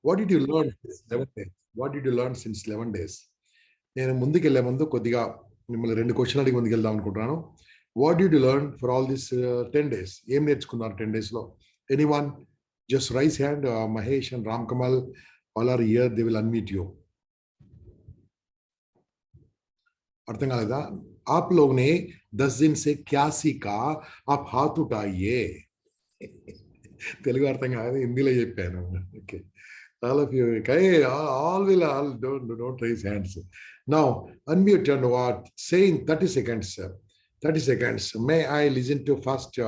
What did you learn since 11 days? What did you learn since 11 days? నేను ముందుకెళ్లే ముందు కొద్దిగా మిమ్మల్ని 2 క్వశ్చన్లు అడిగి ముందుకెళ్దాం అనుకుంటున్నాను. What did you learn for all this 10 days? ఏం నేర్చుకున్నారు 10 days లో? Anyone? Just raise hand. Mahesh and Ram Kamal all are here. They will unmute you. అర్థం కాలేదా? आप लोग ने 10 दिन से क्या सीखा? आप हाथ उठाइए. తెలుగు అర్థం కాదు, హిందీలో చెప్పాను. Okay, all of you, okay, all don't raise hands. Now unmute and what say in 30 seconds, 30 seconds. May I listen to first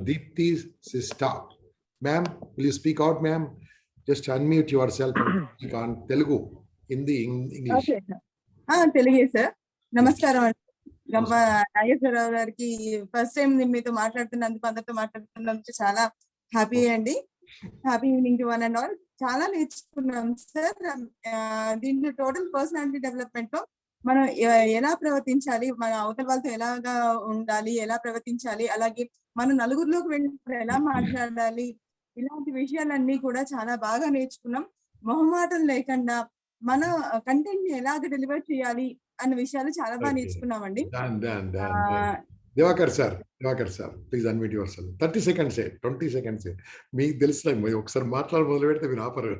Deepti sister. Ma'am, will you speak out, ma'am? Just unmute yourself and speak on Telugu, Hindi, English. Okay, Telugu sir. నమస్కారం అండి. నాగేశ్వరరావు గారికి first time మీతో మాట్లాడుతున్నందుకు, అందరితో మాట్లాడుతున్నందుకు చాలా happy అండి. Happy evening to one and all. చాలా నేర్చుకున్నాం sir. దీంట్లో టోటల్ పర్సనాలిటీ డెవలప్మెంట్ లో మనం ఎలా ప్రవర్తించాలి, మన అవతల వాళ్ళతో ఎలాగా ఉండాలి, ఎలా ప్రవర్తించాలి, అలాగే మనం నలుగురిలోకి వెళ్ళినప్పుడు ఎలా మాట్లాడాలి, ఇలాంటి విషయాలన్నీ కూడా చాలా బాగా నేర్చుకున్నాం. మొహమాటం లేకుండా మన కంటెంట్ ని ఎలాగ డెలివర్ చేయాలి అన్న విషయాలు చాలా బాగా నేర్చుకున్నామండి. Diwakar sir, please unmute yourself. 30 seconds, 20 seconds. మీకు తెలుసు, ఒకసారి మాట్లాడ మొదలు పెడితే మీరు ఆపరు.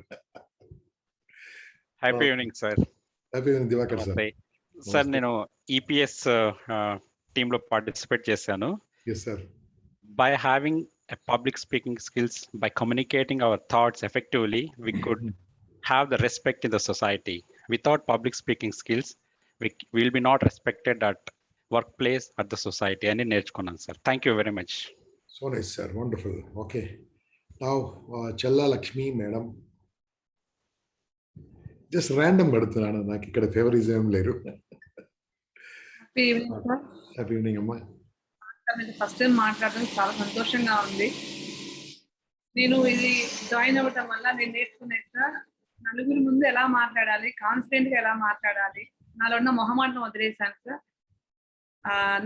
Happy evening sir. Happy evening Diwakar sir. Sir నేను ఈపీఎస్ టీమ్ లో పార్టిసిపేట్ చేశాను. yes sir. By having a public speaking skills, by communicating our thoughts effectively, we could have the respect in the society. Without public speaking skills, we will be not respected at workplace, at the society. And నేర్చుకున్నాను sir. Thank you very much. So nice sir, wonderful. Okay, now Challa Lakshmi madam. Just random గడుతున్నాను, నాకు ఇక్కడ favouritism ఏం లేరు. Happy evening అమ్మా. First time మాట్లాడడం చాలా సంతోషంగా ఉంది. నేను ఇది జాయిన్ అవ్వటం వల్ల నేను నేర్చుకునేట నలుగురి ముందు ఎలా మాట్లాడాలి, కాన్ఫిడెంట్ గా ఎలా మాట్లాడాలి, నాలో ఉన్న మొహమాటం వదిలేసాను సార్.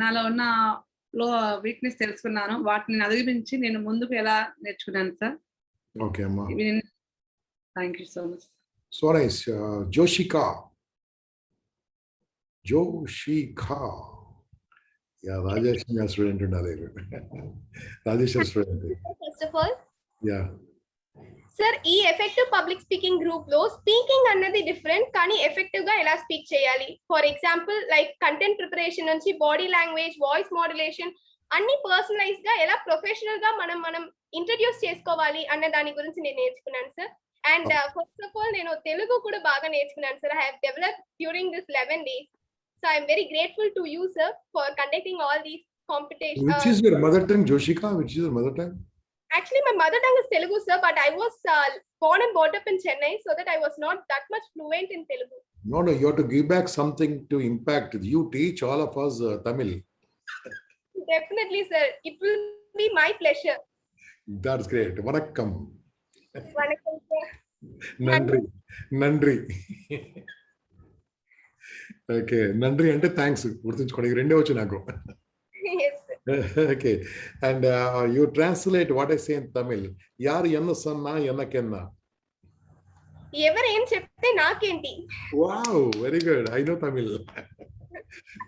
నాలో ఉన్న లో వీక్నెస్ తెలుసుకున్నాను, వాటిని అధిగమించి నేను ముందుకు ఎలా నేర్చుకున్నాను సార్. ఓకే అమ్మా, thank you so much. So nice. Joshika yeah, Rajesh student ఉండాలి. Rajesh student. First of all yeah sir, ఈ ఎఫెక్టివ్ పబ్లిక్ స్పీకింగ్ గ్రూప్ లో స్పీకింగ్ అన్నది డిఫరెంట్, కానీ ఎఫెక్టివ్ గా ఎలా స్పీక్ చేయాలి. For example like content preparation నుంచి బాడీ లాంగ్వేజ్, వాయిస్ మాడ్యులేషన్ అన్ని పర్సనలైజ్ గా ఎలా ప్రొఫెషనల్ గా మనం ఇంట్రడ్యూస్ చేసుకోవాలి అన్న దాని గురించి నేను నేర్చుకున్నాను sir. And first of all నేను తెలుగు కూడా బాగా నేర్చుకున్నాను sir. I have developed during this 11 days. So I am very grateful to you sir for conducting all these competitions. Which is your mother tongue, Joshika? Which is your mother tongue? Actually, my mother tongue is Telugu, sir, but I was born and brought up in Chennai, so that I was not that much fluent in Telugu. No, you have to give back something to impact. You teach all of us Tamil. Definitely, sir. It will be my pleasure. That's great. Vanakkam. Vanakkam, sir. Nandri. Okay, Nandri ante thanks. గుర్తుంచుకోండి, రెండే వచ్చు నాకు. Yes, sir. Okay, and you translate what I say in Tamil. Yaar enna sanna ennakenna. ఎవరు ఏం చెప్తే నాకేంటి. Wow, very good. I know Tamil.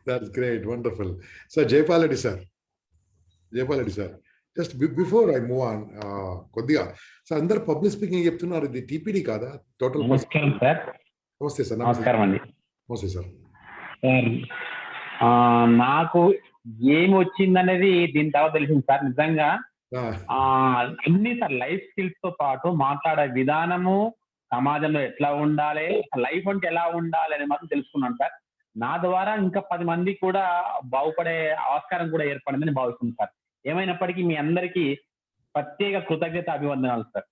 That's great, wonderful. So Jaypal Reddy sir. Just before I move on, కొద్దిగా sir అందరు public speaking చెప్తున్నారు, ఇది TPD కాదా? Total. నమస్కారం సార్. నమస్తే సార్. నమస్కారం అండి. నమస్తే సార్. నాకు ఏం వచ్చిందనేది దీని తర్వాత తెలిసింది సార్. నిజంగా అన్ని సార్ లైఫ్ స్కిల్స్ తో పాటు మాట్లాడే విధానము, సమాజంలో ఎట్లా ఉండాలి, లైఫ్ అంటే ఎలా ఉండాలి అనేది మాత్రం తెలుసుకున్నాను సార్. నా ద్వారా ఇంకా 10 మంది కూడా బాగుపడే ఆస్కారం కూడా ఏర్పడిందని భావిస్తున్నాను సార్. ఏమైనప్పటికీ మీ అందరికీ ప్రత్యేక కృతజ్ఞత, అభివందనాలు సార్.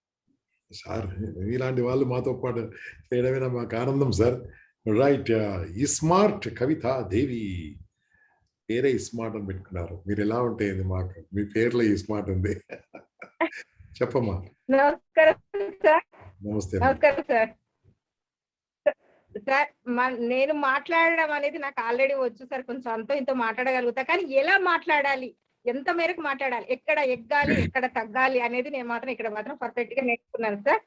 సార్ ఇలాంటి వాళ్ళు మాతో పాటు చేయడమే మాకు ఆనందం సార్. రైట్, స్మార్ట్ కవిత దేవి పేరే స్మార్ట్ అని పెట్టుకున్నారు. మీరు ఎలా ఉంటే మాకు మీ పేర్లో ఈ స్మార్ట్ ఉంది. చెప్పమ్మా. నమస్కారం సార్. నమస్తే. నమస్కారం సార్. సార్ నేను మాట్లాడడం అనేది నాకు ఆల్రెడీ వచ్చు సార్. కొంచెం అంతో ఇంతో మాట్లాడగలుగుతా, కానీ ఎలా మాట్లాడాలి, ఎంత మేరకు మాట్లాడాలి, ఎక్కడ ఎగ్గాలి, ఎక్కడ తగ్గాలి అనేది నేను మాత్రం ఇక్కడ మాత్రం పర్ఫెక్ట్ గా నేర్చుకున్నాను సార్.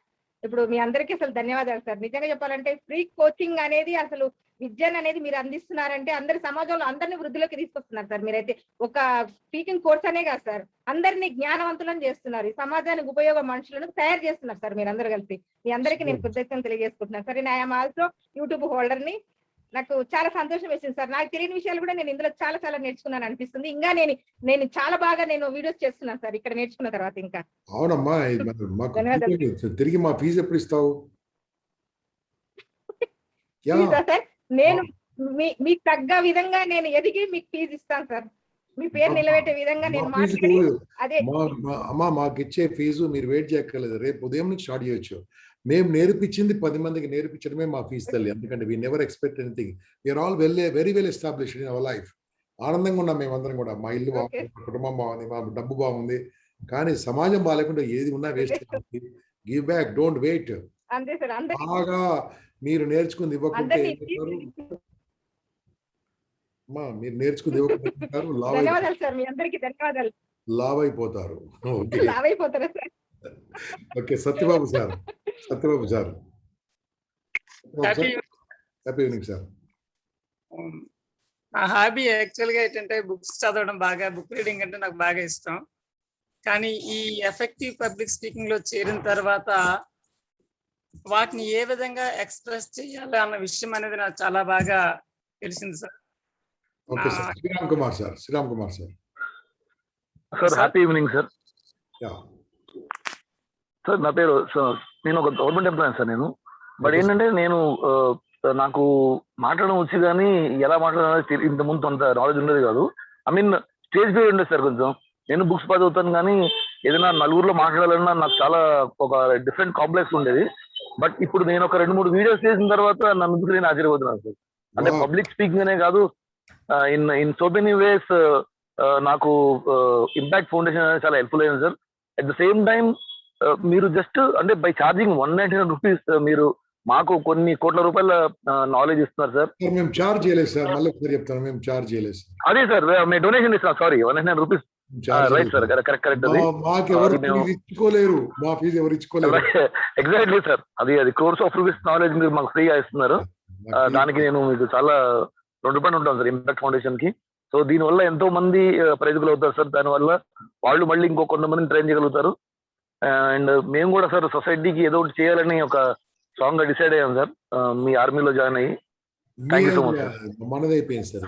ఇప్పుడు మీ అందరికీ అసలు ధన్యవాదాలు సార్. నిజంగా చెప్పాలంటే ఫ్రీ కోచింగ్ అనేది అసలు విద్యను అనేది మీరు అందిస్తున్నారంటే అందరి సమాజంలో అందరినీ వృద్ధిలోకి తీసుకొస్తున్నారు సార్. మీరైతే ఒక స్పీకింగ్ కోర్స్ అనే కాదు సార్, అందరినీ జ్ఞానవంతులను చేస్తున్నారు. ఈ సమాజానికి ఉపయోగ మనుషులను తయారు చేస్తున్నారు సార్ మీరు అందరూ కలిసి. మీ అందరికీ నేను కృతజ్ఞతలు తెలియజేసుకుంటున్నాను sir. I'm also YouTube holder ని. నాకు చాలా సంతోషం వేసింది సార్. నాకు తెలియని విషయాలు కూడా నేను ఇందులో చాలా చాలా నేర్చుకున్నాను అనిపిస్తుంది. ఇంకా నేను చాలా బాగా వీడియోస్ చేస్తున్నాను సార్ ఇక్కడ నేర్చుకున్న తర్వాత. ఇంకా అవునమ్మా, తిరిగి మా ఫీజు ఎప్పుడు ఇస్తావు? సార్ నేను మీకు తగ్గ విధంగా నేను ఎదిగి మీకు ఫీజు ఇస్తాను సార్. మీ పేరు నిలబెట్టే విధంగా నేను మాట్లాడి అదే అమ్మా మాకు ఇచ్చే ఫీజు మీరు వెయిట్ చేయక్కర్లేదు. రేపు ఉదయం నుంచి స్టార్ట్ చేయొచ్చు. మేము నేర్పించింది 10 మందికి నేర్పించడమే మా ఫీజు తల్లి. ఎందుకంటే we never expect anything. We are all very well established in our life. ఆనందంగా ఉన్నాం మేమందరం కూడా. మా ఇల్లు బాగుంది, కుటుంబం బాగుంది, మా డబ్బు బాగుంది. కానీ సమాజం బాగాలేకుండా ఏది ఉన్నా waste. Give back, don't wait. బాగా మీరు నేర్చుకుంది ఇవ్వకుంటే మీరు నేర్చుకుంది ఇవ్వకుంటారు, లావ్ అయిపోతారు. Okay, Satyababu sir. Happy evening sir. నా హాబీ యాక్చువల్గా ఏంటంటే బుక్స్ చదవడం, బుక్ రీడింగ్ అంటే నాకు బాగా ఇష్టం. కానీ ఈ ఎఫెక్టివ్ పబ్లిక్ స్పీకింగ్ లో చేరిన తర్వాత వాటిని ఏ విధంగా ఎక్స్ప్రెస్ చేయాలి అన్న విషయం అనేది నాకు చాలా బాగా తెలిసింది sir. Okay sir. Sriram Kumar sir. Happy evening sir. Sir నా పేరు, నేను ఒక గవర్నమెంట్ ఎంప్లాయీ సార్. నేను బట్ ఏంటంటే నాకు మాట్లాడడం వచ్చి కానీ ఎలా మాట్లాడాలి ఇంత ముందు అంత నాలెడ్జ్ ఉండేది కాదు. ఐ మీన్ స్టేజ్ ఫియర్ ఉండేది సార్ కొంచెం. నేను బుక్స్ చదువుతాను కానీ ఏదైనా నలుగురిలో మాట్లాడాలన్నా నాకు చాలా ఒక డిఫరెంట్ కాంప్లెక్స్ ఉండేది. బట్ ఇప్పుడు నేను ఒక 2-3 వీడియోస్ చేసిన తర్వాత నన్ను నేను ఆశ్చర్యపోతున్నాను సార్. అంటే పబ్లిక్ స్పీకింగ్ అనే కాదు, ఇన్ సో మెనీ వేస్ నాకు ఇంపాక్ట్ ఫౌండేషన్ అనేది చాలా హెల్ప్ఫుల్ అయింది sir. At the same time మీరు జస్ట్ అంటే బై ఛార్జింగ్ 199 రూపీస్ మీరు మాకు కొన్ని కోట్ల రూపాయల నాలెడ్జ్ ఇస్తున్నారు సార్. మేము చార్జ్ చేయలేదు సార్. మళ్ళీ ఒకసారి చెప్తాను, మేము చార్జ్ చేయలేదు సార్. అదే సార్, మేము డొనేషన్ ఇస్తున్నాం. Sorry, 199 rupees. Right sir, correct. ఇచ్చుకోలేరు, మా ఫీజు ఎవరు ఇచ్చుకోలేరు. Exactly sir. అది క్రోర్స్ ఆఫ్ రూపీస్ నాలెడ్జ్ మీరు మాకు ఫ్రీగా ఇస్తున్నారు. దానికి నేను మీకు చాలా రుణపడి ఉంటాను సార్ ఇంపాక్ట్ ఫౌండేషన్ కి. సో దీనివల్ల ఎంతో మంది ప్రయోజకులు అవుతారు సార్. దానివల్ల వాళ్ళు మళ్ళీ ఇంకో కొంతమందిని ట్రైన్ చేయగలుగుతారు. అండ్ మేము కూడా సార్ సొసైటీకి ఏదో ఒకటి చేయాలని ఒక స్ట్రాంగ్ గా డిసైడ్ అయ్యాం సార్. మీ ఆర్మీలో జాయిన్ అయ్యి. Thank you so much sir. మనదైపోయింది సార్.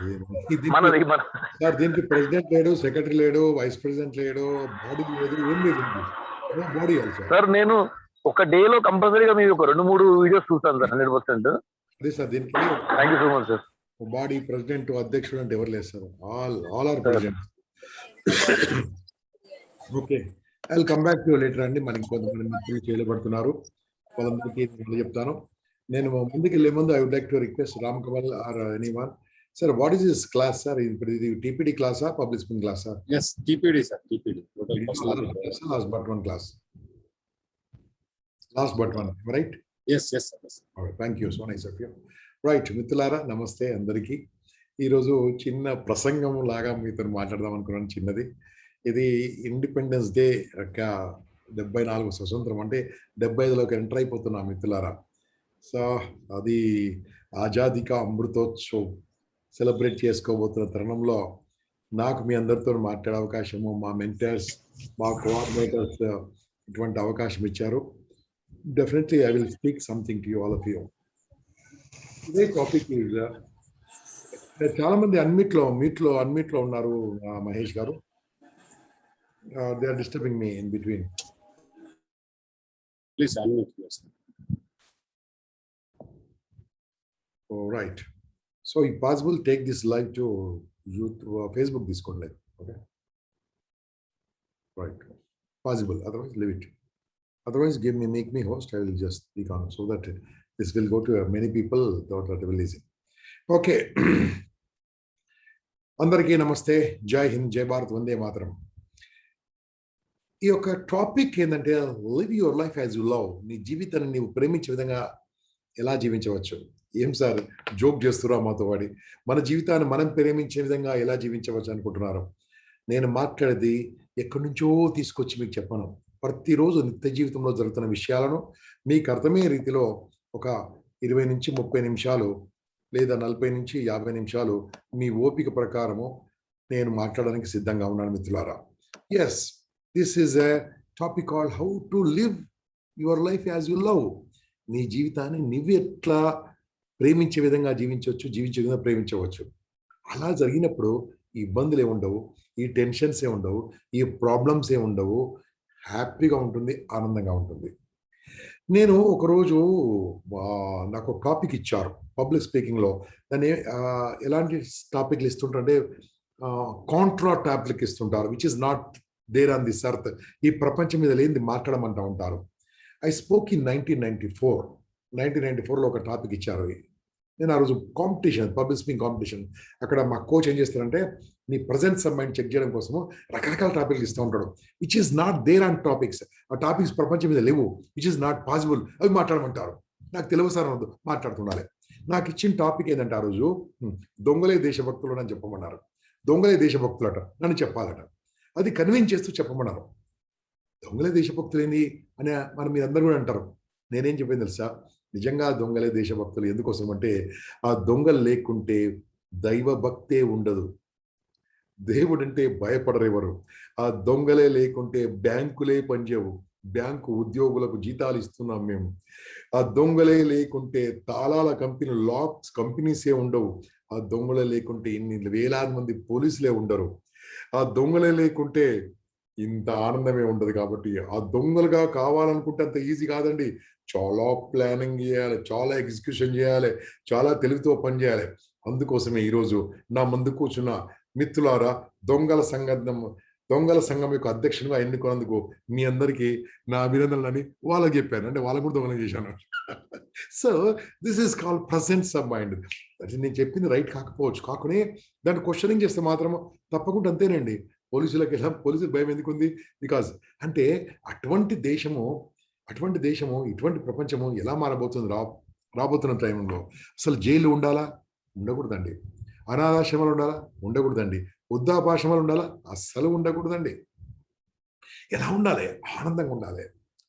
సార్ దీనికి ప్రెసిడెంట్ లేడు, సెక్రటరీ లేడు, వైస్ ప్రెసిడెంట్ లేడు, బాడీ లేదు, ఏం లేదు. బాడీ సార్ నేను ఒక డేలో కంపల్సరీగా మీరు ఒక 2-3 వీడియోస్ చూస్తాను సార్. 100%. అదే సార్, దీనికి thank you so much sir. Body president, అధ్యక్షుడు అంటే ఎవరు లేదు sir. All are president. Okay, I will come back to later అండి. మనకి కొంతమంది మిత్రులు చేయబడుతున్నారు, వాళ్ళందరికీ చెప్తాను. నేను ముందుకు వెళ్ళే ముందు I would like to request Ram Kamal or anyone. Sir, what is this class sir? ఇప్పుడు ఇది టీపీడీ క్లాసా, పబ్లిక్ స్పీకింగ్ క్లాసా? Yes, TPD sir, TPD. Last but one class. Last but one, right? Yes sir. All right, thank you, so nice of you. Right మిత్రులారా, నమస్తే అందరికీ. ఈరోజు చిన్న ప్రసంగం లాగా మీతో మాట్లాడదాం అనుకున్నాను. చిన్నది. ఇది ఇండిపెండెన్స్ డే 74 స్వతంత్రం అంటే 75లోకి ఎంటర్ అయిపోతున్నాం మిత్రులారా. సో అది ఆజాదీ కా అమృతోత్సవ్ సెలబ్రేట్ చేసుకోబోతున్న తరుణంలో నాకు మీ అందరితో మాట్లాడే అవకాశము, మా మెంటర్స్, మా కోఆర్డినేటర్స్ ఇటువంటి అవకాశం ఇచ్చారు. Definitely I will speak something to you, all of you. ఇదే టాపిక్ చాలా మంది అన్మిట్లో ఉన్నారు. మహేష్ గారు, they are disturbing me in between. Please unmute yourself. Right. So if possible, take this live to Facebook Discord live. Okay. Right. Possible. Otherwise, leave it. Otherwise, make me host. I will just speak on so that this will go to many people that will listen. Okay. Andariki namaste. Jai Hind, Jai Bharat, Vande Mataram. ఈ యొక్క topic ఏంటంటే live your life as you love. నీ జీవితాన్ని నీవు ప్రేమించే విధంగా ఎలా జీవించవచ్చు. ఏం సార్ జోక్ చేస్తురా మాతో వాడి? మన జీవితాన్ని మనం ప్రేమించే విధంగా ఎలా జీవించవచ్చు అనుకుంటున్నారు? నేను మాట్లాడేది ఎక్కడి నుంచో తీసుకొచ్చి మీకు చెప్పను. ప్రతిరోజు నిత్య జీవితంలో జరుగుతున్న విషయాలను మీకు అర్థమయ్యే రీతిలో ఒక 20 నుంచి 30 నిమిషాలు లేదా 40 నుంచి 50 నిమిషాలు మీ ఓపిక ప్రకారము నేను మాట్లాడడానికి సిద్ధంగా ఉన్నాను మిత్రులారా. Yes, this is a topic called how to live your life as you love. నీ జీవితాన్ని నువ్వు ఎట్లా ప్రేమించే విధంగా జీవించవచ్చు, జీవించే విధంగా ప్రేమించవచ్చు. అలా జరిగినప్పుడు ఈ ఇబ్బందులు ఏముండవు, ఈ టెన్షన్స్ ఏముండవు, ఈ ప్రాబ్లమ్స్ ఏముండవు. హ్యాపీగా ఉంటుంది, ఆనందంగా ఉంటుంది. నేను ఒకరోజు నాకు ఒక టాపిక్ ఇచ్చారు పబ్లిక్ స్పీకింగ్లో. దాన్ని ఎలాంటి టాపిక్లు ఇస్తుంటారంటే కాంట్రా టాపిక్ ఇస్తుంటారు, which is not there on this earth. ఈ ప్రపంచం మీద లేనిది మాట్లాడమంటూ ఉంటారు. ఐ స్పోక్ ఇన్ 1994లో ఒక టాపిక్ ఇచ్చారు. నేను ఆ రోజు కాంపిటీషన్, పబ్లిక్ స్పీకింగ్ కాంపిటీషన్, అక్కడ మా కోచ్ ఏం చేస్తారంటే నీ ప్రజెన్స్ మైండ్ చెక్ చేయడం కోసము రకరకాల టాపిక్లు ఇస్తూ ఉంటాడు, which is not there on topics. ఆ టాపిక్స్ ప్రపంచం మీద లేవు, విచ్ ఈస్ నాట్ పాసిబుల్, అవి మాట్లాడమంటారు. నాకు తెలియదు సార్ అనొద్దు, మాట్లాడుతుండాలి. నాకు ఇచ్చిన టాపిక్ ఏంటంటే ఆ రోజు దొంగలే దేశభక్తులు అని చెప్పమన్నారు. దొంగలే దేశభక్తులట, నన్ను చెప్పాలట. అది కన్విన్స్ చేస్తూ చెప్పమన్నారు. దొంగలే దేశభక్తులు ఏంది అని మనం మీరందరూ కూడా అంటారు. నేనేం చెప్పాను తెలుసా, నిజంగా దొంగలే దేశభక్తులు. ఎందుకోసం అంటే ఆ దొంగలు లేకుంటే దైవ భక్తే ఉండదు, దేవుడంటే భయపడరు ఎవరు. ఆ దొంగలే లేకుంటే బ్యాంకులే పనిచేయవు, బ్యాంకు ఉద్యోగులకు జీతాలు ఇస్తున్నాం మేము. ఆ దొంగలే లేకుంటే తాళాల కంపెనీ లాక్స్ కంపెనీసే ఉండవు. ఆ దొంగలే లేకుంటే ఇన్ని వేలాది మంది పోలీసులే ఉండరు. ఆ దొంగలే లేకుంటే ఇంత ఆనందమే ఉండదు. కాబట్టి ఆ దొంగలుగా కావాలనుకుంటే అంత ఈజీ కాదండి. చాలా ప్లానింగ్ చేయాలి, చాలా ఎగ్జిక్యూషన్ చేయాలి, చాలా తెలివితో పనిచేయాలి. అందుకోసమే ఈరోజు నా ముందు కూర్చున్న మిత్రులారా, దొంగల సంఘం యొక్క అధ్యక్షునిగా ఎన్నుకున్నందుకు మీ అందరికీ నా అభినందనలని వాళ్ళకి చెప్పాను. అంటే వాళ్ళకు కూడా దొంగలు చేశాను. So this is called presence of mind. నేను చెప్పింది రైట్ కాకపోవచ్చు, కాకునే దాన్ని క్వశ్చనింగ్ చేస్తే మాత్రం తప్పకుండా అంతేనండి. పోలీసులకు పోలీసులకు భయం ఎందుకు ఉంది? బికాజ్ అంటే అటువంటి దేశము, ఇటువంటి ప్రపంచము ఎలా మారబోతుంది రాబోతున్న టైంలో. అసలు జైలు ఉండాలా? ఉండకూడదండి. అనాథాశ్రమాలు ఉండాలా? ఉండకూడదండి. వృద్ధాపాశ్రమాలు ఉండాలా? అస్సలు ఉండకూడదండి. ఎలా ఉండాలి? ఆనందంగా ఉండాలి.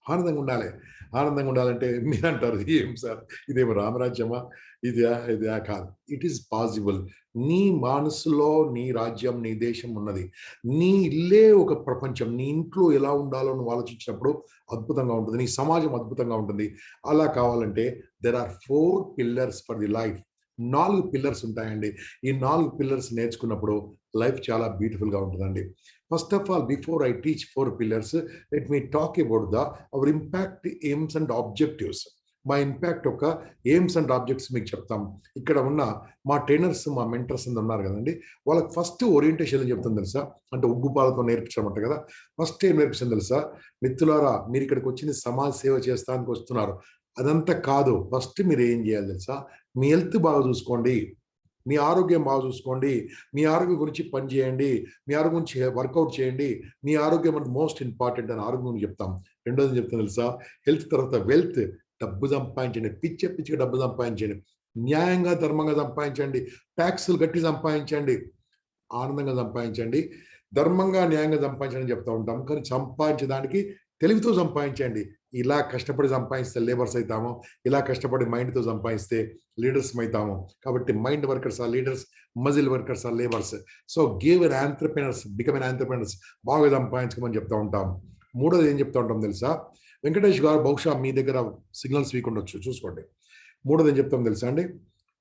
ఆనందంగా ఉండాలంటే మీరు అంటారు, ఏం సార్ ఇదేమో రామరాజ్యమా, ఇదే కాదు. It is possible. నీ మనసులో నీ రాజ్యం, నీ దేశం ఉన్నది. నీ ఇల్లే ఒక ప్రపంచం. నీ ఇంట్లో ఎలా ఉండాలో నువ్వు ఆలోచించినప్పుడు అద్భుతంగా ఉంటుంది, నీ సమాజం అద్భుతంగా ఉంటుంది. అలా కావాలంటే there are 4 pillars for the life. 4 pillars ఉంటాయండి. ఈ 4 పిల్లర్స్ నేర్చుకున్నప్పుడు లైఫ్ చాలా బ్యూటిఫుల్గా ఉంటుందండి. First of all, before I teach 4 pillars, let me talk about our impact, aims and objectives. మా ఇంపాక్ట్ యొక్క ఎయిమ్స్ అండ్ ఆబ్జెక్ట్స్ మీకు చెప్తాం. ఇక్కడ ఉన్న మా ట్రైనర్స్, మా మెంటర్స్ ఉన్నారు కదండి, వాళ్ళకి ఫస్ట్ ఓరియంటేషన్ అని చెప్తాం తెలుసా. అంటే ఉగ్గుపాలతో నేర్పించమంట కదా. ఫస్ట్ ఏం నేర్పించాం తెలుసా? మిత్రులారా, మీరు ఇక్కడికి వచ్చి సమాజ సేవ చేస్తానికి వస్తున్నారు, అదంతా కాదు. ఫస్ట్ మీరు ఏం చేయాలి తెలుసా? మీ హెల్త్ బాగా చూసుకోండి, మీ ఆరోగ్యం బాగా చూసుకోండి, మీ ఆరోగ్యం గురించి పని చేయండి, మీ ఆరోగ్యం గురించి వర్కౌట్ చేయండి. మీ ఆరోగ్యం అంటే మోస్ట్ ఇంపార్టెంట్ అని ఆరోగ్యం గురించి చెప్తాం. రెండోది చెప్తాను తెలుసా? హెల్త్ తర్వాత వెల్త్. డబ్బు సంపాదించండి, పిచ్చిగా డబ్బు సంపాదించండి, న్యాయంగా ధర్మంగా సంపాదించండి, ట్యాక్సులు కట్టి సంపాదించండి, ఆనందంగా సంపాదించండి, ధర్మంగా న్యాయంగా సంపాదించండి చెప్తా ఉంటాం. కానీ సంపాదించడానికి తెలివితో సంపాదించండి. ఇలా కష్టపడి సంపాదిస్తే లేబర్స్ అవుతాము, ఇలా కష్టపడి మైండ్తో సంపాదిస్తే లీడర్స్ అవుతాము. కాబట్టి mind workers are leaders, muscle workers are labours. So give an entrepreneurs, become an entrepreneurs. బాగా సంపాదించుకోమని చెప్తా ఉంటాం. మూడోది ఏం చెప్తా ఉంటాం తెలుసా? వెంకటేష్ గారు బహుశా మీ దగ్గర సిగ్నల్స్ వీక్ ఉండొచ్చు, చూసుకోండి. మూడోది ఏం చెప్తాం తెలుసా అండి?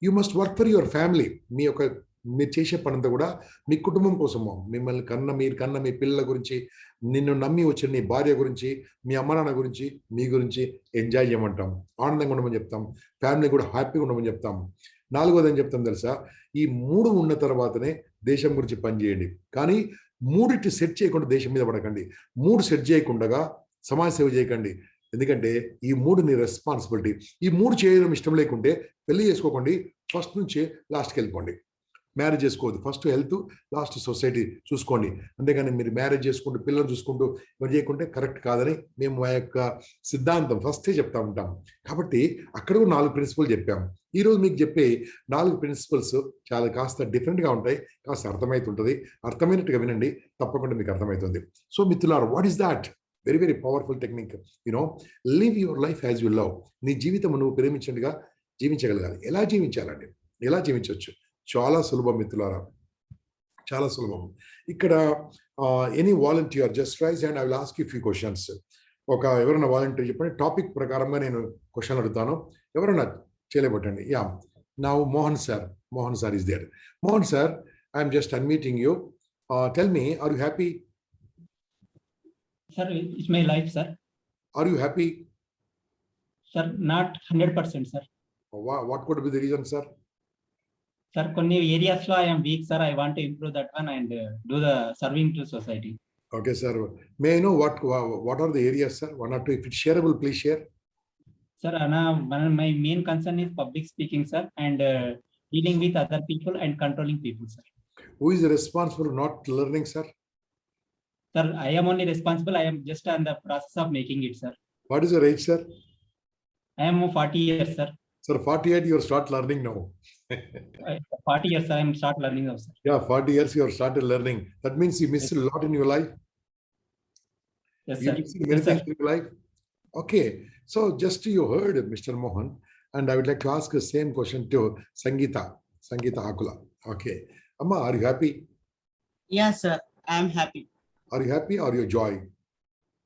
You must work for your family. మీరు చేసే పనంతా కూడా మీ కుటుంబం కోసము, మీరు కన్న మీ పిల్లల గురించి, నిన్ను నమ్మి వచ్చిన నీ భార్య గురించి, మీ అమ్మ నాన్న గురించి, మీ గురించి ఎంజాయ్ చేయమంటాం, ఆనందంగా ఉండమని చెప్తాం, ఫ్యామిలీ కూడా హ్యాపీగా ఉండమని చెప్తాం. నాలుగోది ఏం చెప్తాం తెలుసా? ఈ 3 ఉన్న తర్వాతనే దేశం గురించి పనిచేయండి. కానీ 3 సెట్ చేయకుండా దేశం మీద పడకండి. 3 సెట్ చేయకుండా సమాజ సేవ చేయకండి. ఎందుకంటే ఈ 3 నీ రెస్పాన్సిబిలిటీ. ఈ 3 చేయడం ఇష్టం లేకుంటే పెళ్లి చేసుకోకండి, ఫస్ట్ నుంచే లాస్ట్కి వెళ్ళిపోండి. మ్యారేజ్ చేసుకోవద్దు, ఫస్ట్ హెల్త్, లాస్ట్ సొసైటీ చూసుకోండి. అంతేగాని మీరు మ్యారేజ్ చేసుకుంటూ పిల్లలు చూసుకుంటూ ఇవన్నీ చేయకుంటే కరెక్ట్ కాదని మేము మా యొక్క సిద్ధాంతం ఫస్టే చెప్తా ఉంటాం. కాబట్టి అక్కడ కూడా 4 ప్రిన్సిపల్ చెప్పాము. ఈరోజు మీకు చెప్పే 4 ప్రిన్సిపల్స్ చాలా కాస్త డిఫరెంట్గా ఉంటాయి, కాస్త అర్థమవుతుంటుంది. అర్థమైనట్టుగా వినండి, తప్పకుండా మీకు అర్థమవుతుంది. సో మిత్రులారా, what is that? Very very powerful technique. Live your life as you love. నీ జీవితం నువ్వు ప్రేమించినట్టుగా జీవించగలగాలి. ఎలా జీవించాలండి? ఎలా జీవించవచ్చు? చాలా సులభం మిత్రులారా, చాలా సులభం. ఇక్కడ any volunteer just raise and I will ask you few questions. ఎవరైనా వాలంటీర్ చెప్పండి, టాపిక్ ప్రకారంగా నేను క్వశ్చన్ అడుగుతాను, ఎవరైనా చేయలేబట్టండి. Yeah, now Mohan sir is there. Mohan sir, I am just unmuting you. Tell me, are you happy? Sir, it's my life, sir. Are you happy? Sir, not 100%, sir. What could be the reason, sir? Sir, కొన్ని areas లో I am weak, sir. I want to improve that one and do the serving to society. Okay, sir. May I know what are the areas, sir? One or two. If it's shareable, please share. Sir, my main concern is public speaking, sir, and dealing with other people and controlling people, sir. Who is responsible for not learning, sir? Sir, I am only responsible. I am just on the process of making it, sir. What is your age, sir? I am 40 years, sir. Sir, 48, you start learning now. 40 years, I am start learning now, sir. Yeah, 40 years you have started learning. That means you missed a lot in your life. Yes, You sir. missed many things in your life. Okay, so just you heard Mr. Mohan, and I would like to ask the same question to Sangeeta Akula. Okay, Amma, are you happy? Yes, sir. I am happy. Are you happy or you joy?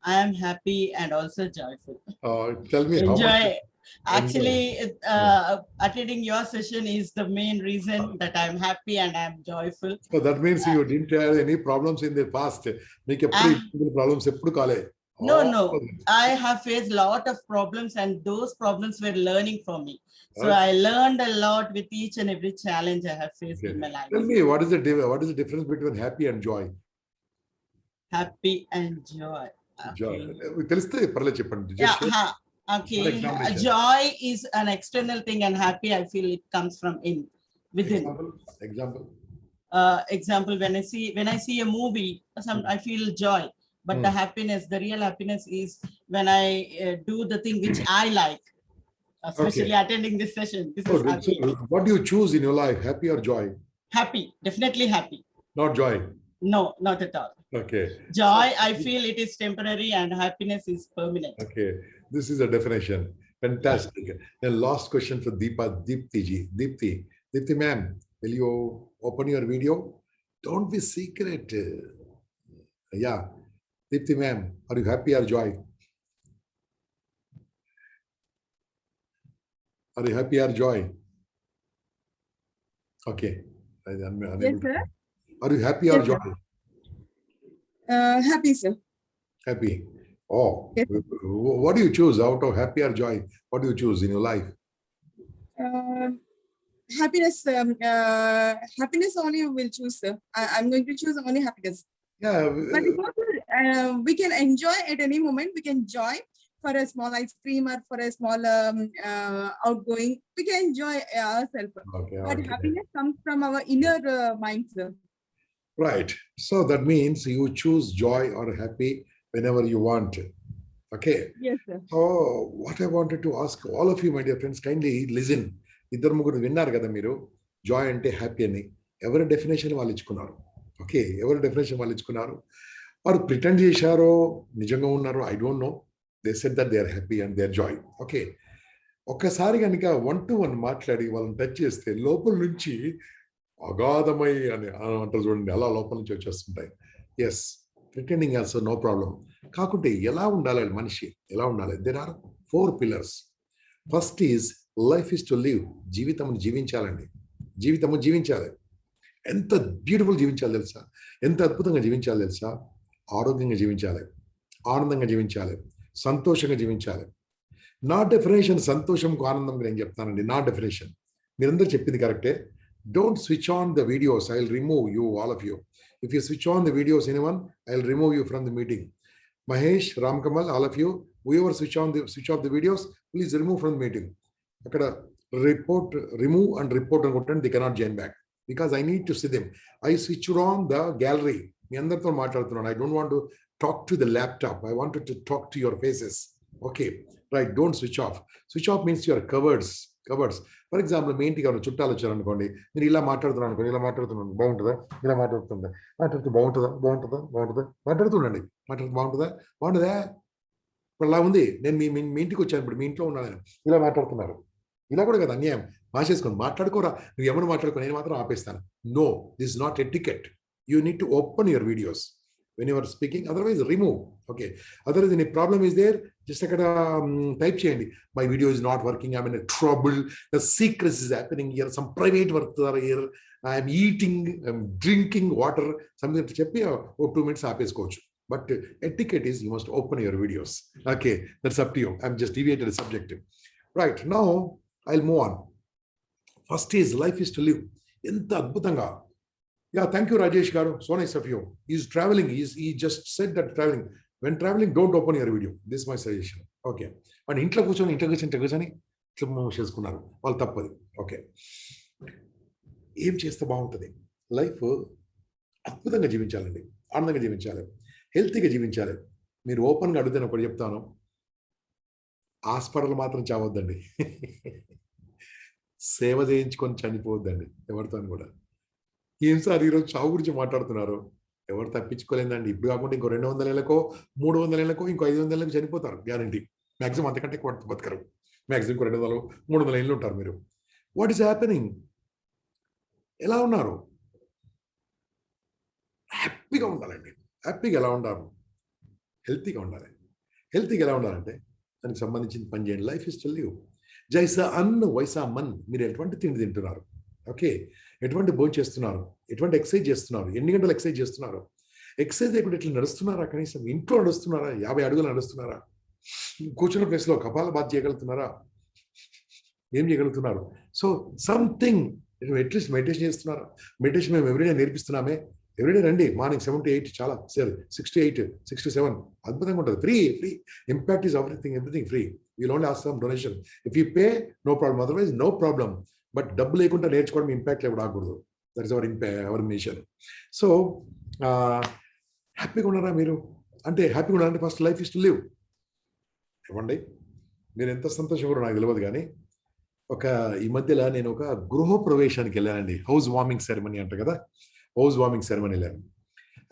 I am happy and also joyful. Tell me how Enjoy. much. Actually, attending your session is the main reason that I am happy and I am joyful. So that means you didn't have any problems in the past. Make problems eppudu kale. No. I have faced a lot of problems and those problems were learning for me. So I learned a lot with each and every challenge I have faced in my life. Tell me, what is the difference between happy and joy? Happy and joy. Joy. తెలుస్తే పర్లేదు చెప్పండి. Okay. Joy is an external thing and happy, I feel it comes from within. Example, when I see a movie, I feel joy. But the happiness, the real happiness is when I do the thing which I like, especially attending this session. This is happy. What do you choose in your life, happy or joy? Happy, definitely happy. Not joy. No, not at all. Okay. Joy, I feel it is temporary and happiness is permanent. Okay, this is a definition. Fantastic. Then last question for Deepti ji. Deepti ma'am, will you open your video? Don't be secret. Yeah. Deepti ma'am, are you happy or joy? Are you happy or joy? Okay. Yes, sir. Are you happy or joy? Happy, sir. Happy. Oh, yes. What do you choose out of happy or joy? What do you choose in your life? Happiness. Happiness only will choose, sir. I'm going to choose only happiness. Yeah. But we can enjoy at any moment. We can enjoy for a small ice cream or for a small outgoing. We can enjoy ourselves. Okay, but okay. happiness comes from our inner mind, sir. Right. So that means you choose joy or happy whenever you want. Okay. Yes, sir. So what I wanted to ask all of you, my dear friends, kindly listen. ఇద్దరు ముగ్గురు విన్నారు కదా మీరు Joy అంటే happy అని. ఎవరి definition వాళ్ళు ఇచ్చుకున్నారు. Okay, ఎవరి డెఫినేషన్ వాళ్ళు ఇచ్చుకున్నారు. వారు ప్రిటెండ్ చేశారో నిజంగా ఉన్నారో I don't know. They said that they are happy and they are joy. Okay, ఒక్కసారి కనుక 1-to-1 మాట్లాడి వాళ్ళని టచ్ చేస్తే లోపల నుంచి అగాధమై అని అంటారు చూడండి, అలా లోపల నుంచి వచ్చేస్తుంటాయి. Yes, pretending also no problem. కాకుంటే ఎలా ఉండాలి మనిషి, ఎలా ఉండాలి? There are 4 pillars. First is life is to live. జీవితము జీవించాలండి. జీవితము జీవించాలి. ఎంత బ్యూటిఫుల్ జీవించాలి తెలుసా? ఎంత అద్భుతంగా జీవించాలి తెలుసా? ఆరోగ్యంగా జీవించాలి, ఆనందంగా జీవించాలి, సంతోషంగా జీవించాలి. నా డెఫినేషన్ సంతోషంకు ఆనందంగా నేను చెప్తానండి. నా డెఫినేషన్ మీరందరూ చెప్పింది కరెక్టే. Don't switch on the videos. I'll remove you, all of you. If you switch on the videos, anyone, I'll remove you from the meeting. Mahesh, Ramkamal, all of you, whoever switch off the videos, please remove from the meeting. Akkada remove and report and content, they cannot join back because I need to see them. I switched on the gallery. I don't want to talk to the laptop. I wanted to talk to your faces. Okay, right. Don't switch off. Switch off means you are covered. Covered. For example మీ ఇంటికి ఎవరైనా చుట్టాలు వచ్చారనుకోండి, మీరు ఇలా మాట్లాడుతున్నాను అనుకోండి, ఇలా మాట్లాడుతున్నాను బాగుంటుందా, ఇలా మాట్లాడుతుందా, మాట్లాడుతుండండి, బాగుంటుందా. ఇప్పుడు అలా ఉంది, నేను మీ ఇంటికి వచ్చాను, ఇప్పుడు మీ ఇంట్లో ఉన్నాను, ఇలా మాట్లాడుతున్నారు, ఇలా కూడా కదా అన్యాయం. మార్చేసుకోండి, మాట్లాడుకోరా, నువ్వు ఎవరు మాట్లాడుకో, నేను మాత్రం ఆపేస్తాను. No, this is not etiquette. You need to open your videos when you are speaking, otherwise remove. Okay, otherwise any problem is there, just akkada type cheyandi, my video is not working, I'm in a trouble, the secrets is happening here, some private work are here, I am eating, I'm drinking water, something to cheppi 2 minutes aapeskochu. But etiquette is you must open your videos. Okay, that's up to you. I'm just deviated the subject. Right, now I'll move on. First is life is to live. Enta adbhutanga. Yeah, thank you, Rajesh Garu. So nice of you. He's traveling. He just said that traveling. When traveling, don't open your video. This is my suggestion. Okay. And ఇంట్లో కూర్చొని ఇట్లా చేసుకున్నారు వాళ్ళు, తప్పది. Okay, ఏం చేస్తే బాగుంటుంది? Life అద్భుతంగా జీవించాలండి, ఆనందంగా జీవించాలి, హెల్తీగా జీవించాలి. మీరు ఓపెన్గా అడిగితే ఒకటి చెప్తాను, హాస్పిటల్ మాత్రం చావద్దండి, సేవ చేయించుకొని చనిపోవద్దండి ఎవరితో కూడా. ఏం సార్ ఈరోజు చావు గురించి మాట్లాడుతున్నారు? ఎవరు తప్పించుకోలేదండి. ఇప్పుడు కాకుండా ఇంకో 200 ఏళ్ళకో 300 ఏళ్ళకో ఇంకో 500 ఏళ్ళకి చనిపోతారు గ్యారంటీ. మ్యాక్సిమం అంతకంటే ఎక్కువ బతకరు. మ్యాక్సిమం 200 300 ఏళ్ళు ఉంటారు మీరు. What is happening? ఎలా ఉన్నారు? హ్యాపీగా ఉండాలండి. హ్యాపీగా ఎలా ఉండాలి? హెల్తీగా ఉండాలి. హెల్తీగా ఎలా ఉండాలంటే దానికి సంబంధించిన పని చేయండి. Life is to live. జైసా అన్ వైసా మన్. మీరు ఎటువంటి తిండి తింటున్నారు? ఓకే, ఎటువంటి భోజనం చేస్తున్నారు? ఎటువంటి ఎక్సర్సైజ్ చేస్తున్నారు? ఎన్ని గంటలు ఎక్సర్సైజ్ చేస్తున్నారు? ఎక్సర్సైజ్ లేకుండా ఇట్లా నడుస్తున్నారా? కనీసం ఇంట్లో నడుస్తున్నారా? 50 అడుగులు నడుస్తున్నారా? కూర్చున్న ప్లేస్లో కపాలభాతి చేయగలుగుతున్నారా? ఏం చేయగలుగుతున్నారు? సో సంథింగ్, అట్లీస్ట్ మెడిటేషన్ చేస్తున్నారా? మెడిటేషన్ మేము ఎవ్రీడే నేర్పిస్తున్నామే. ఎవ్రీడే రండి, మార్నింగ్ 7 to 8, చాలా 6 to 8, 6 to 7, అద్భుతంగా ఉంటుంది. Free. Impact is everything free. Will only ask some donation. If you pay, no problem, otherwise no problem. But డబ్బు లేకుండా నేర్చుకోవడం ఇంపాక్ట్ లేకుండా ఆగకూడదు. That is our mission. So హ్యాపీగా ఉన్నారా మీరు? అంటే హ్యాపీగా ఉన్నారంటే first life is to live. ఇవ్వండి, మీరు ఎంత సంతోషంగా నాకు తెలియదు కానీ ఈ మధ్యలో నేను ఒక గృహ ప్రవేశానికి వెళ్ళానండి. హౌస్ వార్మింగ్ సెరమనీ అంట కదా, హౌస్ వార్మింగ్ సెరమనీ వెళ్ళాను.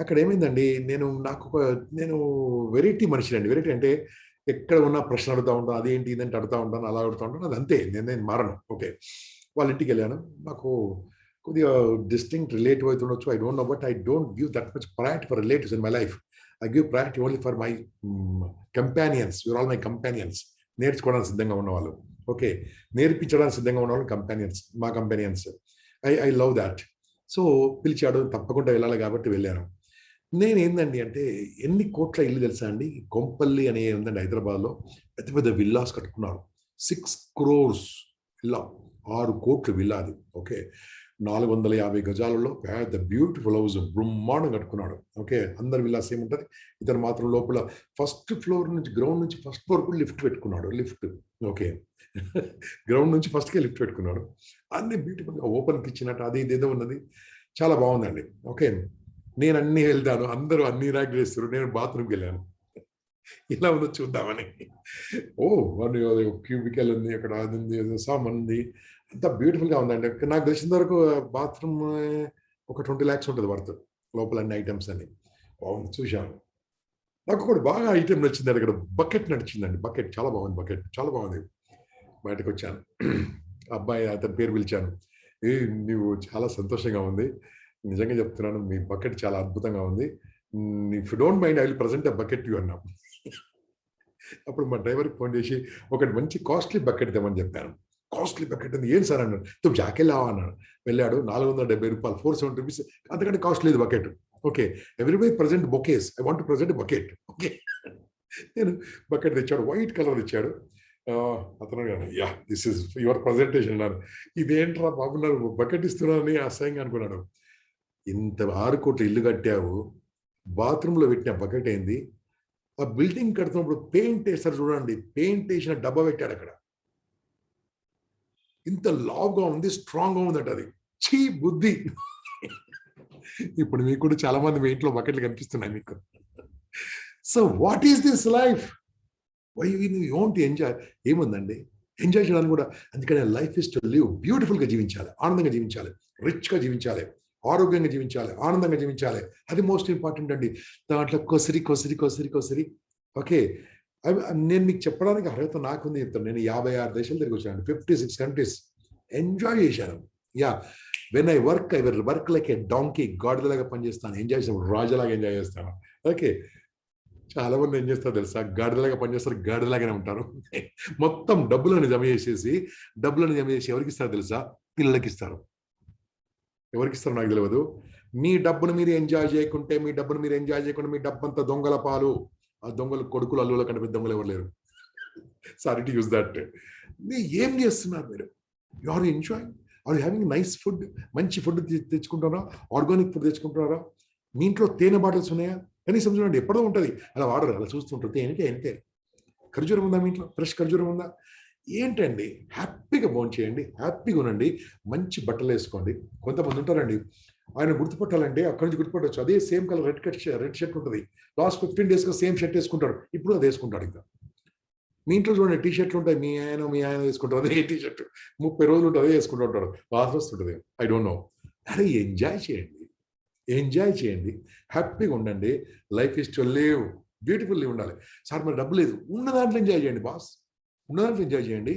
అక్కడ ఏమైందండి, నేను వెరైటీ మనిషి అండి. వెరైటీ అంటే ఎక్కడ ఉన్న ప్రశ్న అడుగుతూ ఉంటాను, అదేంటి ఇదంటే అడుగుతూ ఉంటాను, అలా అడుగుతూ ఉంటాను. అది అంతే, నేను మారను. ఓకే, వాళ్ళ ఇంటికి వెళ్ళాను. నాకు కొద్దిగా డిస్టింక్ట్ రిలేటివ్ అవుతుండొచ్చు, I don't know, but I don't give that much priority for relatives in my life. I give priority only for my companions. Your all my companions. నేర్చుకోవడానికి సిద్ధంగా ఉన్నవాళ్ళు, ఓకే, నేర్పించడానికి సిద్ధంగా ఉన్నవాళ్ళు కంపానియన్స్, మా companions. I love that. So పిలిచాడు, తప్పకుండా వెళ్ళాలి కాబట్టి వెళ్ళాను. నేను ఏందండి అంటే, ఎన్ని కోట్ల ఇల్లు తెలుసా అండి? కొంపల్లి అనే ఉందండి హైదరాబాద్లో, పెద్ద పెద్ద విల్లాస్ కట్టుకున్నారు. 6 crores విల్లా, 6 కోట్ల విల్లా అది. ఓకే, 450 గజాలలో పెద్ద బ్యూటిఫుల్ హౌస్ బ్రహ్మాండం కట్టుకున్నాడు. ఓకే, అందరి విల్లాస్ ఏముంటుంది, ఇతను మాత్రం లోపల ఫస్ట్ ఫ్లోర్ నుంచి, గ్రౌండ్ నుంచి ఫస్ట్ ఫ్లోర్ కూడా లిఫ్ట్ పెట్టుకున్నాడు. లిఫ్ట్, ఓకే, గ్రౌండ్ నుంచి ఫస్ట్కే లిఫ్ట్ పెట్టుకున్నాడు. అన్ని బ్యూటిఫుల్గా ఓపెన్ కిచెన్ అట, అది ఇదేదో ఉన్నది, చాలా బాగుందండి. ఓకే, నేను అన్ని వెళ్తాను, అందరూ అన్ని ర్యాక్ చేస్తారు, నేను బాత్రూమ్కి వెళ్ళాను, ఇలా ఉందో చూద్దామని. ఓ క్యూబికల్ ఉంది, అక్కడ అది ఉంది, సామాన్ ఉంది, అంతా బ్యూటిఫుల్గా ఉందండి. నాకు తెలిసిన వరకు బాత్రూమ్ ఒక 20 lakhs ఉంటుంది వర్త్, లోపల అన్ని ఐటమ్స్ అన్ని బాగుంది. చూశాను, నాకు కూడా బాగా ఐటమ్ నచ్చింది. అక్కడ బకెట్ నడిచిందండి, బకెట్ చాలా బాగుంది, బకెట్ చాలా బాగుంది. బయటకు వచ్చాను, అబ్బాయి అతని పేరు పిలిచాను, నువ్వు చాలా సంతోషంగా ఉంది, నిజంగా చెప్తున్నాను, మీ బకెట్ చాలా అద్భుతంగా ఉంది, if you don't mind I will present a bucket you అన్నా. అప్పుడు మా డ్రైవర్కి ఫోన్ చేసి ఒకటి మంచి కాస్ట్లీ బకెట్ తెమని చెప్పాను. కాస్ట్లీ బకెట్ ఉంది, ఏం సార్ అన్నాడు. తుమ్ జాకెళ్ళావా అన్నాడు. వెళ్ళాడు, 470 రూపాయలు, 470 rupees, అంతకంటే కాస్ట్ లేదు bucket. Okay, everybody present bouquets, I want to present bucket. Okay, నేను బకెట్ తెచ్చాడు, వైట్ కలర్ ఇచ్చాడు. అతను yeah this is your presentation అన్నారు. ఇదేంట్రా బాబున్నారు, బకెట్ ఇస్తున్నారని అసహ్యంగా అనుకున్నాడు. ఇంత 6 కోట్ల ఇల్లు కట్టావు, బాత్రూంలో పెట్టిన బకెట్ ఏంది? ఆ బిల్డింగ్ కడుతున్నప్పుడు పెయింట్ వేస్తారు చూడండి, పెయింట్ వేసిన డబ్బా పెట్టాడు అక్కడ. ఇంత లావుగా ఉంది, స్ట్రాంగ్గా ఉందట అది. చీ బుద్ధి. ఇప్పుడు మీకు కూడా చాలా మంది మీ ఇంట్లో బకెట్లు కనిపిస్తున్నాయి మీకు. So what is this life? Why you want to enjoy? ఏముందండి, ఎంజాయ్ చేయడానికి కూడా. అందుకని లైఫ్ ఇస్ టు లివ్, బ్యూటిఫుల్గా జీవించాలి, ఆనందంగా జీవించాలి, రిచ్గా జీవించాలి, ఆరోగ్యంగా జీవించాలి, ఆనందంగా జీవించాలి. అది మోస్ట్ ఇంపార్టెంట్ అండి. దాంట్లో కొసిరి ఓకే. నేను మీకు చెప్పడానికి అర్హత నాకుంది చెప్తాను. నేను 56 దేశాలు తిరిగి వచ్చాను, 56 కంట్రీస్ ఎంజాయ్ చేశాను. Yeah, when I work like a donkey, గాడిదలాగా పనిచేస్తాను. ఎంజాయ్ చేస్తాను, రాజులాగా ఎంజాయ్ చేస్తాను. ఓకే. చాలా మంది ఏం చేస్తారు తెలుసా, గాడిదలాగా పనిచేస్తారు, గాడిదలాగానే ఉంటారు. మొత్తం డబ్బులను జమ చేసి ఎవరికి ఇస్తారు తెలుసా? పిల్లలకి ఇస్తారు. ఎవరికి ఇస్తారు నాకు తెలియదు. మీ డబ్బును మీరు ఎంజాయ్ చేయకుంటే, మీ డబ్బు అంతా దొంగల పాలు. ఆ దొంగలు కొడుకులు, అల్లుల కంటే పెద్ద దొంగలు ఎవరు లేరు. Sorry to use that. ఏం చేస్తున్నారు మీరు? You are enjoying, are you having nice food? మంచి ఫుడ్ తెచ్చుకుంటారా? ఆర్గానిక్ ఫుడ్ తెచ్చుకుంటున్నారా? మీ ఇంట్లో తేనె బాటిల్స్ ఉన్నాయా? కనీసం చూడండి, ఎప్పుడో ఉంటుంది, అలా వాడరు, అలా చూస్తుంటుంది. తేనె ఖర్జూరం ఉందా మీ ఇంట్లో? ఫ్రెష్ ఖర్జూరం ఉందా? ఏంటండి, హ్యాపీగా భోంచేయండి, హ్యాపీగా ఉండండి, మంచి బట్టలు వేసుకోండి. కొంతమంది ఉంటారండి, ఆయన గుర్తుపట్టాలంటే అక్కడి నుంచి గుర్తుపట్టవచ్చు. అదే సేమ్ కలర్ రెడ్ షర్ట్ ఉంటుంది, లాస్ట్ 15 daysగా సేమ్ షర్ట్ వేసుకుంటాడు, ఇప్పుడు అది వేసుకుంటాడు. ఇంకా మీ ఇంట్లో చూడండి, టీ షర్ట్లు ఉంటాయి, మీ ఆయన వేసుకుంటారు అదే టీ షర్ట్, 30 రోజులు ఉంటుంది, అదే వేసుకుంటూ ఉంటాడు, వాసన వస్తుంటుంది. I don't no. అరే ఎంజాయ్ చేయండి, హ్యాపీగా ఉండండి. Life is to live, beautifully ఉండాలి. సార్ మరి డబ్బు లేదు, ఉన్న దాంట్లో ఎంజాయ్ చేయండి బాస్, ఎంజాయ్ చేయండి.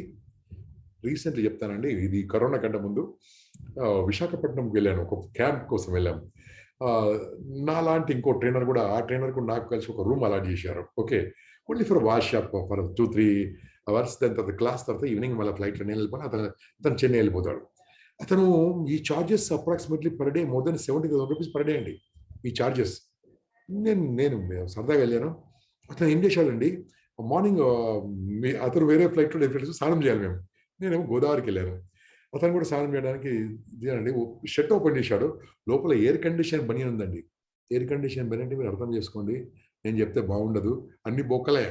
రీసెంట్లీ చెప్తానండి, ఇది కరోనా కంటే ముందు విశాఖపట్నంకి వెళ్ళాను, ఒక క్యాంప్ కోసం వెళ్ళాము. నాలాంటి ఇంకో ట్రైనర్ కూడా, ఆ ట్రైనర్ కూడా నాకు కలిసి ఒక రూమ్ అలాట్ చేశారు. Okay, only for wash up for 2-3 hours. దాని తర్వాత క్లాస్ తర్వాత ఈవినింగ్ మళ్ళీ ఫ్లైట్లో నేను వెళ్ళిపోయి, అతను చెన్నై వెళ్ళిపోతాడు. అతను ఈ charges approximately per day more than 70,000 rupees per day అండి ఈ చార్జెస్. నేను సరదాగా వెళ్ళాను. అతను ఏం చేశాడండి, మార్నింగ్ అతను వేరే ఫ్లైట్లో డిఫరెంట్ స్నానం చేయాలి, నేనేమో గోదావరికి వెళ్ళాను. అతను కూడా స్నానం చేయడానికి ఇదేనండి, షర్ట్ ఓపెన్ చేశాడు, లోపల ఎయిర్ కండిషన్ బనియన్ ఉందండి. ఎయిర్ కండిషన్ బనియన్ అంటే మీరు అర్థం చేసుకోండి, నేను చెప్తే బాగుండదు, అన్ని బొక్కలే.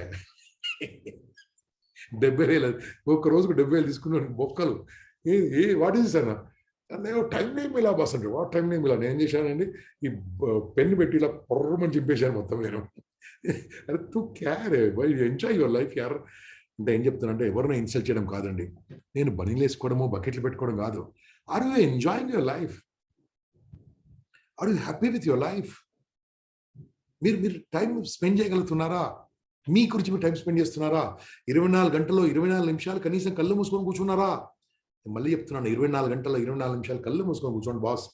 70,000, ఒక్క రోజుకు 70,000 తీసుకున్నాను, బొక్కలు. వాట్ ఈస్ అన్న? నేను టైం నేమ్ ఇలా బస్ అంటే వాట్ టైం నేమ్ ఇలా. నేను ఏం చేశానండి, ఈ పెన్ను పెట్టి ఇలా పొర్రమని చింపేశాను మొత్తం నేను. అరే తూ క్యారే బై, ఎంజాయ్ యువర్ లైఫ్ యార్. అంటే ఏం చెప్తానంటే, ఎవరినో ఇన్సల్ట్ చేయడం కాదండి, నేను బనీలు వేసుకోవడము, బకెట్లు పెట్టుకోవడం కాదు. Are you enjoying your life? Are you happy with your life? మీరు టైం స్పెండ్ చేయగలుగుతున్నారా? మీ గురించి మీరు టైం స్పెండ్ చేస్తున్నారా? 24 గంటల్లో 24 నిమిషాలు కనీసం కళ్ళు మూసుకొని కూర్చున్నారా? మళ్ళీ చెప్తున్నాను, 24 గంటల్లో 24 నిమిషాలు కళ్ళు మూసుకొని కూర్చోండి boss.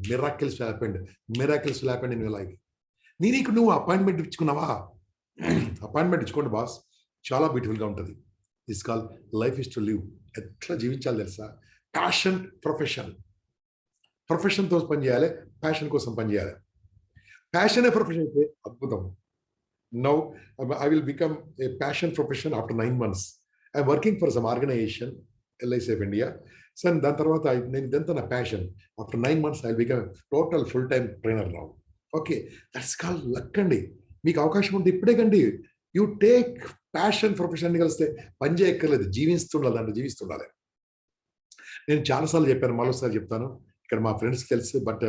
Miracles happened in your life. నీకు నువ్వు అపాయింట్మెంట్ ఇచ్చుకున్నావా? అపాయింట్మెంట్ ఇచ్చుకోండి బాస్, చాలా బ్యూటిఫుల్గా ఉంటుంది. It's call life is to live. ఎట్లా జీవించాలి తెలుసా? ప్యాషన్, ప్రొఫెషన్తో పని చేయాలి, ప్యాషన్ కోసం పని చేయాలి. ప్యాషనే ప్రొఫెషన్ అయితే అద్భుతం. Now I will become a passion profession after 9 months. I'm working for some organization, LIC of India. So దాని తర్వాత నేను ఇదంతా నా passion. After 9 months I become total full time trainer now. Okay, that's call luck అండి. మీకు అవకాశం ఉంటే ఇప్పుడే కండి. యూ టేక్ ప్యాషన్ ప్రొఫెషన్ కలిస్తే పని చేయక్కర్లేదు, జీవిస్తుండాలి. నేను చాలాసార్లు చెప్పాను, మరోసారి చెప్తాను, ఇక్కడ మా ఫ్రెండ్స్ తెలుసు, బట్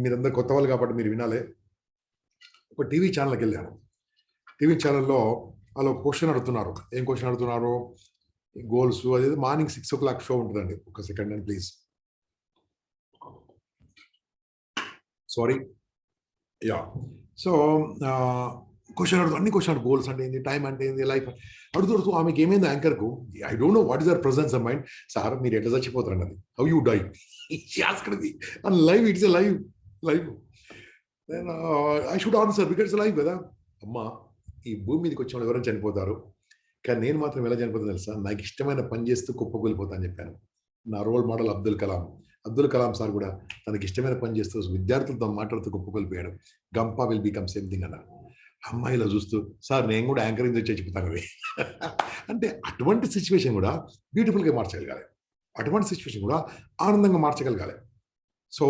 మీరందరూ కొత్త వాళ్ళు కాబట్టి మీరు వినాలి. ఒక టీవీ ఛానల్కి వెళ్ళాను. టీవీ ఛానల్లో వాళ్ళు క్వశ్చన్ అడుగుతున్నారు. ఏం క్వశ్చన్ అడుగుతున్నారు? గోల్స్. అది మార్నింగ్ 6 o'clock షో ఉంటుందండి. ఒక సెకండ్ అండి please. Sorry. Yeah, so question అన్ని క్వశ్చన్ గోల్స్ అంటే ఏంది, టైం అంటే ఏంది, లైఫ్ అడుగుతూ ఆమెకి ఏమైంది యాంకర్కు, I don't know what is our presence of mind. Sir మీరు ఎట్లా చచ్చిపోతారండి, అది how you die and live, it's a live. I should answer because live కదా. అమ్మా, ఈ భూమి మీదకి వచ్చిన వాళ్ళు ఎవరైనా చనిపోతారు, కానీ నేను మాత్రం ఎలా చనిపోతాను తెలుసా? నాకు ఇష్టమైన పని చేస్తూ కుప్పకూలిపోతా అని చెప్పాను. నా role model Abdul Kalam sir కూడా తనకి ఇష్టమైన పని చేస్తూ విద్యార్థులతో మాట్లాడుతూ కుప్పకూలిపోయాడు. Gampa will become same thing అన్నారు. అమ్మాయిలా చూస్తూ సార్ నేను కూడా యాంకరింగ్ చచ్చిపోతాను అవి. అంటే అటువంటి సిచ్యువేషన్ కూడా బ్యూటిఫుల్గా మార్చగలగాలి, అటువంటి సిచ్యువేషన్ కూడా ఆనందంగా మార్చగలగాలి. So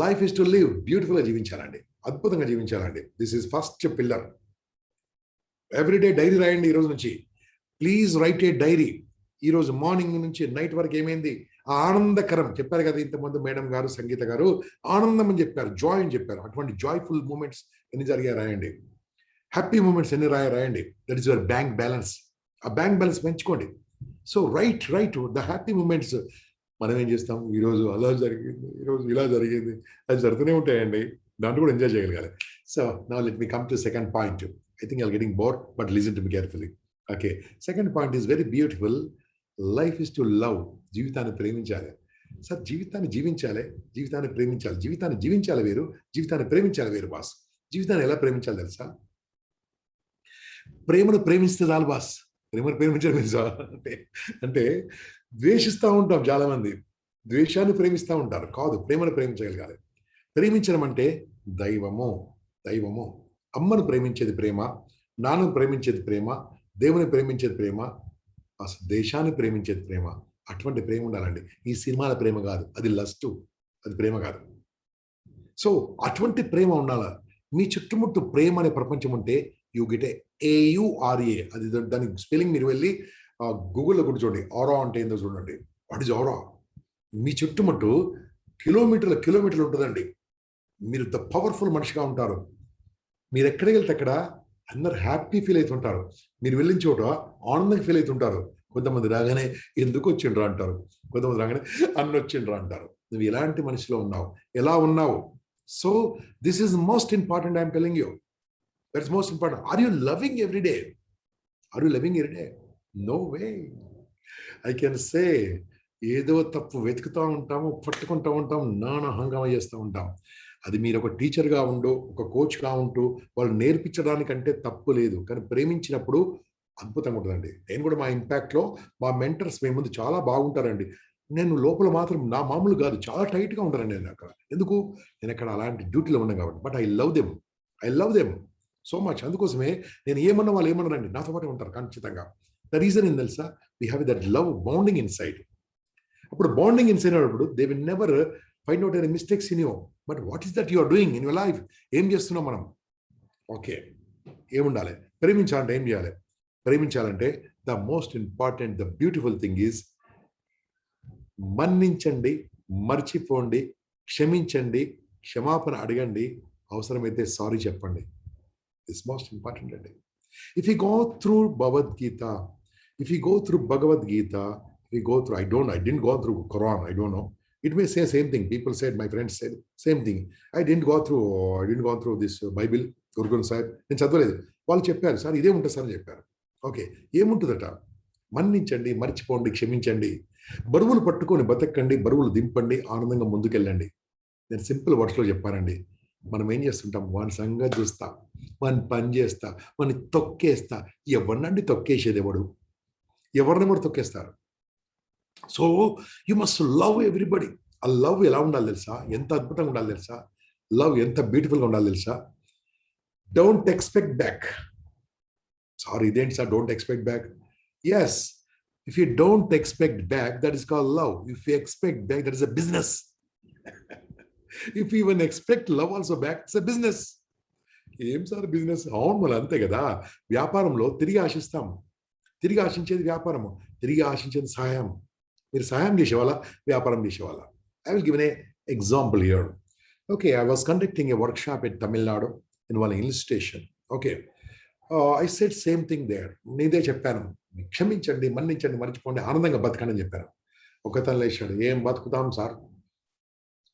life is to live, బ్యూటిఫుల్గా జీవించాలండి, అద్భుతంగా జీవించాలండి. This is first pillar. Everyday diary రాయండి. ఈ రోజు నుంచి ప్లీజ్ రైట్ ఏ డైరీ. ఈ రోజు మార్నింగ్ నుంచి నైట్ వరకు ఏమైంది, ఆనందకరం చెప్పారు కదా ఇంతకుముందు మేడం గారు, సంగీత గారు, ఆనందం అని చెప్పారు, జాయ్ అని చెప్పారు. అటువంటి జాయ్ఫుల్ మూమెంట్స్ ఎన్ని జరిగాయి రాయండి, హ్యాపీ మూమెంట్స్ ఎన్ని రాయండి. That is your bank balance. ఆ బ్యాంక్ బ్యాలెన్స్ పెంచుకోండి. So write the happy moments మనం ఏం చేస్తాం, ఈరోజు అలా జరిగింది, ఈరోజు ఇలా జరిగింది, అది జరుగుతూనే ఉంటాయండి, దాంట్లో కూడా ఎంజాయ్ చేయగలగాలి. So now let me come to second point. I think I'll getting bore, but listen to me carefully. Okay, second point is very beautiful. Life is to love. జీవితాన్ని ప్రేమించాలి సార్, జీవితాన్ని జీవించాలి, జీవితాన్ని ప్రేమించాలి. జీవితాన్ని జీవించాలి వేరు, జీవితాన్ని ప్రేమించాలి వేరు బాస్. జీవితాన్ని ఎలా ప్రేమించాలి తెలుసా? ప్రేమను ప్రేమిస్తే చాలు బాస్. ప్రేమను ప్రేమించడం తెలుసా అంటే ద్వేషిస్తూ ఉంటాం చాలా మంది, ద్వేషాన్ని ప్రేమిస్తూ ఉంటారు. కాదు, ప్రేమను ప్రేమించగలగాలి. ప్రేమించడం అంటే దైవము. అమ్మను ప్రేమించేది ప్రేమ, నాన్నను ప్రేమించేది ప్రేమ, దేవుని ప్రేమించేది ప్రేమ, అసలు దేశాన్ని ప్రేమించేది ప్రేమ. అటువంటి ప్రేమ ఉండాలండి. ఈ సినిమాల ప్రేమ కాదు, అది లస్ట్, అది ప్రేమ కాదు. సో అటువంటి ప్రేమ ఉండాలి. మీ చుట్టుముట్టు ప్రేమ అనే ప్రపంచం ఉంటే యూ గెట్ AURA. అది దాని స్పెల్లింగ్ మీరు వెళ్ళి గూగుల్లో కూడా చూడండి. ఆరా అంటే ఏందో చూడండి. వాట్ ఈజ్ ఆరా? మీ చుట్టుముట్టు కిలోమీటర్లు ఉంటుందండి. మీరు ద పవర్ఫుల్ మనిషిగా ఉంటారు. మీరు ఎక్కడికి వెళ్తే అక్కడ అందరు హ్యాపీ ఫీల్ అవుతుంటారు. మీరు వెళ్ళిన చోట ఆనందంగా ఫీల్ అవుతుంటారు. కొంతమంది రాగానే ఎందుకు వచ్చిండ్రా అంటారు, కొంతమంది రాగానే అన్న వచ్చిండ్రా అంటారు. నువ్వు ఎలాంటి మనిషిలో ఉన్నావు, ఎలా ఉన్నావు? So this is most important. I'm telling you, that's most important. Are you loving every day? No way. I can say ఏదో తప్పు వెతుకుతూ ఉంటాము, పట్టుకుంటూ ఉంటాం, నానా హంగామా చేస్తూ ఉంటాం. అది మీరు ఒక టీచర్గా ఉండు, ఒక కోచ్గా ఉంటూ వాళ్ళు నేర్పించడానికంటే తప్పు లేదు. కానీ ప్రేమించినప్పుడు అద్భుతంగా ఉంటుందండి. నేను కూడా మా ఇంపాక్ట్లో మా మెంటర్స్ మేము ముందు చాలా బాగుంటారండి. నేను లోపల మాత్రం నా మామూలు కాదు, చాలా టైట్గా ఉంటానండి నేను అక్కడ. ఎందుకు? నేను అక్కడ అలాంటి డ్యూటీలో ఉన్నాను కాబట్టి. But I love them so much. అందుకోసమే నేను ఏమన్నా వాళ్ళు ఏమన్నారండి, నాతో పాటు ఉంటారు ఖచ్చితంగా. ద రీజన్ ఏం తెలుసా? We have that love bonding inside. అప్పుడు బాండింగ్ ఇన్ సైడ్ అప్పుడు they will never find out any mistakes in you. But what is that you are doing in your life? ఏం చేస్తున్నాం మనం? Okay, ఏముండాలి? ప్రేమించాలంటే ఏం చేయాలి? ప్రేమించాలంటే the most important, the beautiful thing is మన్నించండి, మర్చిపోండి, క్షమించండి, క్షమాపణ అడగండి, అవసరమైతే సారీ చెప్పండి. దిస్ మోస్ట్ ఇంపార్టెంట్ అండి. If you go through Bhagavad Gita, if you go through Bhagavad Gita, we go through, I didn't go through Quran, I don't know. It may say same thing. People said, my friends said same thing. I didn't go through this Bible, Guru Sahib. నేను చదవలేదు. వాళ్ళు చెప్పారు, sir ఇదే ఉంటుంది sir అని చెప్పారు. Okay, ఏముంటుందట? మన్నించండి, మర్చిపోండి, క్షమించండి, బరువులు పట్టుకొని బతకండి, బరువులు దింపండి, ఆనందంగా ముందుకెళ్ళండి. నేను సింపుల్ వర్డ్స్లో చెప్పానండి. మనం ఏం చేస్తుంటాం? వాని సంగతి చూస్తా, వాని పని చేస్తా, వాని తొక్కేస్తా. ఎవరినండి తొక్కేసేది? ఎవరిని కూడా తొక్కేస్తారు. So you must love everybody. ఆ లవ్ ఎలా ఉండాలి తెలుసా? ఎంత అద్భుతంగా ఉండాలి తెలుసా? లవ్ ఎంత బ్యూటిఫుల్గా ఉండాలి తెలుసా? Don't expect back. సారీ, ఇదేంటి sir don't expect back? Yes, if you don't expect back, that is called love. If you expect back, that is a business. If you even expect love also back, it's a business. ఏం sir business? అవును, మళ్ళీ అంతే కదా. వ్యాపారంలో తిరిగి ఆశిస్తాం. తిరిగి ఆశించేది వ్యాపారము, తిరిగి ఆశించేది సహాయం. మీరు సహాయం చేసేవాళ్ళ, వ్యాపారం చేసేవాళ్ళ? I will give an example here. Okay, I was conducting a workshop at Tamil Nadu in one hill station. Okay, I said same thing there. నేనే చెప్పాను, క్షమించండి, మన్నించండి, మర్చిపోండి, ఆనందంగా బతకండి అని చెప్పాను. ఒకతను లేచాడు, ఏం బతుకుతాం సార్,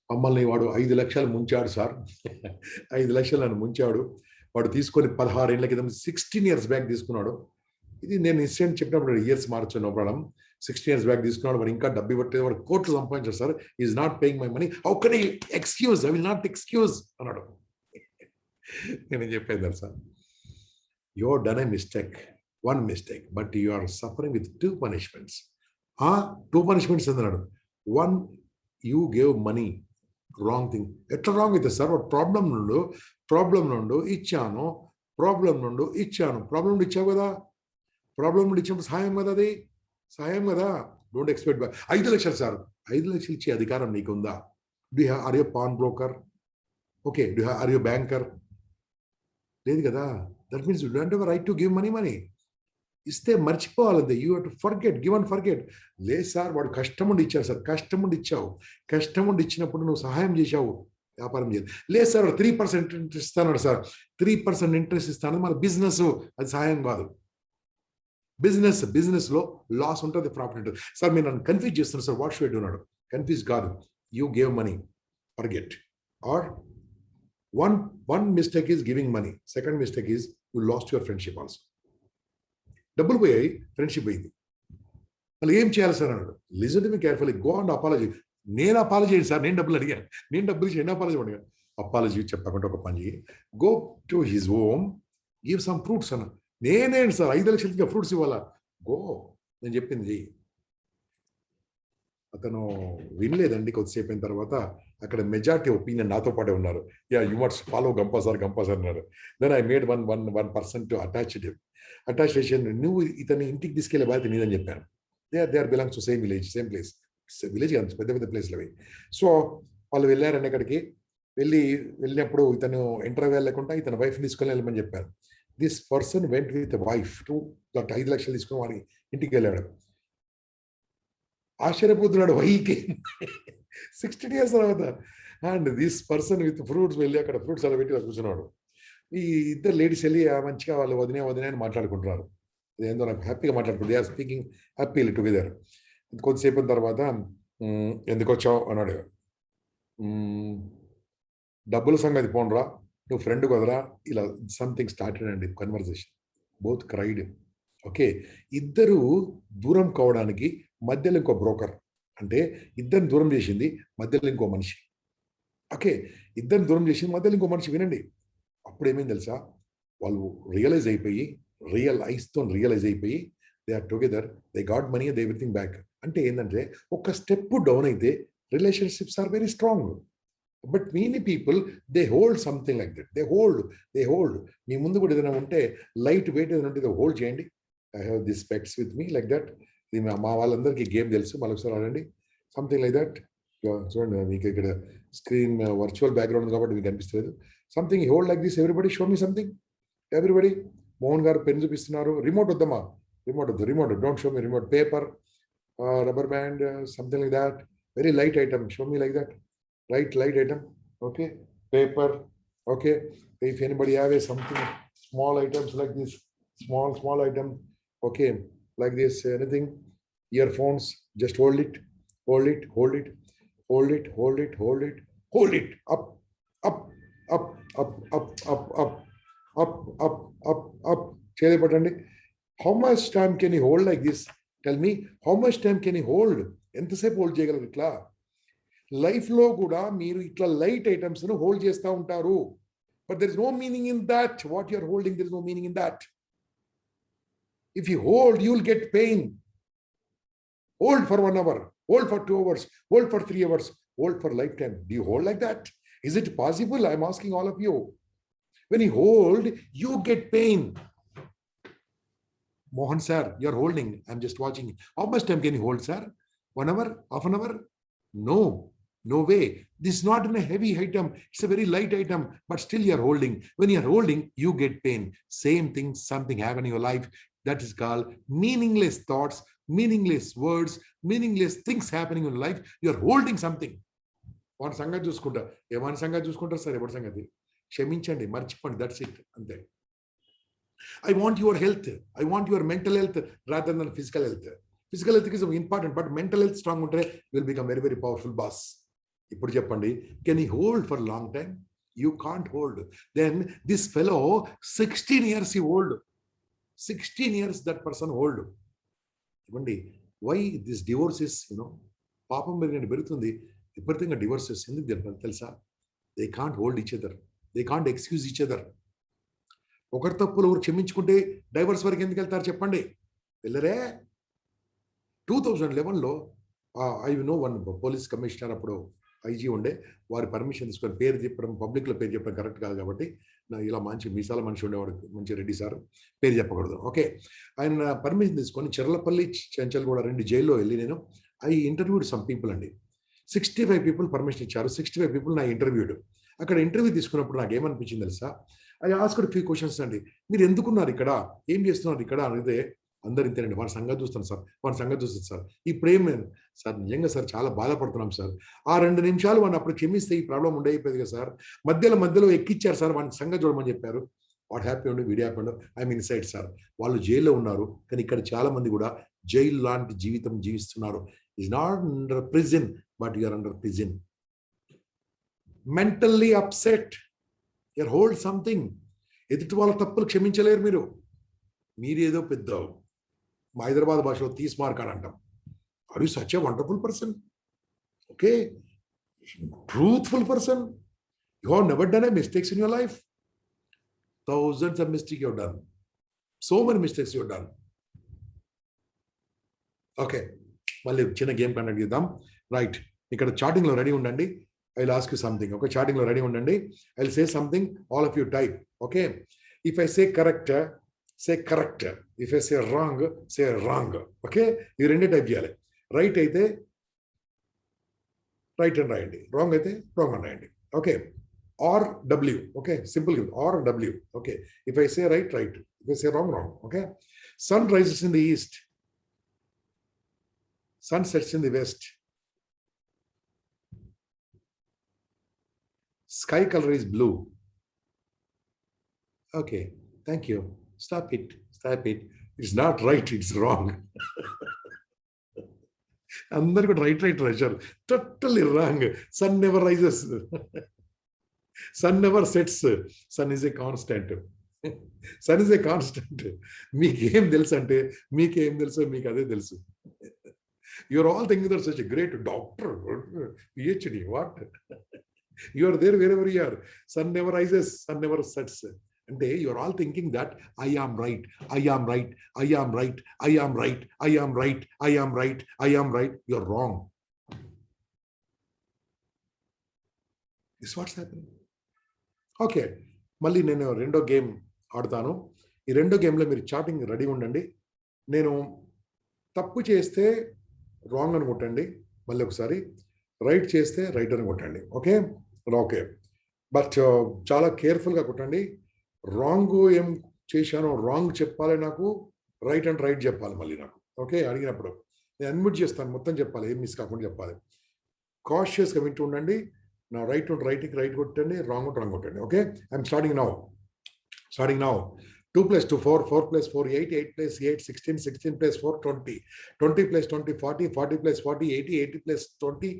మమ్మల్ని వాడు 5 లక్షలు ముంచాడు సార్. 5 లక్షలు నన్ను ముంచాడు. వాడు తీసుకొని 16 ఏళ్ల క్రితం 16 years బ్యాక్ తీసుకున్నాడు. ఇది నేను ఇన్సిడెంట్ చెప్పినప్పుడు ఇయర్స్ మార్చు, నో ప్రాబ్లం. 16 years బ్యాక్ తీసుకున్నాడు. వాడు ఇంకా డబ్బు ఇవ్వట్లేదు, వాడు కోట్లు సంపాదించాడు sir. Is not paying my money. How can I excuse? I will not excuse అన్నాడు. నేను చెప్పాను sir, you are done a mistake, one mistake, but you are suffering with 2 punishments. 2 punishments అన్నాడు. One, you gave money, wrong thing. ఎట్లా wrong అయితే sir? Problem నుండి ఇచ్చాను, problem నుండి ఇచ్చావు కదా. ప్రాబ్లం నుండి ఇచ్చినప్పుడు సహాయం కదా, అది సహాయం కదా. Don't expect back. 5 లక్షలు సార్, 5 లక్షలు ఇచ్చే అధికారం నీకుందా? Are you pawn broker? Okay, are you banker? లేదు కదా. That means you don't have right to give money. ఇస్తే మర్చిపోవాలంతే. You have to forget, give and forget. లేదు సార్, వాడు కష్టం ఉండి ఇచ్చారు సార్, కష్టం ఉండి ఇచ్చావు, కష్టం ఉండి ఇచ్చినప్పుడు నువ్వు సహాయం చేశావు, వ్యాపారం చేయదు. లేదు సార్, 3% ఇంట్రెస్ట్ ఇస్తాడు సార్, 3% ఇంట్రెస్ట్ ఇస్తాను, మన బిజినెస్, అది సహాయం కాదు. బిజినెస్ లో లాస్ ఉంటుంది, ప్రాఫిట్ ఉంటుంది. సార్ మీరు నన్ను కన్ఫ్యూజ్ చేస్తున్నారు sir, what should I do అన్నాడు. కన్ఫ్యూజ్ కాదు, you gave money, forget. Or one mistake is giving money, second mistake is you lost your friendship also. డబ్బులు పోయాయి, ఫ్రెండ్షిప్ పోయింది. మళ్ళీ ఏం చేయాలి సార్ అన్నాడు. Listen to me carefully, go and apology. నేను అపాలజీ సార్, నేను డబ్బులు అడిగాను, నేను డబ్బులు ఇచ్చి ఎన్ని అపాలజీ అడిగాను. అపాలజీ చెప్పకుండా ఒక పని చేయి, go to his home, give some fruits అన్న. నేనేంటి సార్ 5 లక్షలకి ఫ్రూట్స్ ఇవ్వాలా? గో, నేను చెప్పింది చెయ్యి. అతను వినలేదండి. కొద్దిసేపు అయిన తర్వాత అక్కడ మెజారిటీ ఒపీనియన్ నాతో పాటే ఉన్నారు. Yeah, you must follow Gampa sir అన్నారు. Then I made 1% to attach చేసాను. నువ్వు ఇతని ఇంటికి తీసుకెళ్లే బాధ్యత నీదని చెప్పాను. They are belongs to same village, same place. Village కాదు, పెద్ద ప్లేస్లు అవి. సో వాళ్ళు వెళ్ళారని అక్కడికి వెళ్ళినప్పుడు ఇతను ఇంటర్వ్యూ లేకుండా ఇతని వైఫ్ తీసుకొని వెళ్ళమని చెప్పారు. This person went with wife to 5 లక్షలు తీసుకుని వాడి ఇంటికి వెళ్ళాడు. ఆశ్చర్యపోతున్నాడు, వైకి 60 years తర్వాత. And this person with fruits వెళ్ళి అక్కడ ఫ్రూట్స్ అలా పెట్టి కూర్చున్నాడు. ఈ ఇద్దరు లేడీస్ వెళ్ళి మంచిగా వాళ్ళు వదినే అని మాట్లాడుకుంటున్నారు. ఏందో నాకు హ్యాపీగా మాట్లాడుకుంటారు. They are speaking happily together. కొద్దిసేపు తర్వాత ఎందుకు వచ్చావు అన్నాడు. డబ్బుల సంగతి పోనరా, నువ్వు ఫ్రెండ్ కదరా, ఇలా సంథింగ్ స్టార్టెడ్ అండి కన్వర్జేషన్. Both cried. ఓకే, ఇద్దరు దూరం కావడానికి మధ్యలో ఇంకో బ్రోకర్, అంటే ఇద్దరిని దూరం చేసింది మధ్యలో ఇంకో మనిషి. ఓకే, ఇద్దరిని దూరం చేసింది మధ్యలో ఇంకో మనిషి. వినండి, అప్పుడు ఏమైంది తెలుసా, వాళ్ళు రియలైజ్ అయిపోయి they are together, they got money, they everything back. అంటే ఏంటంటే ఒక స్టెప్ డౌన్ అయితే relationships are very strong. But many people they hold something like that. They hold. మీ ముందు కూడా ఏదైనా ఉంటే లైట్ వెయిట్ ఏదైనా ఉంటే హోల్డ్ చేయండి. I have this specs with me like that. ఇది మా వాళ్ళందరికీ గేమ్ తెలుసు, మళ్ళీ ఒకసారి ఆడండి. Something like that. చూడండి, మీకు ఇక్కడ స్క్రీన్ వర్చువల్ బ్యాక్గ్రౌండ్ కాబట్టి మీకు కనిపిస్తలేదు. Something hold like this. Everybody show me something. Everybody. Mohan గారు పెన్ చూపిస్తున్నారు. రిమోట్ వద్దమ్మా, రిమోట్ వద్దు, remote don't show me remote. Paper, rubber band, something like that. Very light item. Show me like that. Light item. Okay. Paper. Okay. If anybody have something small items like this, small item. Okay. Like this, anything. Earphones. Just hold it. Up. Chele patandi. How much time can you hold like this? Tell me, how much time can you hold? ఎంతసేపు hold చేయగలరు ఇట్లా? Life లో కూడా మీరు ఇట్లా light items ను hold చేస్తూ ఉంటారు. But there is no meaning in that. What you are holding, there is no meaning in that. If you hold, you will get pain. Hold for 1 hour, hold for 2 hours, hold for 3 hours, hold for lifetime. Do you hold like that? Is it possible? I'm asking all of you. When you hold, you get pain. Mohan sir, you're holding. I'm just watching. How much time can you hold, sir? 1 hour? Half an hour? No way. This is not a heavy item. It's a very light item, but still you're holding. When you're holding, you get pain. Same thing, something happened in your life. That is called meaningless thoughts, meaningless words, meaningless things happening in life. You're holding something. వాడి సంగతి చూసుకుంటా. ఏమని సంగతి చూసుకుంటారు sir? ఎవరి సంగతి? క్షమించండి, మర్చిపోండి. దట్స్ ఇట్, అంతే. I want your health. I want your mental health rather than physical health. Physical health is important, but mental health strong unte you will become very, very powerful boss. Ippudu cheppandi, can he hold for a long time? You can't hold. Then this fellow 16 years he hold. 16 years that person hold. Ivandi, why this divorce is, పాపం పెరుగుతుంది విపరీతంగా divorces ఎందుకు తెలుసా? They can't hold each other. They can't excuse each other. ఒకరి తప్పులు ఒకరు క్షమించుకుంటే divorce వరకు ఎందుకు వెళ్తారు చెప్పండి? వెళ్ళరే. 2011లో I know one police commissioner, అప్పుడు ఐజీ ఉండే, వారి పర్మిషన్ తీసుకొని పేరు చెప్పడం, పబ్లిక్లో పేరు చెప్పడం కరెక్ట్ కాదు కాబట్టి, ఇలా మంచి మీసాల మనిషి ఉండేవాడు, మంచి రెడ్డి సార్, పేరు చెప్పకూడదు. ఓకే, ఆయన పర్మిషన్ తీసుకొని చెర్లపల్లి, చెంచల్గూడ 2 జైల్లో వెళ్ళి నేను ఐ ఇంటర్వ్యూడ్ సమ్ పీపుల్ అండి. 65 people పర్మిషన్ ఇచ్చారు. 65 people నా ఇంటర్వ్యూడ్. అక్కడ ఇంటర్వ్యూ తీసుకున్నప్పుడు నాకు ఏమనిపించింది తెలుసా? ఐ ఆస్క్డ్ ఫ్యూ క్వశ్చన్స్ అండి. మీరు ఎందుకున్నారు ఇక్కడ, ఏం చేస్తున్నారు ఇక్కడ అడిగితే అందరు ఇంతేనండి, వాడి సంగతి చూస్తాను సార్, వాడి సంగతి చూస్తుంది సార్, ఇప్పుడు ఏం సార్, నిజంగా సార్ చాలా బాధపడుతున్నాం సార్. ఆ 2 నిమిషాలు వాడిని అప్పుడు క్షమిస్తే ఈ ప్రాబ్లం ఉండైపోయింది కదా సార్. మధ్యలో ఎక్కిచ్చారు సార్, వాడిని సంగతి చూడమని చెప్పారు. What happy video happy I'm inside sir. వాళ్ళు జైల్లో ఉన్నారు, కానీ ఇక్కడ చాలా మంది కూడా జైలు లాంటి జీవితం జీవిస్తున్నారు. Is not under prison, but you're under prison. Mentally upset, you're hold something. ఎదుటి వాళ్ళ తప్పులు క్షమించలేరు మీరు. మీరేదో పెద్ద మా హైదరాబాద్ భాషలో తీస్మార్క్ అని అంటాం. Are you such a wonderful person? Okay, truthful person. You have never done a mistakes in your life. Thousands of mistakes you have done. So many mistakes you have done. Okay, మళ్ళీ చిన్న game conduct చేద్దాం. Right, ఇక్కడ chatting లో ready ఉండండి. I will ask you something. Okay, chatting లో ready ఉండండి. I will say something, all of you type. Okay, if I say correct, say correct. If I say wrong, say wrong. Okay, ఇవి రెండే type చేయాలి. Right అయితే right అని రాయండి, wrong అయితే wrong అని రాయండి. Okay, R W. Okay, simple R W. Okay, if I say right, right. If I say wrong, wrong. Okay, sun rises in the east, sun sets in the west, sky colour is blue. Okay, thank you. Stop it. It's not right, it's wrong. అందరు కూడా right రాశారు. Totally wrong. Sun never rises, sun never sets. Sun is a constant. Sun is a constant. మీకేం తెలుసు అంటే, మీకేం తెలుసో మీకు అదే తెలుసు. You're all thinking that such a great doctor, PhD, what? You are there wherever you are. Sun never rises, sun never sets. అంటే you are all thinking that I am right, I am right, I am right, I am right, I am right, I am right, I am right. You are wrong. This is what's happening. Okay, మళ్ళీ నేను రెండో game ఆడతాను. ఈ రెండో గేమ్లో మీరు chatting ready ఉండండి. నేను తప్పు చేస్తే రాంగ్ అని కొట్టండి, మళ్ళీ ఒకసారి రైట్ చేస్తే రైట్ అని కొట్టండి. ఓకే, ఓకే, బట్ చాలా కేర్ఫుల్గా కొట్టండి. రాంగ్ ఏం చేశానో రాంగ్ చెప్పాలి నాకు, రైట్ అండ్ రైట్ చెప్పాలి మళ్ళీ నాకు. ఓకే, అడిగినప్పుడు నేను అన్మ్యూట్ చేస్తాను, మొత్తం చెప్పాలి, ఏం మిస్ కాకుండా చెప్పాలి. కాషియస్గా వింటూ ఉండండి. నా రైట్ ఉంటే రైట్కి రైట్ కొట్టండి, రాంగ్ ఉంటే రాంగ్ కొట్టండి. Okay, I'm starting now. 2 + 2 4, 4 + 4 8, 8 + 8 16, 16 + 4 20, 20 + 20 40, 40 + 40 80, 80 + 20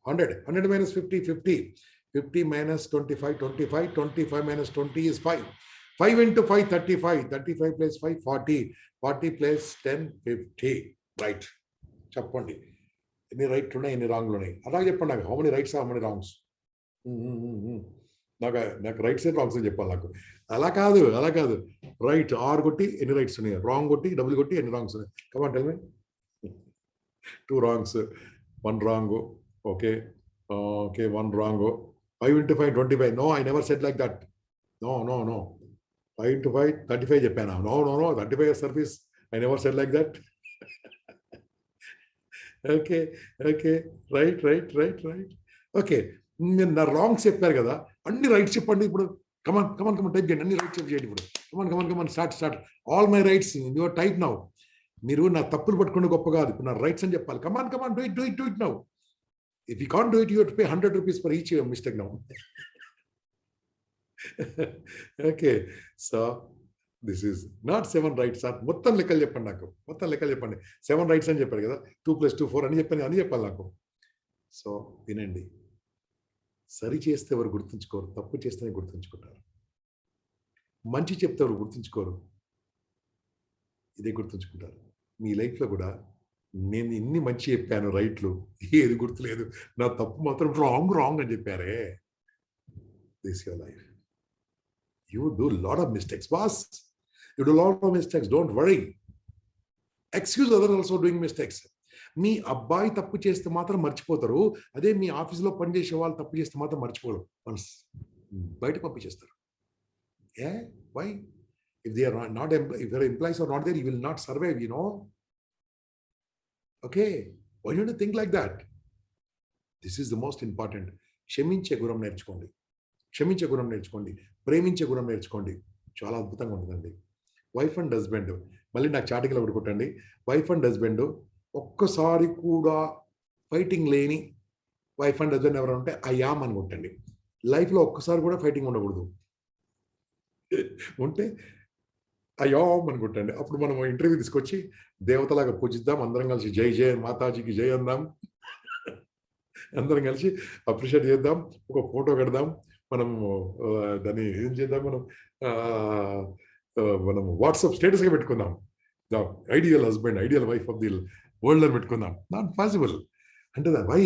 100, 100 - 50 50, 50 - 25 25, 25 - 20 is 5, 5 × 5 35, 35 + 5 40, 40 + 10 50. Right చెప్పండి, ఎన్ని రైట్ ఉన్నాయి ఎన్ని రాంగ్లు ఉన్నాయి అలాగే చెప్పండి నాకు. How many rights, how many wrongs? నాకు రైట్స్ అండ్ రాంగ్స్ అని చెప్పాలి నాకు. అలా కాదు. రైట్ ఆర్ కొట్టి ఎన్ని రైట్స్ ఉన్నాయి, రాంగ్ కొట్టి డబుల్ కొట్టి ఎన్ని రాంగ్స్ ఉన్నాయి. Come on tell me. 2 wrongs, 1 wrong. Okay, 1 wrong. 5 × 5 25. No, I never said like that. No. 5 × 5 35 చెప్పాను. No, 35 service. I never said like that. Okay, right. Okay, నేను నా రాంగ్స్ చెప్పారు కదా, అన్ని రైట్స్ చెప్పండి ఇప్పుడు. కమాన్ టైప్ చేయండి, అన్ని రైట్స్ చేయండి ఇప్పుడు. Come on start. All my rights your type now. మీరు నా తప్పులు పట్టుకుని గొప్ప కాదు, ఇప్పుడు నా రైట్స్ అని చెప్పాలి. Come on do it now. If you can't do it, you have to pay 100 rupees for each mistake now. Okay, so this is not 7 rights. మొత్తం లెక్కలు చెప్పండి నాకు, మొత్తం లెక్కలు చెప్పండి. 7 rights అని చెప్పారు కదా, 2 + 2 4 అని చెప్పాలి నాకు. సో వినండి, సరి చేస్తే ఎవరు గుర్తుంచుకోరు, తప్పు చేస్తేనే గుర్తుంచుకుంటారు. మంచి చెప్తే ఎవరు గుర్తుంచుకోరు, ఇదే గుర్తుంచుకుంటారు. మీ లైఫ్లో కూడా నేను ఇన్ని మంచి చెప్పాను, రైట్లు ఏది గుర్తులేదు, నా తప్పు మాత్రం రాంగ్ అని చెప్పారే. This your life. You do lot of mistakes boss, you do lot of mistakes. Don't worry. Excuse other also doing mistakes. మీ అబ్బాయి తప్పు చేస్తే మాత్రం మర్చిపోతారు, అదే మీ ఆఫీస్లో పనిచేసే వాళ్ళు తప్పు చేస్తే మాత్రం మర్చిపోరు. వన్స్ బయట పంపించేస్తారు. Why? If they are not, if their employees are not there, you will not survive, you know. Okay, why don't you think like that? This is the most important. క్షమించే గుణం నేర్చుకోండి, ప్రేమించే గుణం నేర్చుకోండి. చాలా అద్భుతంగా ఉంటుందండి. వైఫ్ అండ్ హస్బెండ్, మళ్ళీ నాకు చాటింగ్లో ఒకటి కొట్టండి. వైఫ్ అండ్ హస్బెండ్ ఒక్కసారి కూడా ఫైటింగ్ లేని వైఫ్ అండ్ హస్బెండ్ ఎవరైనా ఉంటే ఐ యామ్ అని కొట్టండి. లైఫ్లో ఒక్కసారి కూడా ఫైటింగ్ ఉండకూడదు. ఉంటే అయ్యోమ్ అనుకుంటండి. అప్పుడు మనం ఇంటర్వ్యూ తీసుకొచ్చి దేవతలాగా పూజిద్దాం, అందరం కలిసి జై జై మాతాజీకి జై అందాం, అందరం కలిసి అప్రిషియేట్ చేద్దాం, ఒక ఫోటో పెడదాం, మనం దాన్ని ఏం చేద్దాం, మనం వాట్సాప్ స్టేటస్గా పెట్టుకుందాం, the ideal husband ideal wife of the world అని పెట్టుకుందాం. Not possible. అంటే వై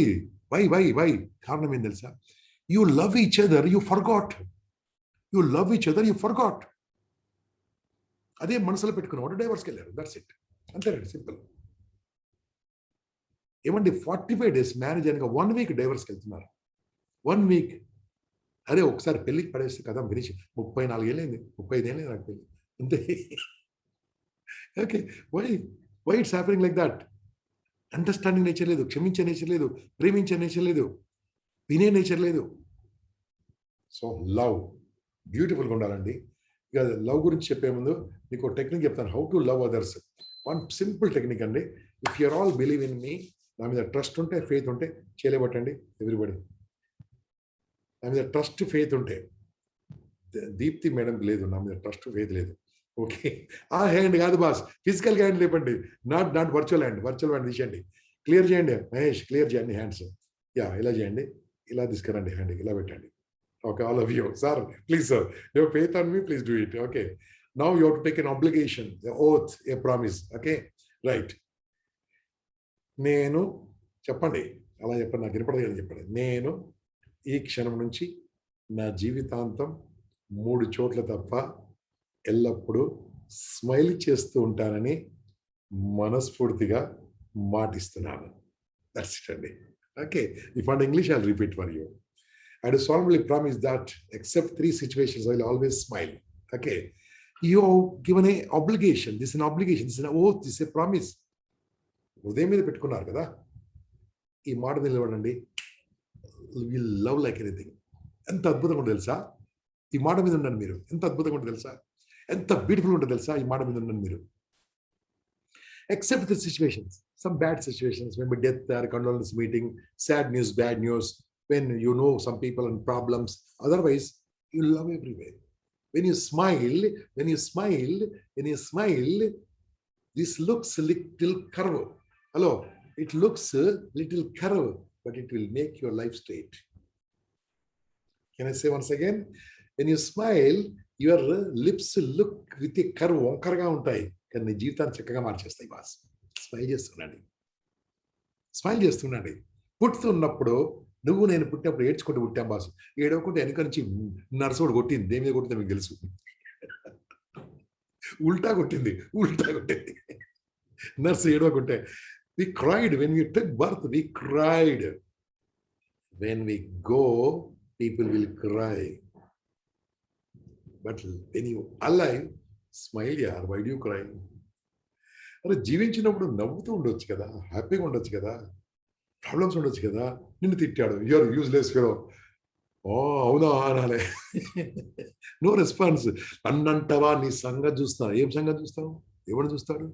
వై వై వై కారణం ఏం తెలుసా? You love each other, you forgot. You love each other, you forgot. అదే మనసులో పెట్టుకున్నాం, డైవర్స్కి వెళ్ళారు. That's it. అంతేనండి, సింపుల్. ఏమండి 45 days మ్యారేజ్ అనగా 1 week డైవర్స్కి వెళ్తున్నారు. 1 week. అదే ఒకసారి పెళ్ళికి పడేస్తే కదా ఫినిష్. 34 ఏళ్ళైంది, 35 ఏళ్ళైంది నాకు పెళ్ళి, అంతే. Okay, why it's happening like that? Understanding nature లేదు, క్షమించే నేచర్ లేదు, ప్రేమించే నేచర్ లేదు, వినే నేచర్ లేదు. సో లవ్ బ్యూటిఫుల్గా ఉండాలండి. ఇక లవ్ గురించి చెప్పే ముందు మీకు టెక్నిక్ చెప్తాను, how to love others. One simple technique అండి. If you're all believe in me, నా మీద ట్రస్ట్ ఉంటే, ఫెయిత్ ఉంటే చేయలేబట్టండి ఎవ్రీబడి. నా మీద ట్రస్ట్ ఫెయిత్ ఉంటే, దీప్తి మేడంకి లేదు, నా మీద ట్రస్ట్ ఫెయిత్ లేదు. ఓకే, ఆ హ్యాండ్ కాదు బాస్, ఫిజికల్ హ్యాండ్ లేపండి, not virtual hand. Virtual hand తీసేయండి, క్లియర్ చేయండి. మహేష్ క్లియర్ చేయండి హ్యాండ్స్. యా, ఇలా చేయండి, ఇలా తీసుకురండి హ్యాండ్, ఇలా పెట్టండి. Okay, all of you, sir, please, sir, you have faith on me, please do it. Okay, now you have to take an obligation, the oath, a promise. Okay, right. నేను చెప్పండి, అలా చెప్పండి, నాకు వినపడదు అని చెప్పండి. నేను ఈ క్షణం నుంచి నా జీవితాంతం 3 చోట్ల తప్ప ఎల్లప్పుడూ స్మైల్ చేస్తూ ఉంటానని మనస్ఫూర్తిగా మాటిస్తున్నాను. దట్స్ ఇట్ అండి. Okay, if and English I'll repeat for you. I do solemnly promise that except 3 situations I will always smile. Okay, you have given a obligation. This is an obligation, this is an oath, this is a promise. ఉదయం మీద పెట్టుకున్నారు కదా, ఈ మాట నిలబడండి. Will love like anything. ఎంత అద్భుతంగా ఉంటుంది తెలుసా? ఈ మాట మీద ఉండండి మీరు. ఎంత అద్భుతంగా ఉంటుంది తెలుసా? ఎంత బ్యూటిఫుల్ ఉంటుంది తెలుసా? ఈ మాట మీద ఉండండి మీరు. Except the situations, some bad situations, maybe death or condolence meeting, sad news, bad news, when you know some people and problems. Otherwise, you love everywhere. When you smile, this looks little curve. Hello, it looks little curve, but it will make your life straight. Can I say once again? When you smile, your lips look with a curve, వంకరగా ఉంటాయి, కానీ నీ జీవితాన్ని చక్కగా మార్చేస్తాయి. Boss, smile చేస్తున్నాండి. పుట్టుతున్నప్పుడు నువ్వు నేను పుట్టినప్పుడు ఏడ్చుకుంటూ పుట్టాం బాసు. ఏడవకుంటే వెనక నుంచి నర్సుడు కొట్టింది. దేని మీద కొట్టింది మీకు తెలుసు. ఉల్టా కొట్టింది. Nurse ఏడవకుంటే. We cried when we took birth. We cried. When we go, people will cry. But when you alive, smile yaar. Why do you cry? అరే జీవించినప్పుడు నవ్వుతూ ఉండొచ్చు కదా, హ్యాపీగా ఉండొచ్చు కదా, ప్రాబ్లమ్స్ ఉండొచ్చు కదా. నిన్ను తిట్టాడు, యూఆర్ యూజ్లెస్ ఫెలో. ఓ అవునా అనాలే. No response. నన్నంటవా, నీ సంగతి చూస్తా. ఏం సంగతి చూస్తావు? ఎవరు చూస్తాడు?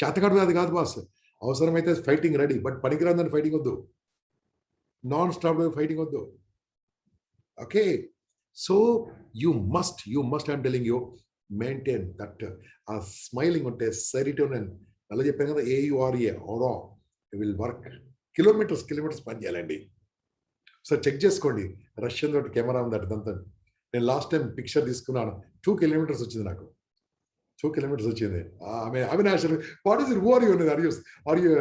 చేతకాడు అది కాదు బాస్. అవసరమైతే ఫైటింగ్ రెడీ, బట్ పనికిరాందని ఫైటింగ్ వద్దు. నాన్ స్టాప్ ఫైటింగ్ వద్దు. Okay, so you must I'm telling you, maintain that. ఆ స్మైలింగ్ ఉంటే సెరిటోనిన్, అలా చెప్పాను కదా, AURA, aura, will work. Kilometres పని చేయాలండి. సో చెక్ చేసుకోండి. రష్యన్ తోటి కెమెరా ఉంది అదంతా. నేను లాస్ట్ టైం పిక్చర్ తీసుకున్నాను, 2 kilometers వచ్చింది నాకు. 2 kilometers వచ్చింది. ఆమె Avinash, what is it, over you అన్నది. ఆర్ యూ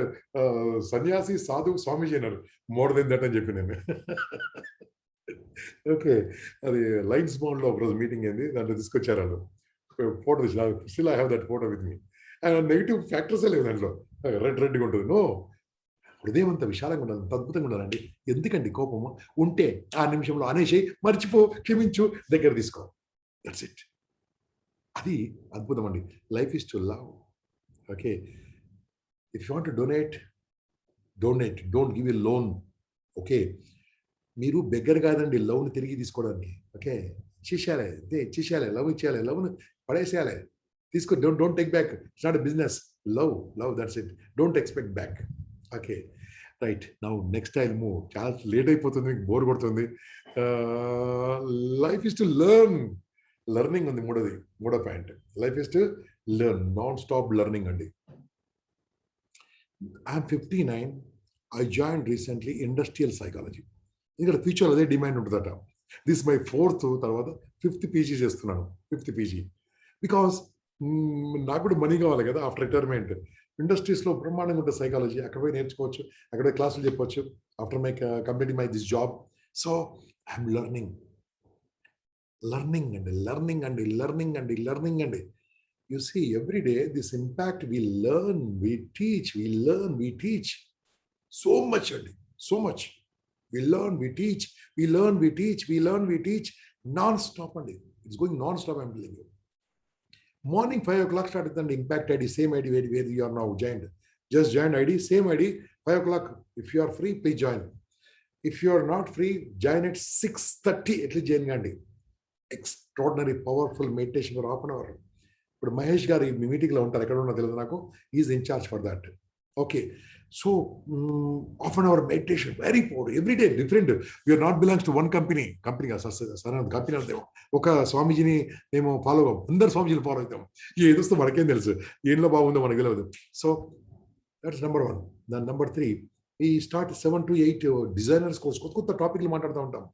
సన్యాసి, సాధు, స్వామీజీ అన్నారు. మోర్ దెన్ దట్ అని చెప్పి నేను. ఓకే, అది లైన్స్ బౌండ్ లో ఒకరోజు మీటింగ్ అయింది, దాంట్లో తీసుకొచ్చారు వాళ్ళు. ఫోటో తీసిన, still I have that photo with me. Negative ఫ్యాక్టర్సే లేవు దాంట్లో. రెడ్గా ఉంటుంది. నో, హృదయం అంత విశాలంగా ఉండాలి, అంత అద్భుతంగా ఉండాలండి. ఎందుకండి కోపము? ఉంటే ఆ నిమిషంలో అనేసి, మర్చిపో, క్షమించు, దగ్గర తీసుకో. That's it. అది అద్భుతం అండి. Life is to love. Okay, if you want to donate, don't give a loan. Okay, మీరు బెగ్గర కాదండి లవ్ని తిరిగి తీసుకోవడానికి. ఓకే, ఇచ్చేసేయాలి, లవ్ ఇచ్చేయాలి, లవ్ను పడేసేయాలి. తీసుకో, don't take back. It's not a business. Love, that's it. Don't expect back. Okay, right. Now next I'll move. చాలా లేట్ అయిపోతుంది, మీకు బోర్ కొడుతుంది. Life is to learn. Learning ఉంది మూడో point. Life is to learn, non stop learning అండి. I'm 59. I joined recently industrial psychology. ఇక్కడ future అదే demand ఉంటుందట. దిస్ మై 4th, తర్వాత 5th పీజీ చేస్తున్నాను. 5th పీజీ బికాస్ నాకు కూడా మనీ కావాలి కదా ఆఫ్టర్ రిటైర్మెంట్. ఇండస్ట్రీస్లో బ్రహ్మాండంగా ఉంటుంది సైకాలజీ. అక్కడ పోయి నేర్చుకోవచ్చు, అక్కడ క్లాసులు చెప్పవచ్చు after my completing my this job. So I'm learning అండి. You see, every day this impact, we learn, we teach. So much, we learn, we teach, non-stop. It's going non-stop, I'm telling you. Morning 5 o'clock started the impact ID, same ID where you are now joined. Just join ID, same ID, 5 o'clock. If you are free, please join. If you are not free, join at 6:30 at least. Join Gandhi. Extraordinary, powerful meditation for half an hour. ఇప్పుడు మహేష్ గారు ఈ మీటింగ్లో ఉంటారు, ఎక్కడ ఉన్నా తెలియదు నాకు. Is in charge for that. Okay, so half an hour meditation, very power every day different. You're not belongs to one company company అంతేమో. ఒక స్వామీజీని మేము ఫాలో అవ్వం, అందరు స్వామీజీని ఫాలో అవుతాం. ఏదొస్తే మనకేం తెలుసు, ఏంలో బాగుందో మనకు తెలియదు. So that's number 1. దాని నెంబర్ 3, ఈ స్టార్ట్ 7 to 8 డిజైనర్స్ కోర్స్, కొత్త టాపిక్లు మాట్లాడుతూ ఉంటాం.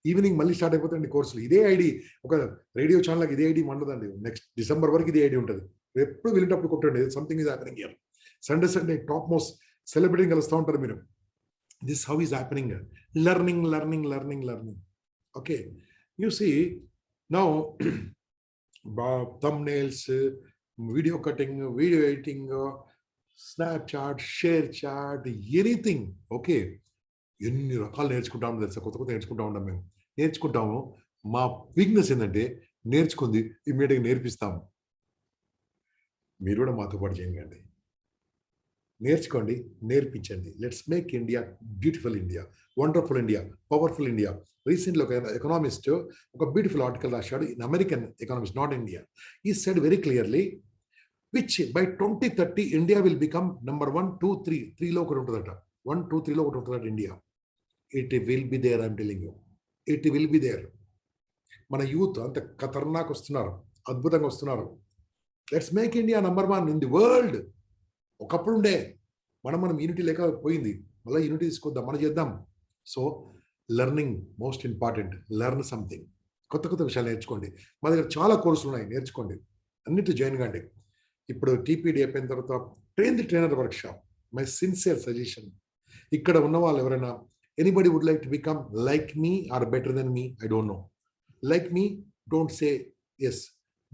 ఈవినింగ్ మళ్ళీ స్టార్ట్ అయిపోతుంది కోర్సులు. ఇదే ఐడి, ఒక రేడియో ఛానల్కి ఇదే ఐడి ఉండదండి. నెక్స్ట్ డిసెంబర్ వరకు ఇదే ఐడి ఉంటుంది. ఎప్పుడు వెళ్ళేటప్పుడు కొట్టండి, something is happening here. Sunday top most సెలబ్రిటీని కలుస్తూ ఉంటారు మీరు. This how is happening. Learning. Okay, you see now thumbnails, video cutting, video editing, Snapchat, share chat, anything. Okay, ఎన్ని రకాలు నేర్చుకుంటామో తెలుసా. కొత్త నేర్చుకుంటా ఉంటాం. మేము నేర్చుకుంటాము. మా వీక్నెస్ ఏంటంటే నేర్చుకుంది ఇమ్మీడియట్గా నేర్పిస్తాము. మీరు కూడా మాతో పాటు చేయండి. నేర్చుకోండి, నేర్పించండి. Let's make India beautiful India, wonderful India, powerful India. Recently ఒక ఎకనామిస్ట్ ఒక బ్యూటిఫుల్ ఆర్టికల్ రాశాడు. In American economist, not India. He said very clearly which by 2030 India will become number 1, 2, 3లో ఒకటి ఉంటుందట. 1, 2, 3లో ఒకటి ఉంటుందట India. It will be there, I'm telling you. It will be there. మన యూత్ అంత ఖతర్నాక్ వస్తున్నారు, అద్భుతంగా వస్తున్నారు. Let's make India number 1 in the world. ఒకప్పుడు ఉండే మనం యూనిటీ లేక పోయింది, మళ్ళీ యూనిటీ తీసుకొద్దాం, మనం చేద్దాం. So learning most important. Learn something, కొత్త విషయాలు నేర్చుకోండి. మా దగ్గర చాలా కోర్సులు ఉన్నాయి, నేర్చుకోండి, అన్నిటి జాయిన్ కండి. ఇప్పుడు టీపీడీ అయిపోయిన తర్వాత train the trainer workshop. My sincere suggestion, ఇక్కడ ఉన్న వాళ్ళు ఎవరైనా, anybody would like to become like me or better then me, I don't know. Like me, don't say yes.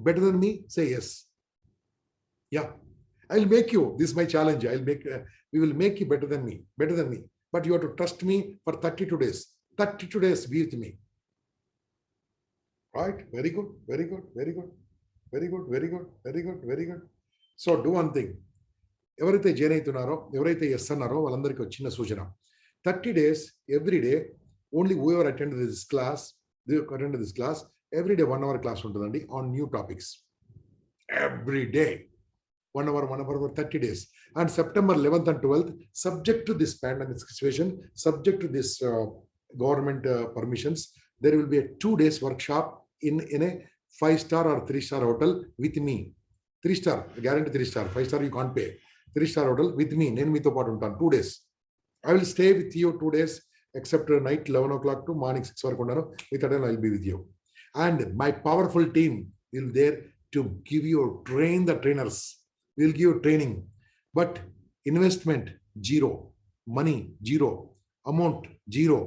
Better then me, say yes. Yeah, I will make you, this is my challenge, we will make you better than me. But you have to trust me for 32 days. 32 days be with me. Right? Very good. So do one thing. ఎవరైతే join అవుతున్నారో, ఎవరైతే yes అన్నారో వాళ్ళందరికీ ఒక చిన్న సూచన. 30 days, every day, only whoever attended this class, every day 1 hour class ఉంటుందండి on new topics. Every day. 1 hour for 30 days. And September 11th and 12th, subject to this pandemic situation, subject to this government permissions, there will be a 2 days workshop in a 5-star or 3-star hotel with me. 3-star, guarantee 3-star. 5-star you can't pay. 3-star hotel with me. Nenu meeto paatu untanu 2 days. I will stay with you 2 days, except night 11 o'clock to morning 6 varaku unnanu. With that I will be with you. And my powerful team will there to give you, train the trainers. We will give training, but investment 0, money 0, amount 0,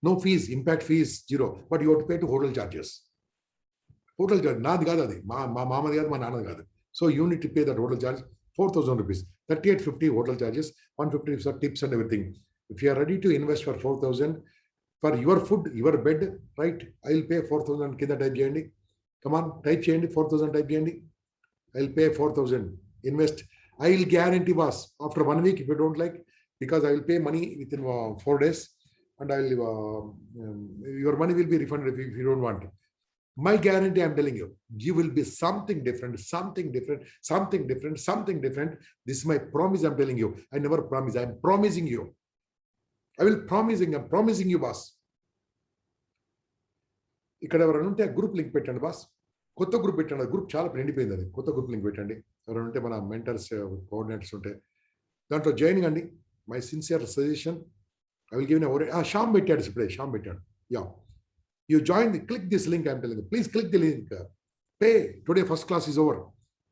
no fees, impact fees 0, but you have to pay to hotel charges. Hotel charge, naadi kaadu adi, ma mamadi kaadu, ma naanadi kaadu. So you need to pay that hotel charge 4,000 rupees, 3850 hotel charges, 150 for tips and everything. If you are ready to invest for 4,000 for your food, your bed, right? I will pay 4,000. Kinda type cheyandi. Come on, type cheyandi, 4,000 type cheyandi. I'll pay 4,000. Invest. I will guarantee, boss, after 1 week, if you don't like, because I will pay money within 4 days, and I will your money will be refunded if you don't want. My guarantee, I'm telling you, you will be something different. This is my promise, I'm telling you. I never promise. I'm promising you. I'm promising you, boss. ఇక్కడ ఎవరైనా ఉంటే group link పెట్టండి boss. కొత్త group పెట్టండి. Group చాలా నిండిపోయింది, అది కొత్త గ్రూప్ లింక్ పెట్టండి. ఎవరైనా ఉంటే మన మెంటర్స్ కోఆర్డినేటర్స్ ఉంటే దాంట్లో జాయిన్ అండి. My sincere suggestion, I will give Shyam పెట్టాడు ఇప్పుడే, శ్యామ్ పెట్టాడు. Yeah, you join click this link, I'm telling, please click the link. Pay today, first class is over.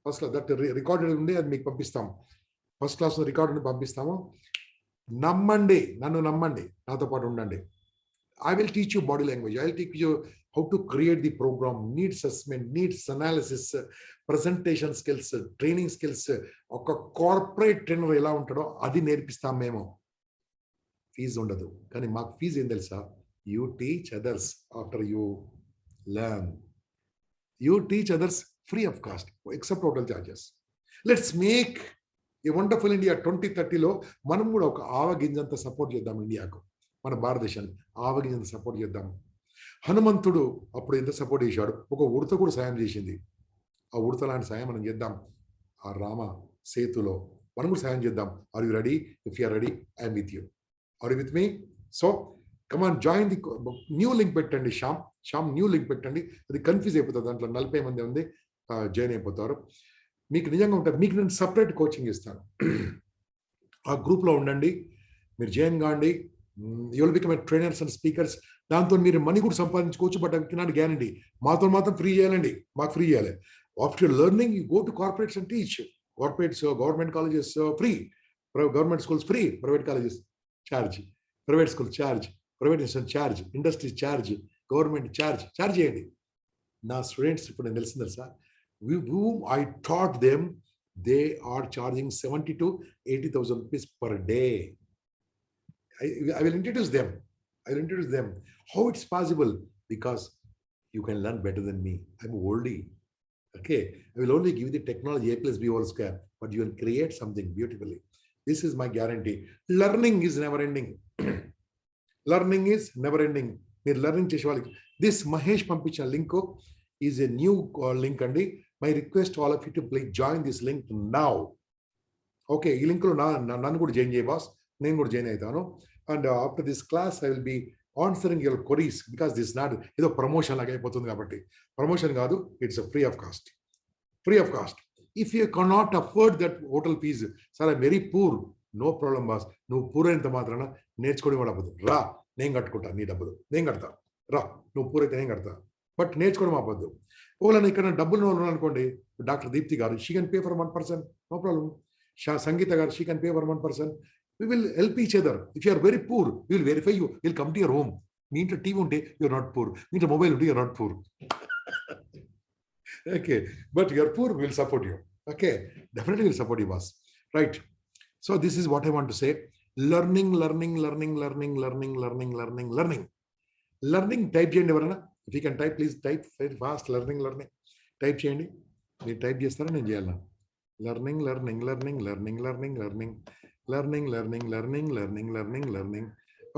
First class that recorded ఉంది, అది మీకు పంపిస్తాం. ఫస్ట్ క్లాస్ రికార్డు పంపిస్తాము. నమ్మండి, నన్ను నమ్మండి, నాతో పాటు ఉండండి. I will teach you body language. I will teach you how to create the program, needs assessment, needs analysis, presentation skills, training skills. ఒక కార్పొరేట్ ట్రైనర్ ఎలా ఉంటాడో అది నేర్పిస్తాం మేము. ఫీజు ఉండదు, కానీ మాకు ఫీజు ఏం తెలుసా? You teach others after you learn. You teach others free of cost except hotel charges. Let's make a wonderful India 2030లో మనం కూడా ఒక ఆవగింజంత సపోర్ట్ చేద్దాం ఇండియాకు, మన భారతదేశాన్ని ఆవగింజంత సపోర్ట్ చేద్దాం. హనుమంతుడు అప్పుడు ఎంత సపోర్ట్ చేశాడు, ఒక ఉడత కూడా సాయం చేసింది. ఆ ఉడత లాంటి సాయం మనం చేద్దాం. ఆ రామ సేతులో మనం కూడా సాయం చేద్దాం. Are you ready? If you are ready, I'm with you. Are you with me? So come on, join the new link పెట్టండి. శ్యామ్ న్యూ లింక్ పెట్టండి. అది కన్ఫ్యూజ్ అయిపోతుంది, దాంట్లో 40 మంది ఉంది, జాయిన్ అయిపోతారు. మీకు నిజంగా ఉంటుంది. మీకు నేను సపరేట్ కోచింగ్ ఇస్తాను. ఆ గ్రూప్లో ఉండండి, మీరు జాయిన్ కాండి. You will become trainers and speakers. దాంతో మీరు మనీ కూడా సంపాదించుకోవచ్చు. బట్ అది నాట్ గ్యారంటీ. మాతో మాత్రం ఫ్రీ చేయాలండి, మాకు ఫ్రీ చేయాలి. After learning you go to corporates and teach. Corporates, government colleges free, government schools free, private colleges charge, private school charge, private institution charge, industry charge, government charge చేయండి. నా students ఇప్పుడు నేను తెలిసింది తెలుసా, whom I taught them, they are charging 70,000 to 80,000 rupees per day. I will introduce them. How it's possible? Because you can learn better than me. I'm oldie. Okay, I will only give you the technology A plus B whole square, but you will create something beautifully. This is my guarantee. Learning is never ending. Learning is never ending. మీరు learning చేసే వాళ్ళకి this Mahesh పంపించిన link is a new link అండి. My request all of you to please join this link now. Okay, ఈ లింక్లో నన్ను కూడా join చేయ బాస్, నేను కూడా జాయిన్ అవుతాను. And after this class I will be answering your queries, because this not ఏదో ప్రమోషన్ లాగా అయిపోతుంది కాబట్టి. ప్రమోషన్ కాదు, it's free of cost. Free of cost. If you cannot afford that hotel fees, sir I very poor, no problem boss. నువ్వు poor అయినంత మాత్రాన నేర్చుకోవడం కూడా అవ్వదు. రా, నేను కట్టుకుంటా, నీ డబ్బులు నేను కడతా. రా, నువ్వు పూర్ అయితే నేను కడతా, బట్ నేర్చుకోవడం అవ్వద్దు. ఒకవేళ ఇక్కడ డబ్బులు అనుకోండి, డాక్టర్ దీప్తి గారు, she can pay for 1 person, no problem. Sangeeta గారు, she can pay for 1 person. We will help each other. If you are very poor, we will verify you. We'll come to your home. మీ ఇంట్లో TV ఉంటే you're not poor. మీ ఇంట్లో mobile ఉంటే you're not poor. Okay, but you're poor, we will support you. Okay, definitely we'll support you, boss. Right. So this is what I want to say. Learning. Type చేయండి ఎవరైనా. If you can type, please type very fast. Learning. Type చేయండి. మీరు type చేస్తారా, నేను చేయాలా? Learning.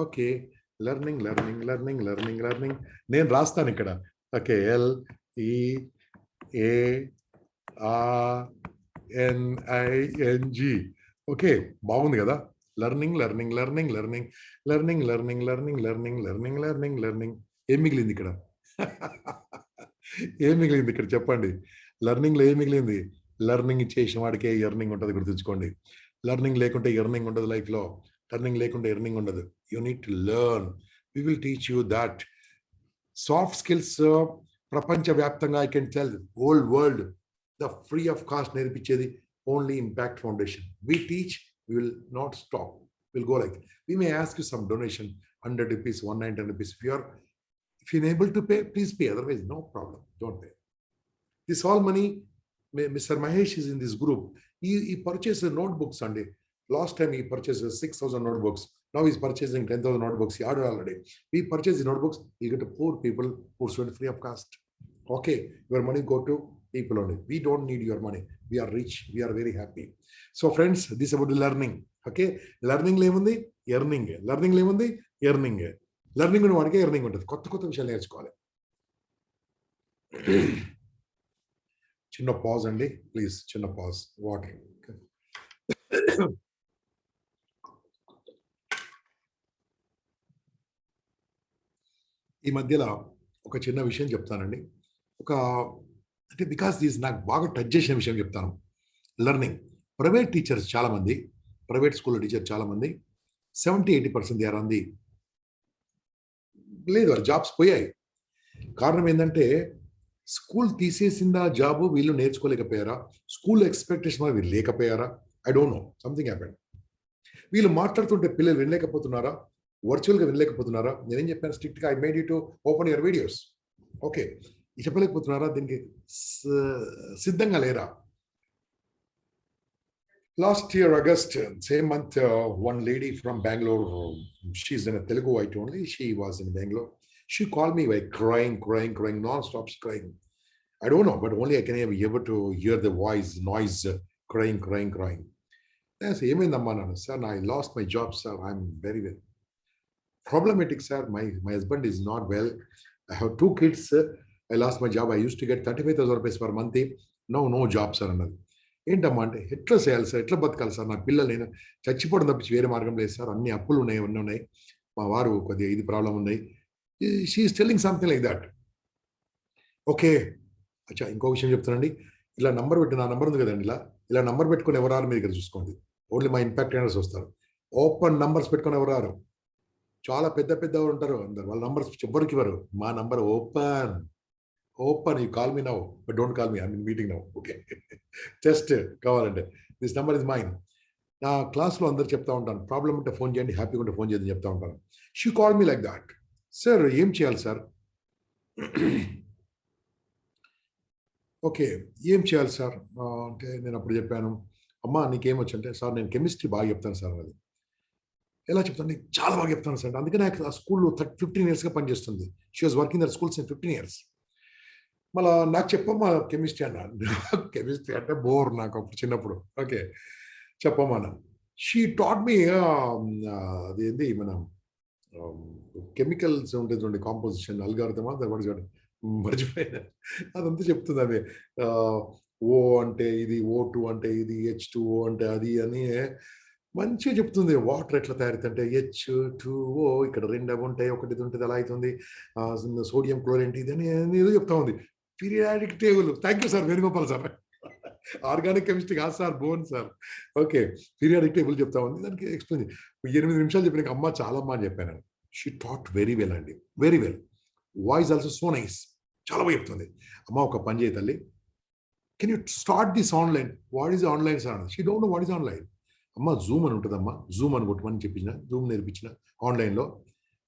Okay, learning. నేను రాస్తాను ఇక్కడ. Okay, LEARNING. ఓకే, బాగుంది కదా? learning. ఏం మిగిలింది ఇక్కడ? చెప్పండి. లెర్నింగ్లో ఏం మిగిలింది? లెర్నింగ్ చేసిన వాడికే ఎర్నింగ్ ఉంటుంది, గుర్తుంచుకోండి. లెర్నింగ్ లేకుంటే ఎర్నింగ్ ఉండదు లైఫ్లో. లెర్నింగ్ లేకుంటే ఎర్నింగ్ ఉండదు. You need to learn. We will teach you that. Soft skills ప్రపంచవ్యాప్తంగా I can tell whole world the free of cost నేర్పించేది only impact foundation. We teach, we will not stop. We'll go like, we may ask you some donation, 100 rupees, 190 rupees. If you're able to pay, please pay. Otherwise, no problem. Don't pay. This all money, Mr. Mahesh is in this group. He purchased notebooks Sunday. Last time he purchased 6,000 notebooks. Now he's purchasing 10,000 notebooks. He ordered already. We purchase the notebooks. You get to poor people who are free of cost. Okay, your money go to people only. We don't need your money. We are rich. We are very happy. So friends, this is about the learning. Okay, learning లో ఏముంది? Earning. Learning లో ఏముంది? Earning. Learning ఉన్న వాడికే earning ఉంటుంది. కొత్త విషయాలు నేర్చుకోవాలి. చిన్న పాజ్ అండి ప్లీజ్, చిన్న పాజ్. వాటర్. ఈ మధ్యలో ఒక చిన్న విషయం చెప్తానండి. అంటే బికాస్ దిస్ నాకు బాగా టచ్ చేసిన విషయం చెప్తాను. లెర్నింగ్ ప్రైవేట్ టీచర్స్ చాలామంది, ప్రైవేట్ స్కూల్లో టీచర్ చాలామంది 70-80% దే ఆర్ ఆన్ ది లేదు, వాళ్ళ జాబ్స్ పోయాయి. కారణం ఏంటంటే స్కూల్ తీసేసిందా జాబు, వీళ్ళు నేర్చుకోలేకపోయారా, స్కూల్ ఎక్స్పెక్టేషన్ వీళ్ళు లేకపోయారా, I don't know, something happened. వీళ్ళు మాట్లాడుతుంటే పిల్లలు వినలేకపోతున్నారా, వర్చువల్గా వినలేకపోతున్నారా? నేనేం చెప్పాను స్ట్రిక్ట్గా, I made you to open your videos. Okay, చెప్పలేకపోతున్నారా? దీనికి సిద్ధంగా లేరా? Last year, August, same month, one lady from Bangalore, she's in a Telugu IT only, she was in Bangalore. She called me like crying, non-stop crying. I don't know, but only I can be able to hear the noise, crying. I said, sir, I lost my job, sir. I'm very well. Problematic, sir. My husband is not well. I have 2 kids. I lost my job. I used to get 35,000 rupees per month. Now, no job, sir. ఏంటమ్మా అంటే, ఎట్లా చేయాలి sir, ఎట్లా బతకాలి sir, నా పిల్లలు నేను చచ్చిపోవడం తప్పించి వేరే మార్గం లేదు సార్, అన్ని అప్పులు ఉన్నాయి, అన్నీ ఉన్నాయి, మా వారు కొద్దిగా ఇది ప్రాబ్లం ఉన్నాయి. She is telling something like that. Okay, అచ్చా, ఇంకో విషయం చెప్తానండి. ఇలా నంబర్ పెట్టి, నా నంబర్ ఉంది కదండి, ఇలా నంబర్ పెట్టుకుని ఎవరారు మీరు ఇక్కడ చూసుకోండి. ఓన్లీ మా ఇంపాక్ట్ ట్రైనర్స్ వస్తారు. ఓపెన్ నంబర్స్ పెట్టుకుని ఎవరారు, చాలా పెద్ద ఉంటారు అందరు, వాళ్ళ నంబర్స్ ఎవరికి ఇవ్వరు. మా number open. You call me now, but don't call me. I'm in meeting now. Okay. Just కావాలంటే దిస్ నంబర్ ఇస్ మైన్. నా క్లాస్లో అందరు చెప్తా ఉంటాను, ప్రాబ్లం ఉంటే ఫోన్ చేయండి, హ్యాపీగా ఉంటే ఫోన్ చేయండి చెప్తా ఉంటాను. She call me like that. Sir ఏం చేయాలి సార్? ఓకే, ఏం చేయాలి సార్ అంటే నేను అప్పుడు చెప్పాను, అమ్మా నీకేమొచ్చు అంటే, సార్ నేను కెమిస్ట్రీ బాగా చెప్తాను సార్. అది ఎలా చెప్తాను? నీకు చాలా బాగా చెప్తాను సార్. అందుకని నాకు ఆ స్కూల్లో 15 yearsగా పనిచేస్తుంది. She was working that schools in 15 years. మళ్ళా నాకు చెప్పమ్మా కెమిస్ట్రీ అన్నాను. కెమిస్ట్రీ అంటే బోర్ నాకు అప్పుడు చిన్నప్పుడు. ఓకే, చెప్పమ్మా అన్న. షీ టాట్ మీ అదేంది మన కెమికల్స్ ఉంటుంది చూడండి, కాంపోజిషన్ అల్గారిథమా మర్చిపోయినా, అదంతా చెప్తుంది. అది ఓ అంటే ఇది, O2 అంటే ఇది, H2O అంటే అది అని మంచిగా చెప్తుంది. వాటర్ ఎట్లా తయారైతే H2O, ఇక్కడ 2 ఉంటాయి, ఒకటి ఉంటుంది, అలా అవుతుంది, సోడియం క్లోరైడ్ ఇది అని ఏదో చెప్తా ఉంది. Periodic table. Thank you sir, Venugopal sir. Organic chemistry కాదు sir, bone sir. Okay, periodic table చెప్తా ఉంది. దానికి ఎక్స్ప్లెయిన్ 8 నిమిషాలు చెప్పిన అమ్మ చాలా అమ్మ అని చెప్పాను. షీ టాట్ వెరీ వెల్ అండి, very well. Voice also so nice, చాలా బాగా చెప్తుంది. అమ్మ ఒక పని చేయి తల్లి, can you start this online? What is online sir? She don't know what is online. అమ్మ జూమ్ అని ఉంటుందమ్మా, జూమ్ అని కొట్టమని చెప్పించిన, జూమ్ నేర్పించిన ఆన్లైన్లో.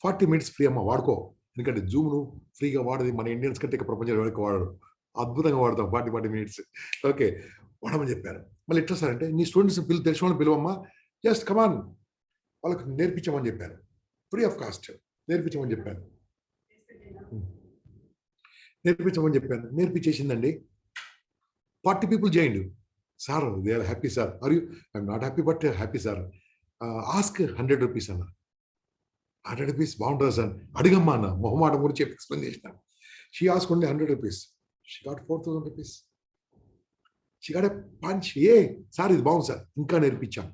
40 minutes ఫ్రీ అమ్మ, వాడుకో. ఎందుకంటే జూమ్ను ఫ్రీగా వాడేది మన ఇండియన్స్ కంటే ఇక ప్రపంచంలో ఎవరికి వాడరు, అద్భుతంగా వాడతాం 40 minutes. ఓకే, వాడమని చెప్పాను. మళ్ళీ ఎట్లా సార్ అంటే, నీ స్టూడెంట్స్ తెలిసిన వాళ్ళని పిలువమ్మా, జస్ట్ కమాన్ వాళ్ళకి నేర్పించమని చెప్పాను, ఫ్రీ ఆఫ్ కాస్ట్ నేర్పించమని చెప్పాను. నేర్పించేసిందండి. 40 people చేయండి sir. They are happy sir. Are you? I'm not happy but happy sir. Ask 100 rupees అన్న. 100 rupees బాగుంటుంది సార్, అడిగమ్మా అన్న. మొహమాటం గురించి ఎక్స్ప్లెయిన్ చేసిన. She ask only 100 rupees. She got 4,000 rupees. She got a punch. Sir ఇది బాగుంది sir, ఇంకా నేర్పించాం.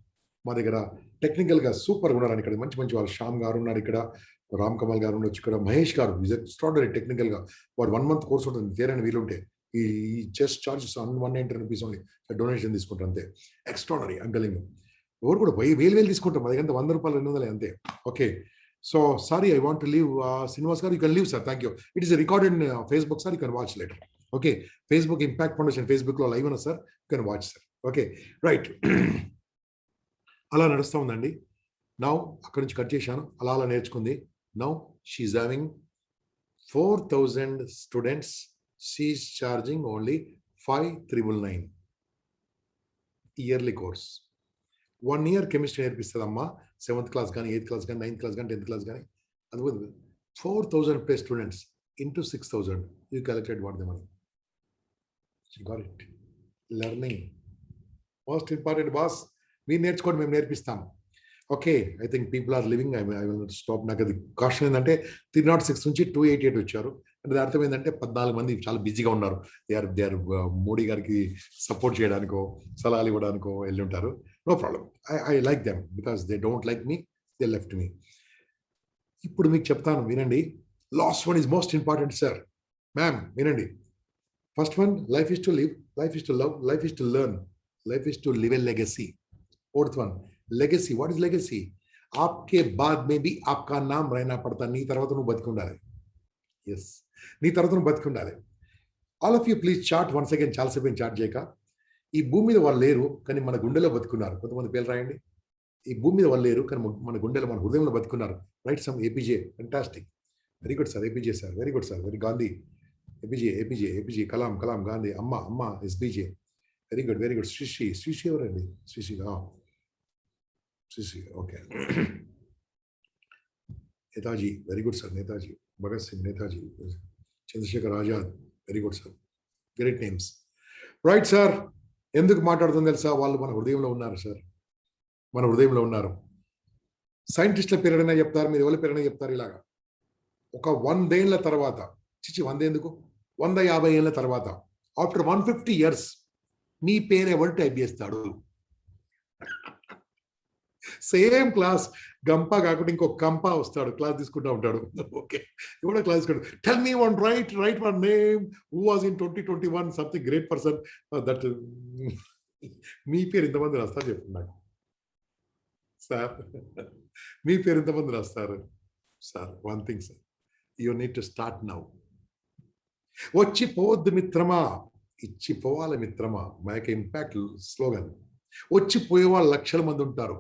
మా దగ్గర టెక్నికల్గా సూపర్గా ఉన్నారు ఇక్కడ, మంచి వాళ్ళు. శ్యామ్ గారు ఉన్నారు ఇక్కడ, రామ్ కమల్ గారు ఉండొచ్చు ఇక్కడ, మహేష్ గారు ఈజ్ ఎక్స్ట్రాడనరీ టెక్నికల్గా. వాడు 1 month కోర్స్ ఉంటుంది, తీరని వీలుంటే. ఈ just charges 190 rupees only donation తీసుకుంటారు అంతే. Extraordinary I'm telling you. ఎవరు కూడా వేలు తీసుకుంటాం, మా దగ్గర 100 రూపాయలు 200 అంతే. Okay, so sorry, I want to leave. Srinivas గారు, you can leave sir, thank you. It is recorded in Facebook sir, you can watch later. Okay, Facebook impact foundation ఫేస్బుక్లో లైవ్ ఉన్నా sir, you can watch sir. Okay, right. అలా నడుస్తూ ఉందండి. Now అక్కడి నుంచి cut చేశాను, అలా నేర్చుకుంది. Now she is having 4,000 students. She's charging only 5,999 yearly course. 1 year chemistry నేర్పిస్తుందమ్మా. 7th class కానీ, 8th class కానీ, 9th class కానీ, 10th class కానీ. అది 4,000+ students into 6,000. You calculate what the money. She got it. Learning. Most important, boss. మీరు నేర్చుకోండి, మేము నేర్పిస్తాం. Okay, I think people are living. I will stop. నాకు అది కాషన్ ఏంటంటే 306 నుంచి 288 వచ్చారు. అంటే అర్థం ఏంటంటే 14 మంది చాలా బిజీగా ఉన్నారు. దే ఆర్ మోడీ గారికి సపోర్ట్ చేయడానికో, సలహాలు ఇవ్వడానికో వెళ్ళి ఉంటారు. No problem. I like them because they don't like me, they left me. ఇప్పుడు మీకు చెప్తాను వినండి. Last one is most important sir. Ma'am వినండి. First one, life is to live, life is to love, life is to learn, life is to live a legacy. Fourth one, legacy. What is legacy? आपके बाद में भी आपका नाम रहना पड़ता. నీ తర్వాత నువ్వు బతికి ఉండాలి. ఎస్, నీ తర్వాత నువ్వు బతికి ఉండాలి. All of you please chart once again. చాలాసేపు చార్ట్ చేయక. ఈ భూమి మీద వాళ్ళు లేరు కానీ మన గుండెలో బతుకున్నారు. కొంతమంది పేర్లు రాయండి. ఈ భూమి మీద వాళ్ళు లేరు కానీ మన గుండెలో, మన హృదయంలో బతుకున్నారు. Write some APJ. Fantastic. Very good sir. APJ sir. Very good sir. Very Gandhi. APJ Kalam Gandhi. అమ్మ ఎస్బీజే. వెరీ గుడ్ శ్రీశ్రీ ఎవరండి? Sri Sri okay. Netaji. Very good sir. Netaji. Bhagat Singh. Netaji. Chandrashekhar Azad. Very good sir. Great names. Right sir. ఎందుకు మాట్లాడుతుంది తెలుసా? వాళ్ళు మన హృదయంలో ఉన్నారు సార్. మన హృదయంలో ఉన్నారు. సైంటిస్టుల పేరైనా చెప్తారు, మీరు ఎవరి పేరైనా చెప్తారు. ఇలాగా ఒక 100 ఏళ్ల తర్వాత, 100 ఎందుకు, 150 ఏళ్ల తర్వాత, ఆఫ్టర్ 150 years మీ పేరు ఎవరు టైప్ చేస్తాడు? సేమ్ క్లాస్, గంప కాకుండా ఇంకో కంప వస్తాడు, క్లాస్ తీసుకుంటా ఉంటాడు. ఓకే, ఎవడో క్లాస్ తీసుకుంటాడు. Tell me one, right one name who was in 2021 something great person that. మీ పేరు ఇంతమంది రాస్తారు చెప్పండి నాకు సార్. మీ పేరు ఎంతమంది రాస్తారు sir? One thing sir, you need to start now. వచ్చిపోవద్దు మిత్రమా, ఇచ్చిపోవాలి మిత్రమా. మా యొక్క ఇంపాక్ట్ స్లోగన్. వచ్చిపోయే వాళ్ళు లక్షల మంది ఉంటారు,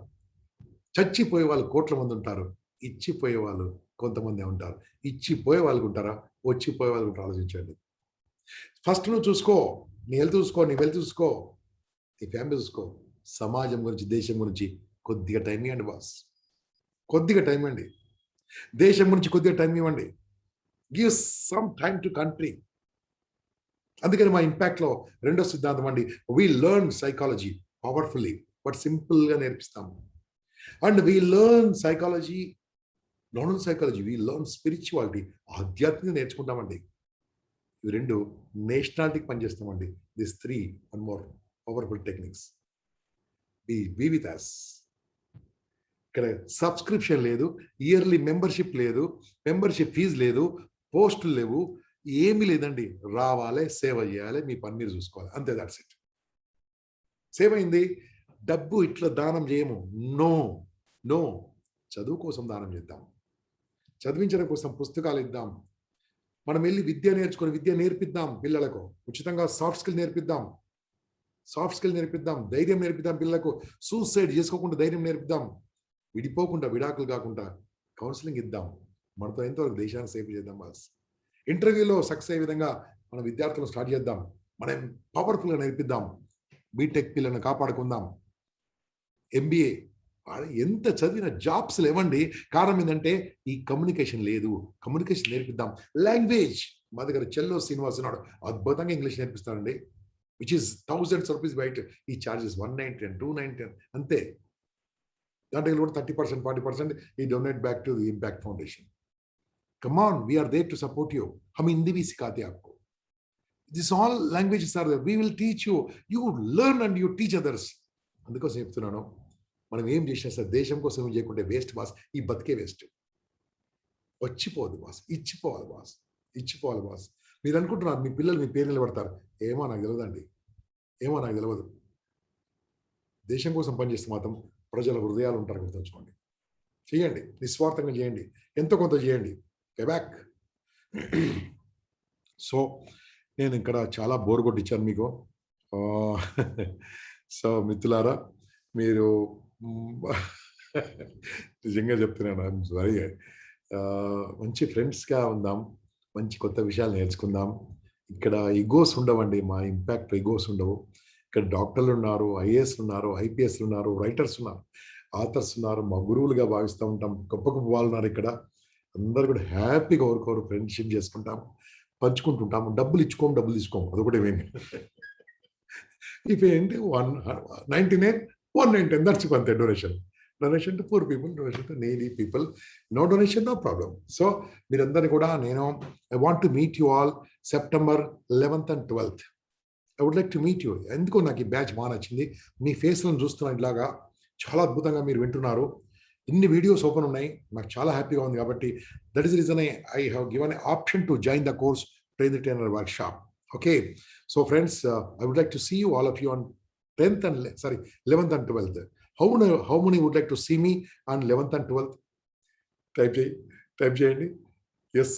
చచ్చిపోయే వాళ్ళు కోట్ల మంది ఉంటారు, ఇచ్చిపోయే వాళ్ళు కొంతమంది ఉంటారు. ఇచ్చిపోయే వాళ్ళకు ఉంటారా, వచ్చిపోయే వాళ్ళకు ఉంటారు? ఆలోచించండి. ఫస్ట్ నువ్వు చూసుకో, నీ హెల్త్ చూసుకో, నీ వెల్త్ చూసుకో, నీ ఫ్యామిలీ చూసుకో. సమాజం గురించి, దేశం గురించి కొద్దిగా టైం ఇవ్వండి బాస్. కొద్దిగా టైం ఇవ్వండి. దేశం గురించి కొద్దిగా టైం ఇవ్వండి. Give some time to country. అందుకని మా ఇంపాక్ట్లో రెండో సిద్ధాంతం అండి, we learn psychology powerfully but సింపుల్గా నేర్పిస్తాము. And we learn psychology, not only psychology, we learn spirituality, ఆధ్యాత్మిక నేర్చుకుంటామండి. ఇవి రెండు నేషనాలిటీకి పనిచేస్తామండి. This 3 1 more powerful techniques. Be with us. ఇక్కడ సబ్స్క్రిప్షన్ లేదు, ఇయర్లీ మెంబర్షిప్ లేదు, మెంబర్షిప్ ఫీజు లేదు, పోస్టులు లేవు, ఏమీ లేదండి. రావాలి, సేవ చేయాలి, మీ పని మీరు చూసుకోవాలి, అంతే. That's it. సేవ అయింది. డబ్బు ఇట్లా దానం చేయము. నో. చదువు కోసం దానం చేద్దాం, చదివించడం కోసం పుస్తకాలు ఇద్దాం. మనం వెళ్ళి విద్య నేర్చుకొని విద్య నేర్పిద్దాం పిల్లలకు. ఉచితంగా సాఫ్ట్ స్కిల్ నేర్పిద్దాం, ధైర్యం నేర్పిద్దాం పిల్లలకు. సూసైడ్ చేసుకోకుండా ధైర్యం నేర్పిద్దాం. విడిపోకుండా, విడాకులు కాకుండా కౌన్సిలింగ్ ఇద్దాం. మనతో ఎంతవరకు దేశాన్ని సేవ్ చేద్దాం బాస్. ఇంటర్వ్యూలో సక్సెస్ అయ్యే విధంగా మన విద్యార్థులను స్టార్ట్ చేద్దాం. మనం పవర్ఫుల్గా నేర్పిద్దాం. బీటెక్ పిల్లలను కాపాడుకుందాం. ఎంబీఏ ఎంత చదివిన జాబ్స్ లేవండి. కారణం ఏంటంటే ఈ కమ్యూనికేషన్ లేదు. కమ్యూనికేషన్ నేర్పిద్దాం. లాంగ్వేజ్, మా దగ్గర చెల్లో శ్రీనివాస్ ఉన్నాడు, అద్భుతంగా ఇంగ్లీష్ నేర్పిస్తానండి. Which is thousands of rupees బయట. ఈ చార్జెస్ 190 and 290 అంతే. దాంట్లో కూడా 30% 40% ఈ donate back to the impact foundation. Come on, we are there to support you. हम हिंदी भी सिखाते हैं आपको. This all languages are there. We will teach you. You learn and you teach others. అందుకోసం చెప్తున్నాను, మనం ఏం చేసినా సార్ దేశం కోసం చేయకుంటే వేస్ట్ బాస్. ఈ బతికే వేస్ట్. వచ్చిపోదు బాస్, ఇచ్చిపోవాలి బాస్. మీరు అనుకుంటున్నారు మీ పిల్లలు మీ పేరు నిలబడతారు. ఏమో నాకు తెలియదండి, తెలియదు. దేశం కోసం పనిచేస్తే మాత్రం ప్రజల హృదయాలు ఉంటారు, గుర్తుంచుకోండి. చేయండి, నిస్వార్థంగా చేయండి, ఎంతో కొంత చేయండి. బ్యాక్. సో నేను ఇక్కడ చాలా బోర్ కొట్టించాను మీకు. సో మిత్రులారా, మీరు నిజంగా చెప్తున్నాను, ఐఎమ్ సారీ. మంచి ఫ్రెండ్స్గా ఉందాం, మంచి కొత్త విషయాలు నేర్చుకుందాం. ఇక్కడ ఈగోస్ ఉండవండి, మా ఇంపాక్ట్ ఈగోస్ ఉండవు. ఇక్కడ డాక్టర్లు ఉన్నారు, ఐఏఎస్లు ఉన్నారు, ఐపీఎస్లు ఉన్నారు, రైటర్స్ ఉన్నారు, ఆథర్స్ ఉన్నారు, మా గురువులుగా భావిస్తూ ఉంటాం. గొప్ప వాళ్ళు ఉన్నారు ఇక్కడ. అందరు కూడా హ్యాపీగా ఒకరికొకరు ఫ్రెండ్షిప్ చేసుకుంటాం, పంచుకుంటుంటాము. డబ్బులు ఇచ్చుకోము, డబ్బులు తీసుకోము, అదొకటి ఏమేమి. ఇఫ్ ఏంటి 199 190 దట్స్ అంతే. Donation to poor people, donation to needy people. No donation, no problem. So మీరందరినీ కూడా నేను I want to meet you all September 11th and 12th. I would like to meet you. ఎందుకో నాకు ఈ batch బాగా నచ్చింది. మీ ఫేస్లను చూస్తున్నాను, ఇలాగా చాలా అద్భుతంగా మీరు వింటున్నారు. ఇన్ని వీడియోస్ ఓపెన్ ఉన్నాయి, నాకు చాలా హ్యాపీగా ఉంది. కాబట్టి that is reason I have given option to join the course train the trainer work shop. Okay, so friends, I would like to see you all of you on 11th and 12th. How many would like to see me on 11th and 12th? Type చేయండి. Yes,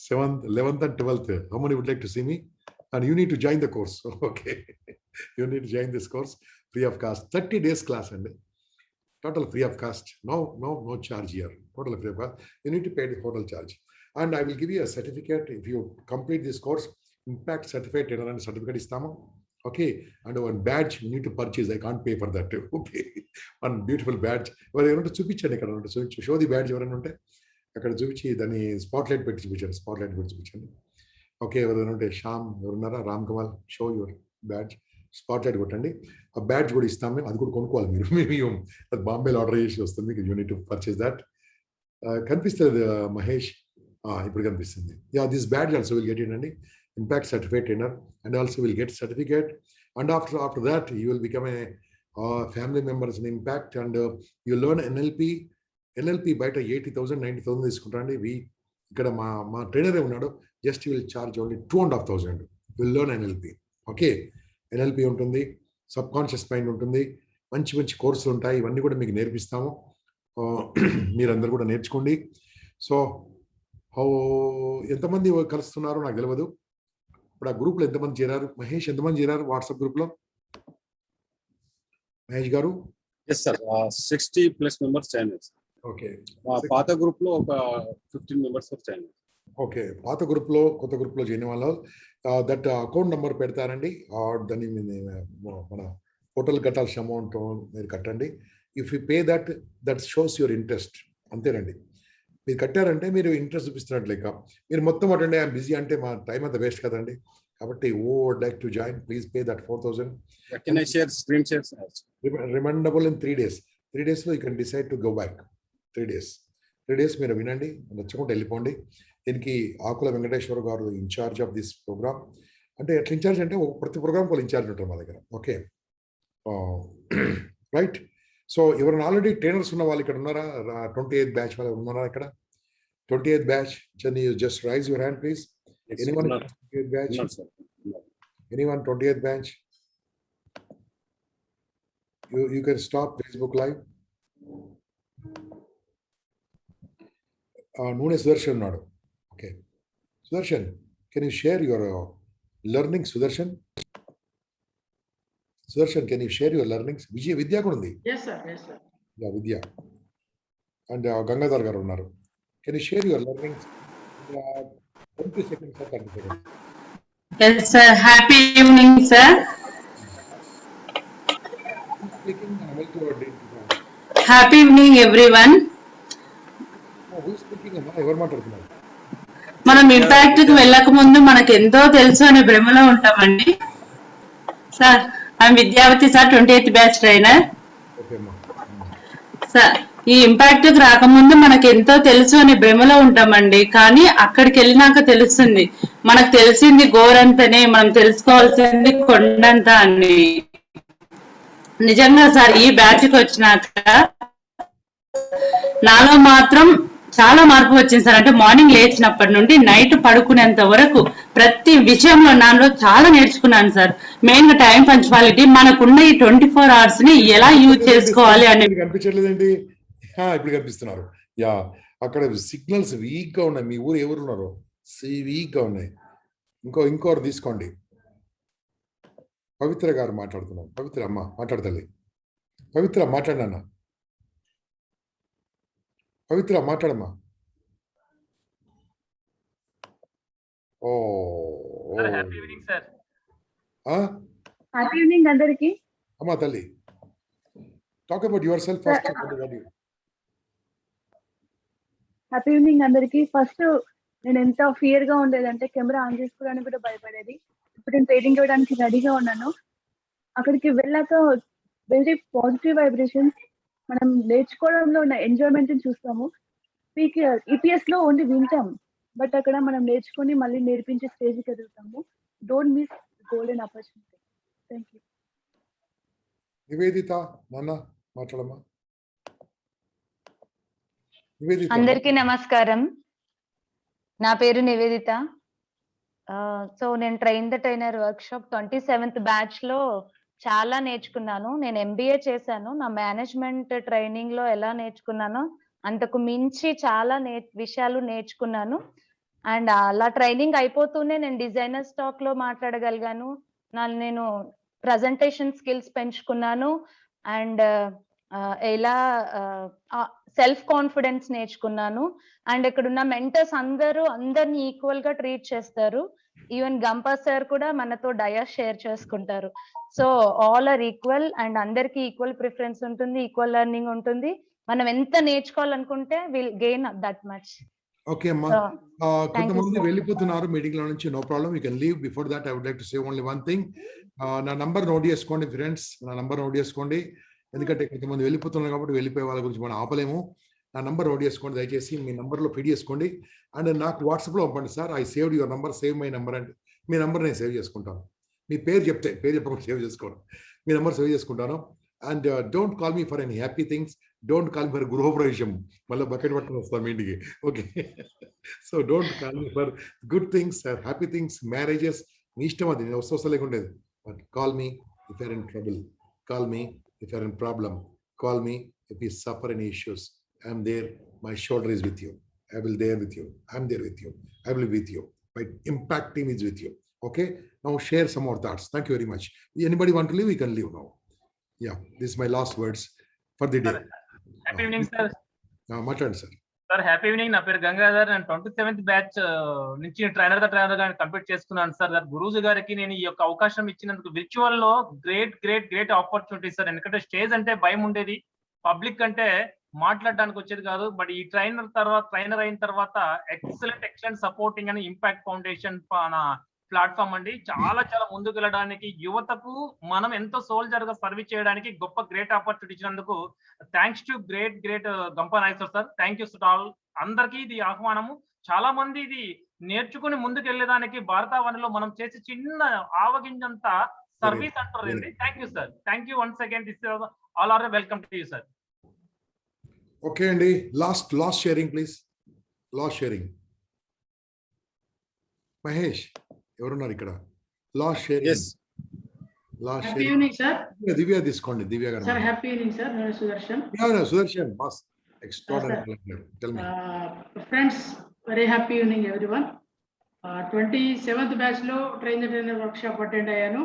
7th, 11th and 12th. How many would like to see me? And you need to join the course. Okay, you need to join this course free of cost. 30 days class and total free of cost. No charge here. Total free of cost. You need to pay the total charge. And I will give you a certificate if you complete this course. Impact certificate trainer and certificate istamo. Okay, and one badge you need to purchase. I can't pay for that. Okay, one beautiful badge. Well, you want to చూపించండి ఇక్కడ ఉంటే. So show the badge ఎవరైనా ఉంటే అక్కడ చూపించి దాన్ని spotlight పెట్టి చూపించండి. ఓకే, ఎవరైనా ఉంటే శ్యామ్ ఎవరున్నారా, Ram Kamal, show your badge, spotlight కొట్టండి. ఆ బ్యాడ్జ్ కూడా ఇస్తాం మేము, అది కూడా కొనుక్కోవాలి మీరు. మేము అది బాంబేలో ఆర్డర్ చేసి వస్తుంది, మీకు యూనిట్ టు పర్చేస్ దట్. కనిపిస్తుంది మహేష్, ఇప్పుడు కనిపిస్తుంది. Yeah, this badge also will get it అండి. Impact certificate trainer, and also will get certificate, and after that you will become a family members in Impact, and you learn NLP బయట 80,000 90,000 తీసుకుంటాండి. ఇక్కడ మా ట్రైనరే ఉన్నాడు, just will charge only 2,500. Will learn NLP. Okay, NLP ఉంటుంది, sub conscious mind ఉంటుంది, మంచి కోర్సులు ఉంటాయి. ఇవన్నీ కూడా మీకు నేర్పిస్తాము, మీరందరూ కూడా నేర్చుకోండి. సో ఎంతమంది కలుస్తున్నారో నాకు తెలియదు. ఇప్పుడు ఆ గ్రూప్ లో ఎంతమంది చేరారు? మహేష్, ఎంతమంది చేరారు వాట్సాప్ గ్రూప్ లో? మహేష్ గారు? ఎస్ సార్, 60+ మెంబర్స్ జాయిన్ అయ్యారు. ఓకే, పాత గ్రూప్ లో ఒక 15 మెంబర్స్ జాయిన్ అయ్యారు. ఓకే, పాత గ్రూప్ లో కొత్త గ్రూప్ లో జాయిన్ వాళ్ళు దట్ అకౌంట్ నెంబర్ పెడతారండి. దాన్ని మన హోటల్ కట్టాల్సిన అమౌంట్ మీరు కట్టండి. If you pay that shows your interest. అంతేనండి, మీరు కట్టారంటే మీరు ఇంట్రెస్ట్ చూపిస్తున్నట్లు లెక్క. మీరు మొత్తం అటండి ఐఎమ్ బిజీ అంటే మా టైం అంతా వేస్ట్ కదండి. కాబట్టి would like to join, please pay that 4,000. Can I share screen shares? Rememberable in 3 days. 3 days లో you can decide to go back. 3 days మీరు వినండి, నచ్చకుండా వెళ్ళిపోండి. దీనికి ఆకుల వెంకటేశ్వర గారు ఇన్ఛార్జ్ ఆఫ్ దిస్ ప్రోగ్రామ్. అంటే ఎట్లా ఇన్ఛార్జ్ అంటే ప్రతి ప్రోగ్రామ్ కూడా ఇన్ఛార్జ్ ఉంటారు మా దగ్గర. Okay, right. సో ఎవరైనా ఆల్రెడీ ట్రైనర్స్ ఉన్న వాళ్ళు ఇక్కడ ఉన్నారా? 28th బ్యాచ్ వాళ్ళు ఉన్నారా ఇక్కడ? 28th batch, can you just raise your hand please? Anyone 28th batch? Anyone 28th batch? You can stop Facebook live. Nune Sudarshan unnadu. Okay, Sudarshan, can you share your learnings? Sudarshan, can you share your learnings? Vidya kuda undi. Yes sir. Yeah, Vidya and Gangadhar garu unnaru. Can you share your learnings? 20 seconds or 30 seconds. Yes sir. Happy evening sir. Happy evening everyone. Who is speaking? Evaru maatladutunnaru? మనం impact కి వెళ్ళక ముందు మనకు ఎంతో తెలుసు అనే భ్రమలో ఉంటామండి. Sir, I'm Vidyavati sir, 28th batch trainer. Sir, ఈ ఇంపాక్ట్ కి రాకముందు మనకు ఎంతో తెలుసు అనే భ్రమలో ఉంటామండి. కానీ అక్కడికి వెళ్ళినాక తెలుస్తుంది మనకు తెలిసింది గోరంతనే, మనం తెలుసుకోవాల్సింది కొండంత అని. నిజంగా సార్, ఈ బ్యాచ్ కి వచ్చినాక నాలో మాత్రం చాలా మార్పు వచ్చింది సార్. అంటే మార్నింగ్ లేచినప్పటి నుండి నైట్ పడుకునేంత వరకు ప్రతి విషయంలో నాలో చాలా నేర్చుకున్నాను సార్. మెయిన్ గా టైం పంచువాలిటీ, మనకున్న ఈ 24 hours ని ఎలా యూజ్ చేసుకోవాలి అని. కనిపించట్లేదండి? ఇప్పుడు కనిపిస్తున్నారు. యా, అక్కడ సిగ్నల్స్ వీక్ గా ఉన్నాయి. మీ ఊరు ఎవరు ఉన్నారు? వీక్ గా ఉన్నాయి. ఇంకోరు తీసుకోండి. పవిత్ర గారు మాట్లాడుతున్నారు. పవిత్ర అమ్మ మాట్లాడతలే. పవిత్ర మాట్లాడన్నా. పవిత్ర మాట్లాడమ్మా. Happy evening sir. Happy evening అందరికి. అమ్మా తల్లి, talk about your self first. Happy evening అందరికి. ఫస్ట్ నేను ఎంత ఫియర్ గా ఉండేదంటే కెమెరా ఆన్ చేసుకోవడానికి కూడా భయపడేది. ఇప్పుడు నేను ట్రైనింగ్ ఇవ్వడానికి రెడీగా ఉన్నాను. అక్కడికి వెళ్ళాక వెరీ పాజిటివ్ వైబ్రేషన్స్, మనం నేర్చుకోవడంలో ఉన్న ఎంజాయ్మెంట్ చూస్తాము. ఈపీఎస్ లో ఓన్లీ వింటాం, బట్ అక్కడ మనం నేర్చుకుని మళ్ళీ నేర్పించే స్టేజ్కి ఎదుగుతాము. Don't miss golden opportunity. Thank you. Nivedita నాన్న మాట్లాడమ్మా. నివేదిత. అందరికీ నమస్కారం. నా పేరు నివేదిత. సో నేను train the trainer workshop 27th batch లో చాలా నేర్చుకున్నాను. నేను MBA చేశాను. నా మేనేజ్మెంట్ ట్రైనింగ్ లో ఎలా నేర్చుకున్నానో అంతకు మించి చాలా విషయాలు నేర్చుకున్నాను. అండ్ అలా ట్రైనింగ్ అయిపోతూనే నేను డిజైనర్ స్టాక్ లో మాట్లాడగలిగాను. నేను ప్రజెంటేషన్ స్కిల్స్ పెంచుకున్నాను. అండ్ ఎలా సెల్ఫ్ కాన్ఫిడెన్స్ నేర్చుకున్నాను. అండ్ ఇక్కడ ఉన్న మెంటర్స్ అందరిని ఈక్వల్ గా ట్రీట్ చేస్తారు. ఈవెన్ గంపా సార్ కూడా మనతో డయాస్ షేర్ చేసుకుంటారు. So all are equal and అందరికి ఈక్వల్ ప్రిఫరెన్స్ ఉంటుంది, ఈక్వల్ లెర్నింగ్ ఉంటుంది. మనం ఎంత నేర్చుకోవాలనుకుంటే will gain that much. Okay అమ్మా, కొంతమంది వెళ్ళిపోతున్నారు మీటింగ్ లో నుంచి. No problem, you can leave. Before that I would like to say only one thing. నా నంబర్ నోట్ చేసుకోండి ఫ్రెండ్స్, నా నంబర్ నోట్ చేసుకోండి. ఎందుకంటే కొంతమంది వెళ్ళిపోతున్నారు కాబట్టి వెళ్ళిపోయే వాళ్ళ గురించి మనం ఆపలేము. నా నంబర్ నోట్ చేసుకోండి దయచేసి. మీ నంబర్లో ఫీడ్ చేసుకోండి అండ్ నాకు వాట్సాప్లో పంపండి. Sir I saved your number, save my number అంటే మీ నంబర్ నేను సేవ్ చేసుకుంటాను. మీ పేరు చెప్తే, పేరు చెప్పకుండా సేవ్ చేసుకోవడం, మీ నంబర్ సేవ్ చేసుకుంటాను. And don't call me for any happy things, don't call me for గృహప్రవేశం, మళ్ళీ బకెట్ పట్టుకుని వస్తాం మీ ఇంటికి. Okay, so don't call me for good things, happy things, marriages, మీ ఇష్టం అది, నేను వస్తూ లేకుండేది. But call me if you're in trouble, call me if you're in problem, call me if you suffer any issues. I'm there, my shoulder is with you, I will there with you, I'm there with you, I will be with you, my impact team is with you. Okay, now share some more thoughts. Thank you very much. Anybody want to leave, we can leave now. Yeah, this is my last words for the day. Happy evening sir. Matlandi sir. Sir happy evening. నా పేరు గంగాధర్. నేను 27th batch నుంచి trainer గా complete చేసుకున్నాను sir. Guruji గారికి నేను ఈ యొక్క అవకాశం ఇచ్చినందుకు విర్చువల్ లో గ్రేట్ ఆపర్చునిటీ సార్. ఎందుకంటే స్టేజ్ అంటే భయం ఉండేది, పబ్లిక్ అంటే మాట్లాడడానికి వచ్చేది కాదు. బట్ ఈ ట్రైనర్ అయిన తర్వాత ఎక్సలెంట్ సపోర్టింగ్ అని ఇంపాక్ట్ ఫౌండేషన్ ప్లాట్ఫామ్ అండి. చాలా ముందుకు వెళ్ళడానికి, యువతకు మనం ఎంతో సోల్జర్ గా సర్వీస్ చేయడానికి గొప్ప గ్రేట్ ఆపర్చునిటీ ఇచ్చినందుకు thanks to great Gampa Nayak sir. Thank you all. అందరికీ ఇది ఆహ్వానము. చాలా మంది ఇది నేర్చుకుని ముందుకు వెళ్ళేదానికి భారతావనిలో మనం చేసే చిన్న ఆవగింజంత సర్వీస్ అంటారండి. Thank you sir. Thank you once again. This all are welcome to you sir. Okay అండి, last sharing please. Last sharing Mahesh ఎవరున్నారు ఇక్కడ? Last sharing. Last sharing. Evening sir. Divya తీసుకోండి. దివ్య గారు. Sir happy evening sir. నేను Sudarshan. Sudarshan boss extraordinary. Tell me. Friends, very happy evening everyone. 27th batch లో trainer workshop attend అయ్యాను.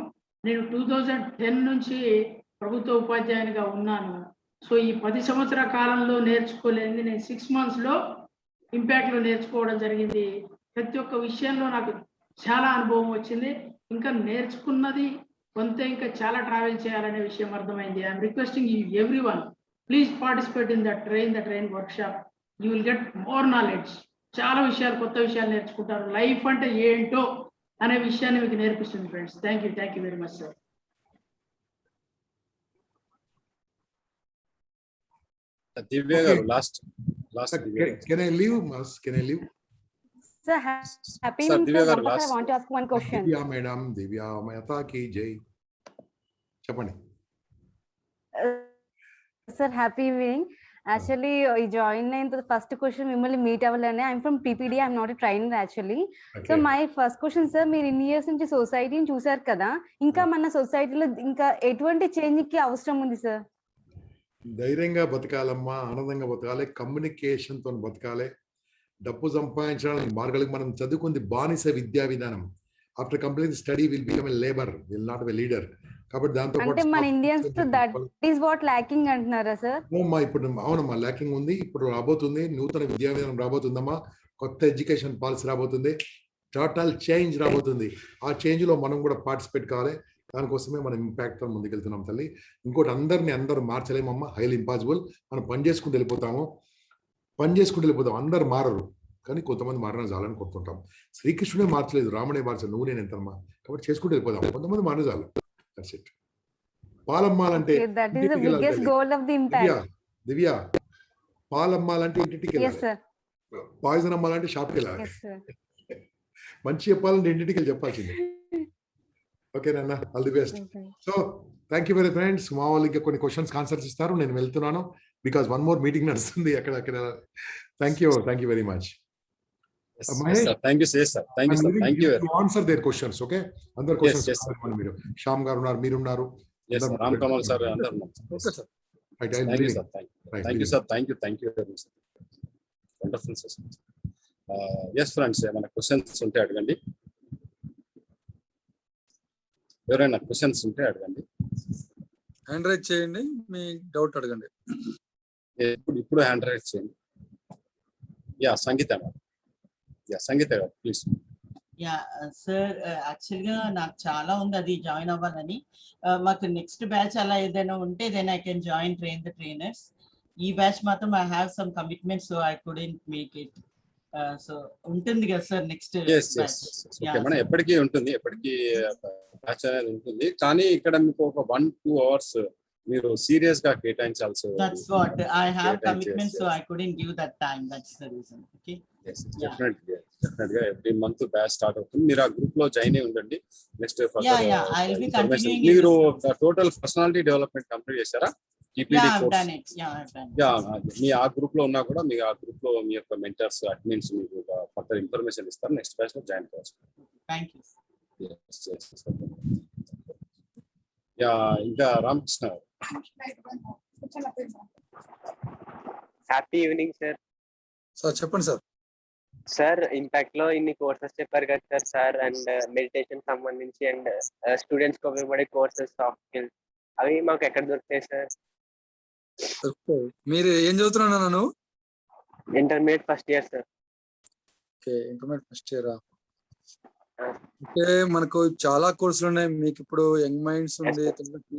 నేను 2010 నుంచి ప్రభుత్వ ఉపాధ్యాయునిగా ఉన్నాను. సో ఈ 10 సంవత్సరాల కాలంలో నేర్చుకోలేనిది నేను 6 months లో ఇంపాక్ట్ లో నేర్చుకోవడం జరిగింది. ప్రతి ఒక్క విషయంలో నాకు చాలా అనుభవం వచ్చింది. ఇంకా నేర్చుకున్నది కొంత, ఇంకా చాలా ట్రావెల్ చేయాలనే విషయం అర్థమైంది. I'm requesting everyone, please participate in the train workshop. You will get more knowledge. చాలా విషయాలు, కొత్త విషయాలు నేర్చుకుంటారు. లైఫ్ అంటే ఏంటో అనే విషయాన్ని మీకు నేర్పిస్తుంది friends. Thank you very much sir. Divya garu, last can I leave, Mas? Can I leave? Sir, happy evening, Divya sir. garu, last. I want to ask one question. Divya madam, Divya Mata ki jai. Chapandi. Sir, happy evening. Actually, I joined into the first question. Mimmali meet avalane. I'm from PPD. I'm not a trainer actually. Okay. So my first question, sir, మీరు ఇన్ని years నుంచి సొసైటీని చూసారు కదా, ఇంకా మన సొసైటీలో ఇంకా ఎటువంటి చేంజ్ కి అవసరం ఉంది సార్? ధైర్యంగా బతకాలమ్మా, ఆనందంగా బతకాలి, కమ్యూనికేషన్ తో బతకాలి. డబ్బు సంపాదించడానికి మార్గాలకు మనం చదువుకుంది బానిస విద్యా విధానం. After complete study will become a labour, will not a leader. కాబట్టి దాంతో అంటే మన ఇండియన్స్ తో దట్ ఈస్ వాట్ లాకింగ్ అంటున్నారా సార్? ఇప్పుడు అవునమ్మా, లాకింగ్ ఉంది. ఇప్పుడు రాబోతుంది నూతన విద్యా విధానం రాబోతుందమ్మా. కొత్త ఎడ్యుకేషన్ పాలసీ రాబోతుంది. టోటల్ చేంజ్ రాబోతుంది. ఆ చేంజ్ లో మనం కూడా పార్టిసిపేట్ కావాలి. దానికోసమే మనం ఇంపాక్ట్ తో ముందుకెళ్తున్నాం తల్లి. ఇంకోటి, అందరూ మార్చలేమమ్మా, హైలీ ఇంపాసిబుల్. మనం పని చేసుకుంటూ వెళ్ళిపోతాం. అందరు మారరు, కానీ కొంతమంది మారడం చాలని కొడుతుంటాం. శ్రీకృష్ణుడే మార్చలేదు, రాముడే మార్చలేదు, నువ్వు నేను ఎంతమ్మా. కాబట్టి చేసుకుంటూ వెళ్ళిపోదాం. కొంతమంది మారడం చాలు. That's it. పాలమ్మాలంటే దివ్య, పాలమ్మాలంటే ఇంటికి వెళ్ళాలి, పాయిజన్ అమ్మాలంటే షాప్కి వెళ్ళాలి. మంచి చెప్పాలంటే ఇంటికి వెళ్ళి చెప్పాల్సింది. ఓకేనన్నా, all the best. So thank you very friends. మా వాళ్ళు ఇంకా కొన్ని క్వశ్చన్స్ ఆన్సర్స్ ఇస్తారు, నేను వెళ్తున్నాను. బికాస్ వన్ మోర్ మీటింగ్ నడుస్తుంది అక్కడ. Thank you very much. Answer their questions. Okay, అందరు క్వశ్చన్స్ మీరు. శ్యామ్ గారు ఉన్నారు, మీరున్నారు, రామ్ కమల్ సార్ అందరు. Thank you. Wonderful session. Yes friends, ఏమైనా క్వశ్చన్స్ ఉంటే అడగండి. ఎవరైనా క్వశ్చన్స్ ఉంటే అడగండి. హ్యాండ్ రైజ్ చేయండి, మీ డౌట్ అడగండి. ఇప్పుడు హ్యాండ్ రైజ్ చేయండి. యా సంగీత గారు, ప్లీజ్. యా సార్, యాక్చువల్గా నాకు చాలా ఉంది అది జాయిన్ అవ్వాలని. మాకు నెక్స్ట్ బ్యాచ్ అలా ఏదైనా ఉంటే then I can join train the trainers. ఈ బ్యాచ్ మాత్రం I have some commitment, so I couldn't make it. So ఉంటుంది కదా సార్ నెక్స్ట్ బ్యాచ్? ఎప్పటికీ ఉంటుంది, ఎప్పటికీ బ్యాచ్ అనేది ఉంటుంది. కానీ ఇక్కడ మీకు ఒక 1-2 hours మీరు సీరియస్ గా కేటాయించాల్సి. That's what I have commitments, so I couldn't give that time. That's the reason. Okay. Yes, definitely గా ఎవ్రీ మంత్ బ్యాచ్ స్టార్ట్ అవుతుంది. మీరు ఆ గ్రూప్ లో జాయిన్ అయి ఉండండి. Next I'll be continuing. మీరు టోటల్ పర్సనాలిటీ డెవలప్మెంట్ కంప్లీట్ చేశారా? I've done it. మీ ఆ గ్రూప్ లో ఉన్నా కూడా మీ ఆ గ్రూప్ లో మీ యొక్క మెంటర్స్, అడ్మిన్స్ మీకు ఫర్దర్ ఇన్ఫర్మేషన్ ఇస్తారు. నెక్స్ట్ బ్యాచ్ లో జాయిన్ కావచ్చు. Thank you. ఇంకా Ramakrishna. Happy evening sir. Sir చెప్పండి సార్. సార్, ఇంపాక్ట్ లో ఇన్ని కోర్సెస్ చెప్పారు కదా సార్, అండ్ మెడిటేషన్ సంబంధించి అండ్ స్టూడెంట్స్ కి ఉపయోగపడే కోర్సెస్, సాఫ్ట్ స్కిల్స్, అవి మాకు ఎక్కడ దొరుకుతాయి సార్? మీరు ఏం చదువుతున్నా? నువ్వు intermediate first year sir. Okay, intermediate first ఇయరా? అంటే మనకు చాలా కోర్సులు ఉన్నాయి. మీకు ఇప్పుడు యంగ్ మైండ్స్ ఉంది,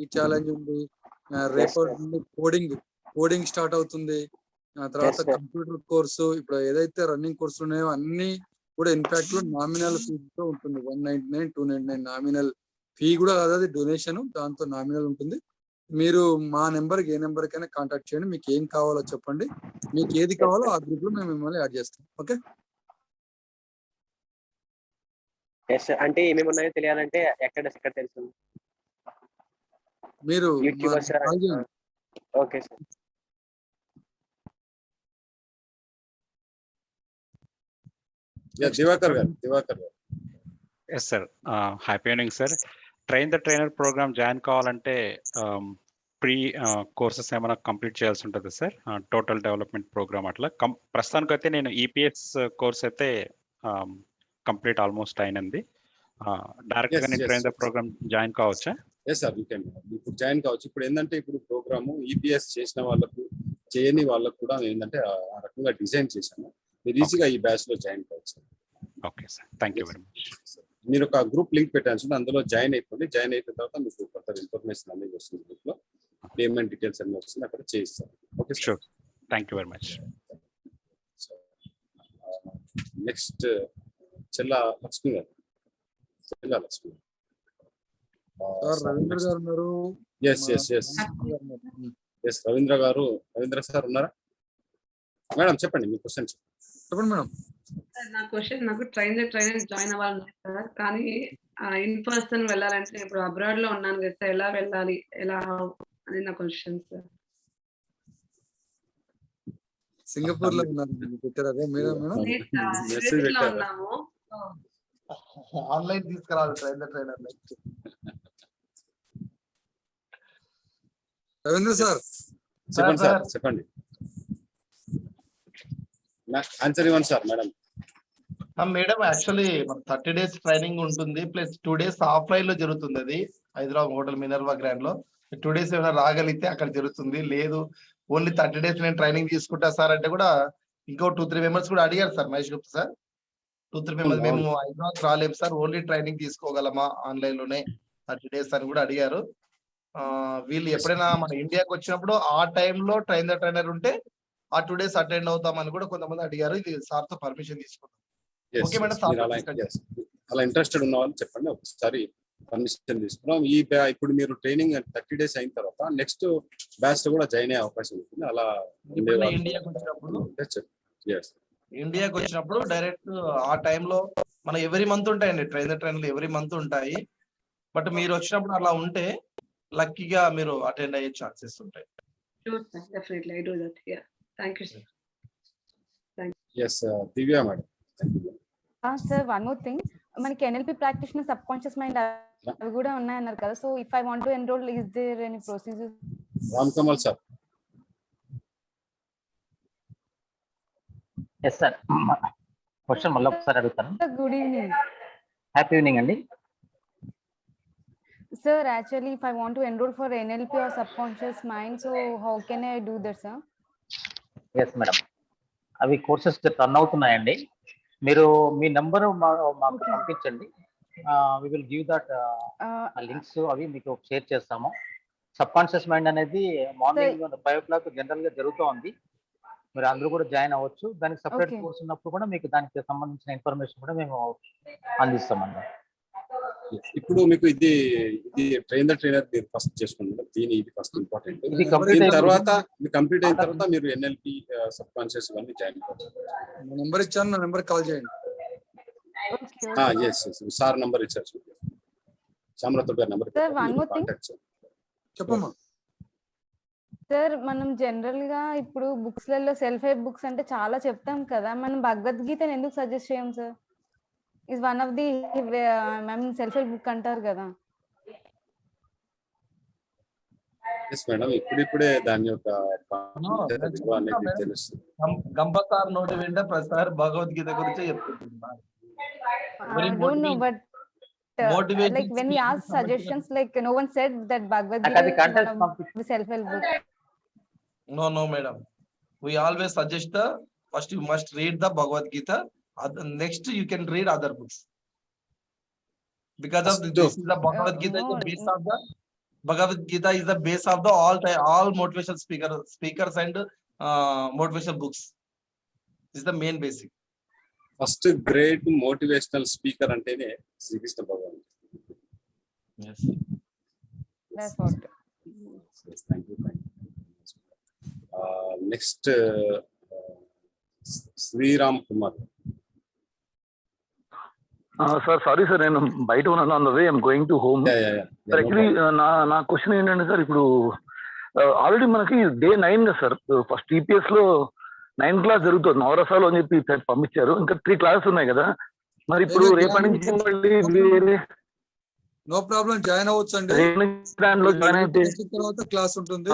ఈ ఛాలెంజ్ ఉంది, రేపటి నుండి కోడింగ్ స్టార్ట్ అవుతుంది, తర్వాత కంప్యూటర్ కోర్సు, ఇప్పుడు ఏదైతే రన్నింగ్ కోర్సులు ఉన్నాయో అన్ని కూడా ఇన్ఫాక్ట్ నామినల్ ఫీజుతో ఉంటుంది. 199, 299 నామినల్ ఫీ కూడా కాదు, అది డొనేషన్, దాంతో నామినల్ ఉంటుంది. మీరు మా నెంబర్కి ఏ నెంబర్కైనా కాంటాక్ట్ చేయండి. మీకు ఏం కావాలో చెప్పండి, మీకు ఏది కావాలో ఆ గ్రూప్ లో మేము మిమ్మల్ని యాడ్ చేస్తాం. ఓకే, అంటే ఏమేమి ఉన్నాయో తెలియాలంటే ఎక్కడ తెలుస్తుంది? మీరు ఓకే సార్. దివాకర్ గారు. Yes sir, happy evening sir. Train the trainer program join కావాలంటే ప్రీ కోర్సెస్ ఏమైనా కంప్లీట్ చేయాల్సి ఉంటుంది సార్? టోటల్ డెవలప్మెంట్ ప్రోగ్రామ్ అట్లా ప్రస్తుతానికి అయితే నేను ఈపీఎస్ కోర్స్ అయితే కంప్లీట్ ఆల్మోస్ట్ అయినది. డైరెక్ట్ గా నేను ట్రైన్ ద ప్రోగ్రామ్ జాయిన్ కావచ్చా? ఎస్ సార్, ఇప్పుడు జాయిన్ కావచ్చు. ఇప్పుడు ఏంటంటే ఇప్పుడు ప్రోగ్రాము ఈపీఎస్ చేసిన వాళ్ళకు, చేయని వాళ్ళకు కూడా ఏంటంటే ఆ రకంగా డిజైన్ చేశాను. మీరు ఈజీగా ఈ బ్యాచ్ లో జాయిన్ కావచ్చు. Okay sir, thank you very much. మీరు ఒక గ్రూప్ లింక్ పెట్టాను, అందులో జాయిన్ అయిపోండి. జాయిన్ అయిపోయిన తర్వాత మీకు ఫర్దర్ ఇన్ఫర్మేషన్ అనేది వస్తుంది. గ్రూప్ లో పేమెంట్ డీటెయిల్స్ అన్ని వస్తుంది, అక్కడ చేయిస్తారు. Okay sure, thank you very much. Next Chella Lakshmi గారు. రవీంద్ర గారు ఉన్నారు. రవీంద్ర సార్ ఉన్నారా? మేడం చెప్పండి, మీ క్వశ్చన్ చెప్పండి మేడం. నా క్వశ్చన్, నాకు ట్రైన్ జాయిన్ అవ్వాలన్నారు సార్, కానీ ఇన్ పర్సన్ వెళ్ళాలంటే ఇప్పుడు అబ్రాడ్ లో ఉన్నాను కదా సార్, ఎలా వెళ్ళాలి, ఎలా అని నా క్వశ్చన్ సార్. సింగపూర్ లో ఉన్నారు, ఉన్నాము. ఆన్లైన్ తీసుకురావాలి ట్రైనర్. రవీంద్ర సార్ చెప్పండి. ఆన్సర్ ఇవ్వండి sir. Madam actually 30 days training ఉంటుంది, ప్లస్ 2 days ఆఫ్లైన్ లో జరుగుతుంది. అది హైదరాబాద్ హోటల్ మినర్వా గ్రాండ్ లో 2 days ఏమైనా రాగలిగితే అక్కడ జరుగుతుంది. లేదు ఓన్లీ 30 days నేను ట్రైనింగ్ తీసుకుంటా సార్ అంటే కూడా ఇంకో 2-3 members కూడా అడిగారు sir. Mahesh Gupta sir, 2-3 members మేము హైదరాబాద్ రాలేము సార్, ఓన్లీ ట్రైనింగ్ తీసుకోగలమా ఆన్లైన్ లోనే 30 days అని కూడా అడిగారు. వీళ్ళు ఎప్పుడైనా మన ఇండియాకి వచ్చినప్పుడు ఆ టైంలో ట్రైనర్ ఉంటే ఆ 2 days అటెండ్ అవుతామని కూడా కొంతమంది అడిగారు. ఇది సార్ తో పర్మిషన్ తీసుకుంటాం. ఓకే మేడం, అలా ఇంట్రెస్టెడ్ ఉన్న వాళ్ళు చెప్పండి, ఒకసారి పర్మిషన్ తీసుకున్నాం. ఇప్పుడు మీరు ట్రైనింగ్ 30 days అయిన తర్వాత నెక్స్ట్ బ్యాచ్ కూడా జాయిన్ అయ్యే అవకాశం ఉంటుంది. అలా ఇండియాకి వచ్చినప్పుడు డైరెక్ట్ ఆ టైంలో మన ఎవరీ మంత్ ఉంటాయండి ట్రైనర్లు, ఎవరీ మంత్ ఉంటాయి. బట్ మీరు వచ్చినప్పుడు అలా ఉంటే లక్కీగా మీరు అటెండ్ అయ్యే ఛాన్సెస్ ఉంటాయి. Sure, sir. Definitely, I do that. Yeah. Thank you, sir. Thank you. Yes, Divya madam. Sir one more thing, మనకి NLP practitioner subconscious mind అవి కూడా ఉన్నాయన్నారు కదా. So if I want to enroll, is there any procedure? Ram Kamal sir. Yes sir, question మళ్ళీ ఒకసారి అడుగుతాను. Good evening. Happy evening అండి. Sir, actually, if I want to enroll for NLP or subconscious mind, so how can I do that, sir? Yes madam, అవి courses run అవుతున్నాయండి. మీరు మీ number మాకు పంపించండి. We will give that links, అవి మీకు share చేస్తాము. సబ్ కాన్షియస్ మైండ్ అనేది మార్నింగ్ 5 o'clock జనరల్ గా జరుగుతూ ఉంది. మీరు అందరూ కూడా జాయిన్ అవ్వచ్చు. దానికి సపరేట్ కోర్స్ ఉన్నప్పుడు కూడా మీకు దానికి సంబంధించిన ఇన్ఫర్మేషన్ కూడా మేము అందిస్తామండి. ఇప్పుడు మీకు ఇది ట్రైన్ ద ట్రైనర్ మీరు ఫస్ట్ చేసుకుంటారు. ఇది ఫస్ట్ ఇంపార్టెంట్. దీని తర్వాత కంప్లీట్ అయిన తర్వాత మీరు ఎన్ఎల్పి సబ్ కాన్షియస్ ఇవన్నీ జాయిన్ అవ్వచ్చు. నెంబర్ ఇచ్చాను, నా నెంబర్ కాల్ చేయండి. ఎస్ సార్ నంబర్ ఇచ్చారు, చామరతో గారి నంబర్. చెప్పమ్మా. సార్, మనం జనరల్ గా ఇప్పుడు బుక్స్ లలో సెల్ఫ్ హెల్ప్ బుక్స్ అంటే చాలా చెప్తాం కదా, మనం భగవద్గీతను ఎందుకు సజెస్ట్ చేయం sir? Is one of the self help book అంటారు కదా. ఎస్ మేడం, ఇప్పుడిప్పుడే దాని యొక్క గంపసార్ నోటి వెంట ప్రతిసారి భగవద్గీత గురించి చెప్తున్నారు. Like when we ask suggestions, like no one said that Bhagavad Gita is the self-help book. No, madam. We always suggest first you must read the Bhagavad Gita. Next you can read other books. Because of this is the Bhagavad Gita is the base of the Bhagavad Gita is the base of the all motivational speakers and motivational books. This is the main basic. First great motivational speaker అంటేనే Srikrishna Bhagwan. Next Sriram Kumar. Sir sorry sir, నేను బయట ఉన్నాను. On the way I'm going to home. Actually నా question ఏంటంటే sir, ఇప్పుడు already మనకి day 9 కదా sir. First EPS లో 9th క్లాస్ జరుగుతుంది, నవరసాలు అని చెప్పి పంపించారు. ఇంకా 3 క్లాసెస్ ఉన్నాయి కదా. మరి ఇప్పుడు రేపటి నుంచి మళ్ళీ వేరే నో ప్రాబ్లం, జాయిన్ అవ్వచ్చు అండి. తర్వాత క్లాస్ ఉంటుంది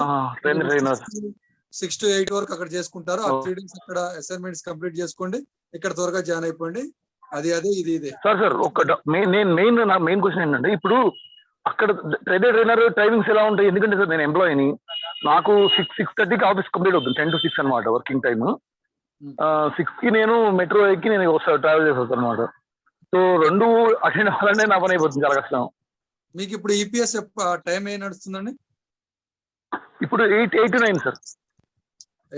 6 to 8 వరకు అక్కడ చేసుకుంటారు. ఆ 3 days అక్కడ అసైన్మెంట్స్ కంప్లీట్ చేసుకోండి, ఇక్కడ త్వరగా జాయిన్ అయిపోండి. అది ఇదే సార్ ఒక నా మెయిన్ క్వశ్చన్ ఏంటంటే, ఇప్పుడు అక్కడ ట్రైనర్ టైమింగ్స్ ఎలా ఉంటాయి? ఎందుకంటే సార్ నేను ఎంప్లాయీని, నాకు 6:30కి ఆఫీస్ కంప్లీట్ అవుతుంది. 10 to 6 అనమాట వర్కింగ్ టైమ్. 6కి నేను మెట్రో ఎక్కి నేను ట్రావెల్ చేసి వస్తాను అనమాట. సో 2 అటెండ్ అవ్వాలంటే నా పని అయిపోతుంది, చాలా కష్టం. మీకు ఇప్పుడు EPS టైం ఏం నడుస్తుందండి? ఇప్పుడు 8 to 9 సార్.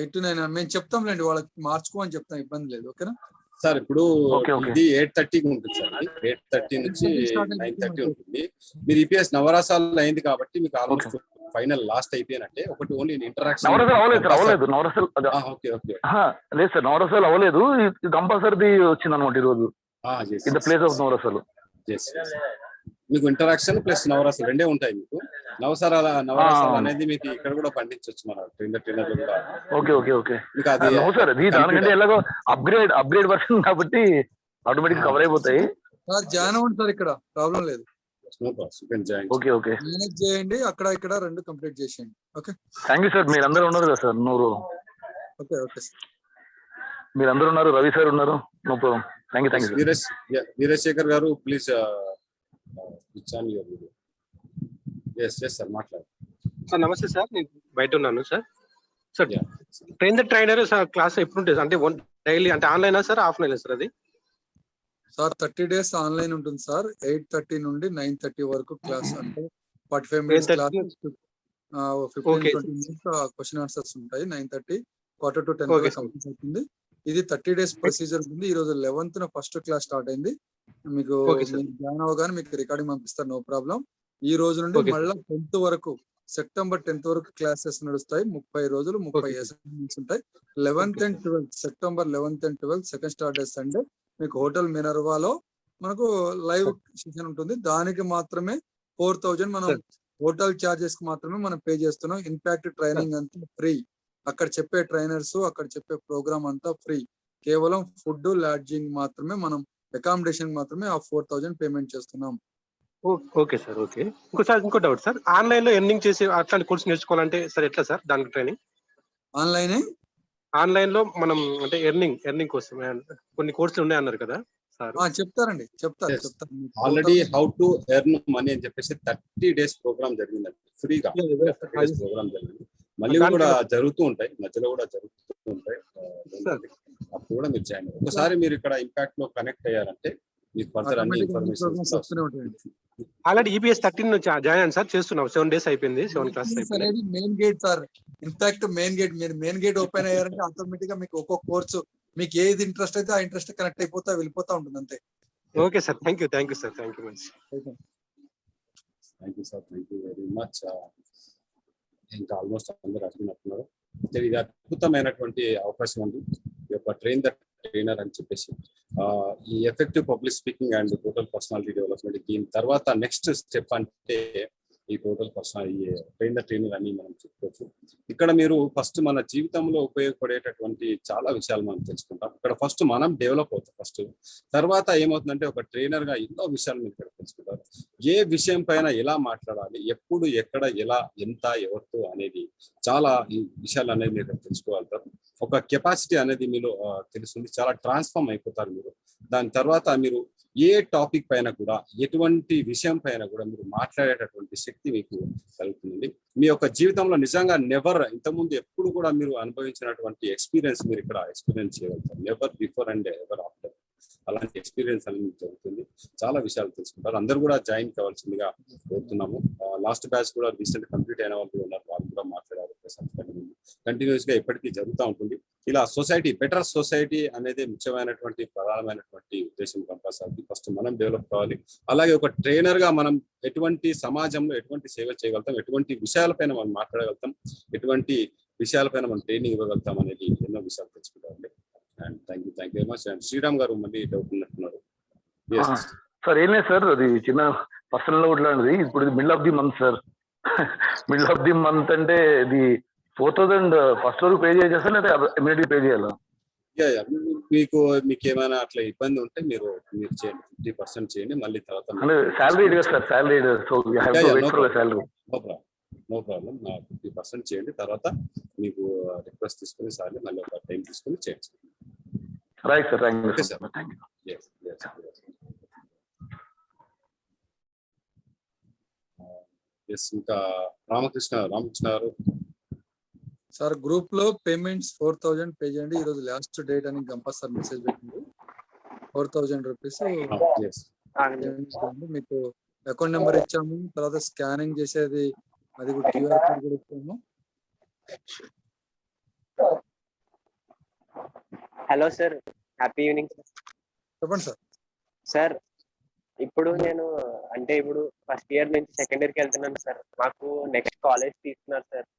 8 to 9 మేము చెప్తాంలేండి, వాళ్ళకి మార్చుకోమని చెప్తాం, ఇబ్బంది లేదు. ఓకేనా సార్? ఇప్పుడు ఇది 8:30కి ఉంటుంది సార్. 8:30 నుంచి 9:30 ఉంటుంది. మీరు EPS నవరసాలు అయింది కాబట్టి మీకు ఆల్మోస్ట్ ఫైనల్ లాస్ట్ అయిపోయినట్టే. ఒకటి ఓన్లీ ఇంటరాక్షన్. నవరసాలు అవ్వలేదు లేదు సార్, నవరసాలు అవ్వలేదు. కంపల్సరీ వచ్చింది అనమాట ఈరోజు ఇన్ ద ప్లేస్ ఆఫ్ నవరసాలు. మీకు ఇంటరాక్షన్ ప్లస్ నవరసాలు రెండే ఉంటాయి. మీకు నవరసాలు అనేది మీకు ఇక్కడ కూడా పండించవచ్చు మన ట్రైనర్ కూడా. ఓకే మీకు అది దానికంటే ఎలాగో అప్గ్రేడ్ వర్షన్ కాబట్టి ఆటోమేటిక్ కవర్ అయిపోతాయి. జాయిన్ అవ్వండి సార్, ఇక్కడ ప్రాబ్లం లేదు. ఓకే మేనేజ్ చేయండి, అక్కడ ఇక్కడ 2 కంప్లీట్ చేసేయండి. Okay, thank you sir. మీరు అందరూ ఉన్నారు కదా సార్? ఓకే సార్, మీరు అందరూ ఉన్నారు, రవి సార్ ఉన్నారు. No problem. Thank you. Veerasekhar గారు ప్లీజ్ సార్ మాట్లాడు. సార్ నమస్తే సార్, నేను బయట ఉన్నాను sir. Sir train the trainer class ఎప్పుడు ఉంటుంది? అంటే డైలీ అంటే ఆన్లైనా సార్, ఆఫ్లైనా సార్? అది సార్ 30 days ఆన్లైన్ ఉంటుంది సార్. 8:30 నుండి 9:30 వరకు క్లాస్. అంటే 45 minutes class, 15-20 minutes question answers ఉంటాయి. 9:30 quarter to 10 కంప్లీట్ అవుతుంది. ఇది 30 days ప్రొసీజర్ ఉంది. ఈ రోజు 11th ఫస్ట్ క్లాస్ స్టార్ట్ అయింది. మీకు జాయిన్ అవ్వగానే మీకు రికార్డింగ్ పంపిస్తారు, నో ప్రాబ్లం. ఈ రోజు నుండి మళ్ళీ 10th వరకు, సెప్టెంబర్ 10th వరకు క్లాసెస్ నడుస్తాయి. 30 రోజులు 30 అసైన్మెంట్స్ ఉంటాయి. 11th and 12th September 11th and 12th second start day Sunday మీకు హోటల్ మినర్వాలో మనకు లైవ్ సెషన్ ఉంటుంది. దానికి మాత్రమే 4,000 మనం హోటల్ చార్జెస్ కి మాత్రమే మనం పే చేస్తున్నాం. ఇన్ఫాక్ట్ ట్రైనింగ్ అంతా ఫ్రీ. అక్కడ చెప్పే ట్రైనర్స్, అక్కడ చెప్పే ప్రోగ్రామ్ అంతా ఫ్రీ. కేవలం ఫుడ్, లాడ్జింగ్ మాత్రమే, మనం అకామిడేషన్ మాత్రమే ఆ 4000 పేమెంట్ చేస్తున్నాం. Okay sir, okay. ఇంకో డౌట్ సార్, ఆన్లైన్ లో ఎర్నింగ్ చేసి అట్లాంటి కోర్స్ నేర్చుకోవాలంటే సార్ ఎట్లా సార్ దానికి ట్రైనింగ్? ఆన్లైన్ లో మనం అంటే ఎర్నింగ్ కోసం కొన్ని కోర్సులు ఉన్నాయి అన్నారు కదా సార్? చెప్తారు. Already how to earn money అని చెప్పేసి 30 days ప్రోగ్రామ్ జరిగిందండి, ఫ్రీగా 30 days ప్రోగ్రామ్ జరిగింది. మళ్ళీ కూడా జరుగుతూ ఉంటాయి, మధ్యలో కూడా జరుగుతూ ఉంటాయి. అప్పుడు కూడా మీరు జాయిన్ ఒకసారి మీరు ఇక్కడ ఇంపాక్ట్ లో కనెక్ట్ అయ్యారంటే మీకు ఫర్దర్ అన్ని ఇన్ఫర్మేషన్. ఆల్రెడీ EPS 13 జాయిన్ అయ్యాను సార్, చేస్తున్నాం. 7 days అయిపోయింది, 7 క్లాసెస్ అయిపోయింది. Main gate sir, in fact main gate. మీరు మెయిన్ గేట్ ఓపెన్ అయ్యారంటే ఆటోమేటిక్ గా మీకు ఒక్కొక్క కోర్సు, మీకు ఏది ఇంట్రెస్ట్ అయితే ఆ ఇంట్రెస్ట్ కనెక్ట్ అయిపోతా వెళ్ళిపోతా ఉంటుంది అంతే. Okay sir, thank you sir, thank you much. Thank you sir, thank you very much. ఇంకా ఆల్మోస్ట్ అందరూ అర్థమవుతున్నారు. ఇది అద్భుతమైనటువంటి అవకాశం ఉంది ఈ యొక్క ట్రైన్ ద ట్రైనర్ అని చెప్పేసి. ఈ effective public speaking and total personality development, దీని తర్వాత నెక్స్ట్ స్టెప్ అంటే ఈ total personality train the trainer అని మనం చెప్పుకోవచ్చు. ఇక్కడ మీరు ఫస్ట్ మన జీవితంలో ఉపయోగపడేటటువంటి చాలా విషయాలు మనం తెలుసుకుంటాం. ఇక్కడ ఫస్ట్ మనం డెవలప్ అవుతాం ఫస్ట్. తర్వాత ఏమవుతుందంటే ఒక ట్రైనర్ గా ఎన్నో విషయాలు మీరు ఇక్కడ తెలుసుకుంటారు. ఏ విషయం పైన ఎలా మాట్లాడాలి, ఎప్పుడు, ఎక్కడ, ఎలా, ఎంత, ఎవరితో అనేది చాలా ఈ విషయాలు అనేది మీరు తెలుసుకోగలుగుతారు. ఒక కెపాసిటీ అనేది మీలో తెలుస్తుంది, చాలా ట్రాన్స్ఫార్మ్ అయిపోతారు మీరు. దాని తర్వాత మీరు ఏ టాపిక్ పైన కూడా, ఎటువంటి విషయం పైన కూడా మీరు మాట్లాడేటటువంటి శక్తి మీకు కలుగుతుంది. మీ యొక్క జీవితంలో నిజంగా నెవర్ ఇంతకుముందు ఎప్పుడు కూడా మీరు అనుభవించినటువంటి ఎక్స్పీరియన్స్ మీరు ఇక్కడ ఎక్స్పీరియన్స్ చేయగలుగుతారు. Never before and ever after, అలాంటి ఎక్స్పీరియన్స్ అనేది జరుగుతుంది. చాలా విషయాలు తెలుసుకుంటారు. అందరూ కూడా జాయిన్ కావాల్సిందిగా కోరుతున్నాము. లాస్ట్ బ్యాచ్ కూడా రీసెంట్ కంప్లీట్ అయిన వాళ్ళు ఉన్నారు, వాళ్ళు కూడా మాట్లాడారు. కంటిన్యూస్ గా ఎప్పటికీ జరుగుతూ ఉంటుంది. ఇలా సొసైటీ, బెటర్ సొసైటీ అనేది ముఖ్యమైనటువంటి ప్రధానమైనటువంటి ఉద్దేశం కంపల్సరీ. ఫస్ట్ మనం డెవలప్ కావాలి. అలాగే ఒక ట్రైనర్ గా మనం ఎటువంటి సమాజంలో ఎటువంటి సేవ చేయగలుగుతాం, ఎటువంటి విషయాలపైన మనం మాట్లాడగలుగుతాం, ఎటువంటి విషయాలపైన మనం ట్రైనింగ్ ఇవ్వగలుగుతాం అనేది ఎన్నో విషయాలు తెలుసుకుంటామండి. And thank you very much. And Sriram గారు మళ్ళీ డౌట్ ఉన్నట్టున్నారు. సార్ ఏం లేదు సార్, అది చిన్న పర్సనల్ నోట్ లాంటిది. ఇప్పుడు ఇది middle of the month sir. Middle of the month అంటే ఇది 4000 ఫస్ట్ వరకు పే చేయాలి లేదా ఇమీడియట్ పే చేయాలా? మీకు ఏమైనా అట్లా ఇబ్బంది ఉంటే మీరు చేయండి, 50% చేయండి. మళ్ళీ తర్వాత salary sir, salary so we have to wait for the salary. No problem. 50% చేయండి, తర్వాత మీకు రిక్వెస్ట్ తీసుకుని సాలరీ మళ్ళీ ఒక టైం తీసుకుని చేయండి. Right sir, thank you sir. Thank you. ఇంకా రామకృష్ణ గారు సార్, గ్రూప్ లో పేమెంట్స్ 4000 పే చేయండి. ఈ రోజు లాస్ట్ డేట్ అని గంపా సార్ మెసేజ్ పెట్టింది. 4000 రూపీస్ మీకు అకౌంట్ నెంబర్ ఇచ్చాము. తర్వాత స్కానింగ్ చేసేది అది కూడా QR కోడ్ కూడా ఇచ్చాము. Hello sir, happy evening sir. చెప్పండి సార్. సార్, ఇప్పుడు నేను అంటే ఇప్పుడు ఫస్ట్ ఇయర్ నుంచి సెకండ్ ఇయర్కి వెళ్తున్నాను సార్. మాకు నెక్స్ట్ కాలేజ్ తీసుకున్నారు సార్.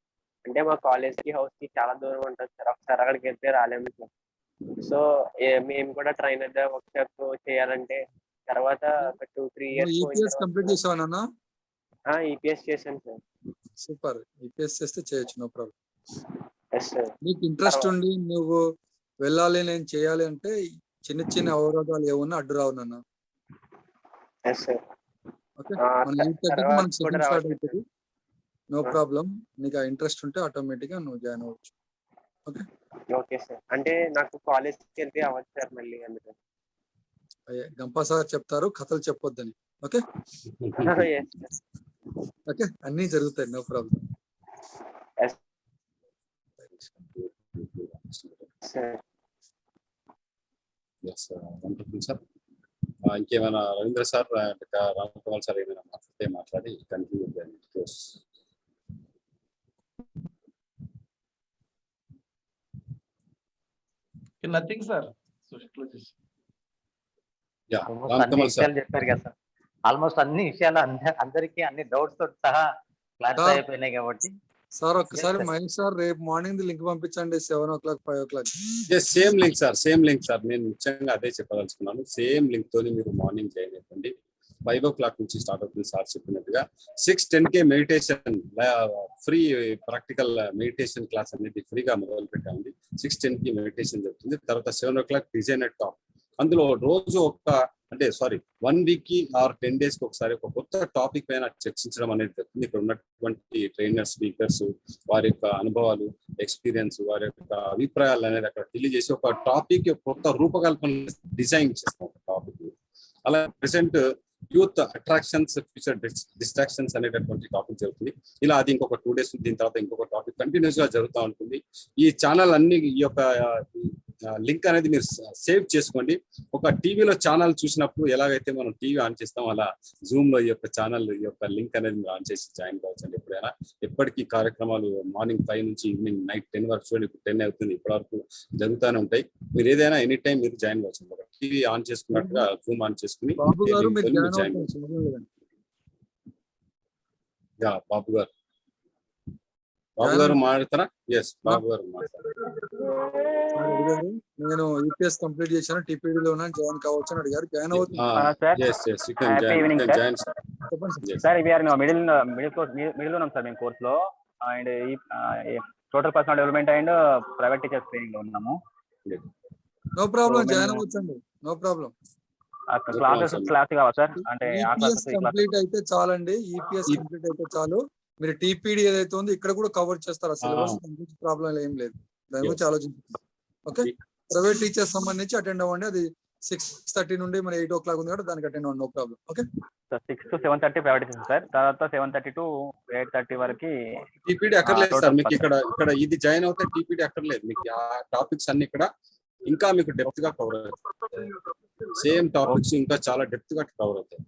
అంటే మా కాలేజ్ కి హౌస్ కి చాలా దూరం ఉంటుంది సార్. ఒకసారి అక్కడికి వెళ్తే రాలేము సార్. సో మేము కూడా ట్రైనర్ వర్క్ షాప్ చేయాలంటే తర్వాత ఒక 2-3 years కంప్లీట్ చేసావా? ఈపీఎస్ చేశాను సార్. సూపర్. ఈపీఎస్ చేస్తే చేయొచ్చు, నో ప్రాబ్లం. Yes sir. నీకు ఇంట్రెస్ట్ ఉండి నువ్వు వెళ్ళాలి, నేను చేయాలి అంటే చిన్న చిన్న అవరోధాలు ఏమన్నా అడ్డు రావు నాన్న. Yes sir. ఓకే, మనకి సెకండ్ స్టార్ట్ అవుతుంది. No problem. నీకు ఆ ఇంట్రెస్ట్ ఉంటే ఆటోమేటిక్ గా నువ్వు జాయిన్ అవ్వచ్చు. Okay okay sir. అంటే నాకు కాలేజ్కి వెళ్తే అవ్వచ్చు సార్ మళ్ళీ, అందుకని. గంపా సార్ చెప్తారు, కథలు చెప్పొద్దని. ఓకే ఓకే, అన్నీ జరుగుతాయి, నో ప్రాబ్లం. ఇంకేమైనా రవీంద్ర సార్, రామగోపాల్ సార్ ఏమైనా మాట్లాడి కంటిన్యూ చేయండి. Nothing sir. చెప్పారు కదా సార్, ఆల్మోస్ట్ అన్ని విషయాలు అందరికీ అన్ని డౌట్స్ తో సహా క్లారిఫై అయిపోయినాయి కాబట్టి. సార్ ఒక్కసారి మహేష్ సార్ రేపు మార్నింగ్ లింక్ పంపించండి 7 o'clock 5 o'clock. Same link sir, same link sir. నేను ముఖ్యంగా అదే చెప్పదలుచుకున్నాను. సేమ్ లింక్ తోని మీరు మార్నింగ్ జాయిన్ అయిపోండి. 5 o'clock నుంచి స్టార్ట్ అవుతుంది సార్ చెప్పినట్టుగా. 6:10 meditation free practical meditation class అనేది ఫ్రీగా మొదలు పెట్టామండి. 6:10 మెడిటేషన్ జరుగుతుంది. తర్వాత 7 o'clock డిజైనర్ టాక్. అందులో రోజు అంటే 1 week కి ఆర్ 10 days కి ఒకసారి ఒక కొత్త టాపిక్ పైన చర్చించడం అనేది జరుగుతుంది. ఇక్కడ ఉన్నటువంటి ట్రైనర్ స్పీకర్స్ వారి యొక్క అనుభవాలు, ఎక్స్పీరియన్స్, వారి యొక్క అభిప్రాయాలు అనేది అక్కడ తెలియజేసి ఒక టాపిక్ కొత్త రూపకల్పన డిజైన్ చేస్తాం టాపిక్. అలా present youth attractions, future distractions అనేటటువంటి టాపిక్ జరుగుతుంది. ఇలా అది ఇంకొక 2 days దీని తర్వాత ఇంకొక టాపిక్ కంటిన్యూస్ గా జరుగుతూ ఉంటుంది. ఈ ఛానల్ అన్ని ఈ యొక్క లింక్ అనేది మీరు సేవ్ చేసుకోండి. ఒక టీవీలో ఛానల్ చూసినప్పుడు ఎలాగైతే మనం టీవీ ఆన్ చేస్తాం అలా జూమ్ లో ఈ యొక్క ఛానల్ యొక్క లింక్ అనేది మీరు ఆన్ చేసి జాయిన్ కావచ్చండి. ఎప్పుడైనా ఎప్పటికీ కార్యక్రమాలు మార్నింగ్ 5 నుంచి ఈవినింగ్ నైట్ 10 వరకు చూడండి. ఇప్పుడు 10 అవుతుంది, ఇప్పటి వరకు జరుగుతూనే ఉంటాయి. మీరు ఏదైనా ఎనీ టైం మీరు జాయిన్ కావచ్చు. ఒక టీవీ ఆన్ చేసుకున్నట్టుగా జూమ్ ఆన్ చేసుకుని జాయిన్ బాబు గారు మాట్లాడతారా? ఎస్, బాబు గారు మాట్లాడతారు. నేను యూపీఎస్ కంప్లీట్ చేశాను, టీపీడీ లో ఉన్నాను, జాయిన్ కావచ్చు అని అడిగారు. జాయిన్ అవుతుంది సార్. వీఆర్ మిడిల్ ఉన్నాం సార్ మేము కోర్స్ లో. And total personal development and private teachers training లో ఉన్నాము. నో ప్రాబ్లం, జాయిన్ అవ్వచ్చండి. No problem. క్లాస్ కావాలి సార్. అంటే కంప్లీట్ అయితే చాలండి. ఈపీఎస్ కంప్లీట్ అయితే చాలు. మీరు టీపీడీ ఏదైతే ఉందో ఇక్కడ కూడా కవర్ చేస్తారు. సిలబస్ ప్రాబ్లం ఏం లేదు. దాని గురించి ఆలోచించారు. ఓకే, ప్రైవేట్ టీచర్స్ సంబంధించి అటెండ్ అవ్వండి. అది 6:30 నుండి మరి 8 o'clock ఉంది కాబట్టి దానికి అటెండ్ అవ్వండి. No problem. Okay, 6 to 7:30 private teachers sir. తర్వాత 7:30 to 8:30 వరకు టీపీడీ అక్కర్లేదు సార్. మీకు ఇక్కడ ఇది జాయిన్ అవుతే టీపీడీ అక్కర్లేదు. మీకు ఆ టాపిక్స్ అన్ని ఇక్కడ ఇంకా మీకు డెప్త్ గా కవర్ అవుతాయి. సేమ్ టాపిక్స్ ఇంకా చాలా డెప్త్ గా కవర్ అవుతాయి.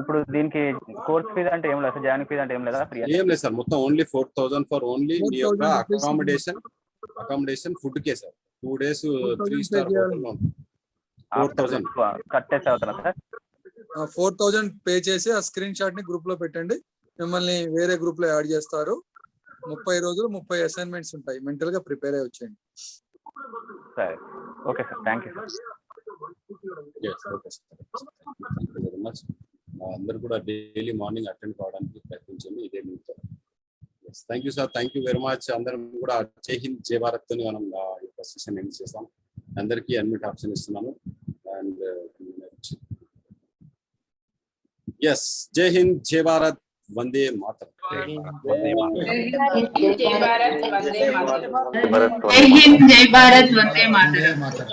ఇప్పుడు దీనికి కోర్స్ ఫీజ్ అంటే ఏం లేదు సార్? జాయిన్ ఫీజ్ అంటే ఏం లేదా? ఏం లేదు సార్. మొత్తం ఓన్లీ 4,000 ఫర్ ఓన్లీ మీ యొక్క అకామిడేషన్ ఫుడ్ కే సార్. 2 days 3-star హోటల్ లో 4,000 కట్టేసి అవుతారా సార్? 4,000 పే చేసి ఆ స్క్రీన్ షాట్ ని గ్రూప్ లో పెట్టండి. మిమ్మల్ని వేరే గ్రూప్ లో యాడ్ చేస్తారు. 30 రోజులు 30 అసైన్మెంట్స్ ఉంటాయి. మెంటల్ గా ప్రిపేర్ అయ్యి వచ్చేయండి. సరే, okay sir. Thank you sir. Okay sir, thank you very much. అందరూ కూడా డైలీ మార్నింగ్ అటెండ్ కావడానికి ప్రయత్నించండి. ఇదే మీతో. Thank you sir, thank you very much. అందరం కూడా జై హింద్ జై భారత్ తో మనం సెషన్ ఎండ్ చేస్తాం. అందరికీ అడ్మిట్ ఆప్షన్ ఇస్తున్నాము. అండ్ ఎస్, జై హింద్ జై భారత్, వందే మాతరం. జై హింద్ జై భారత్, వందే మాతరం.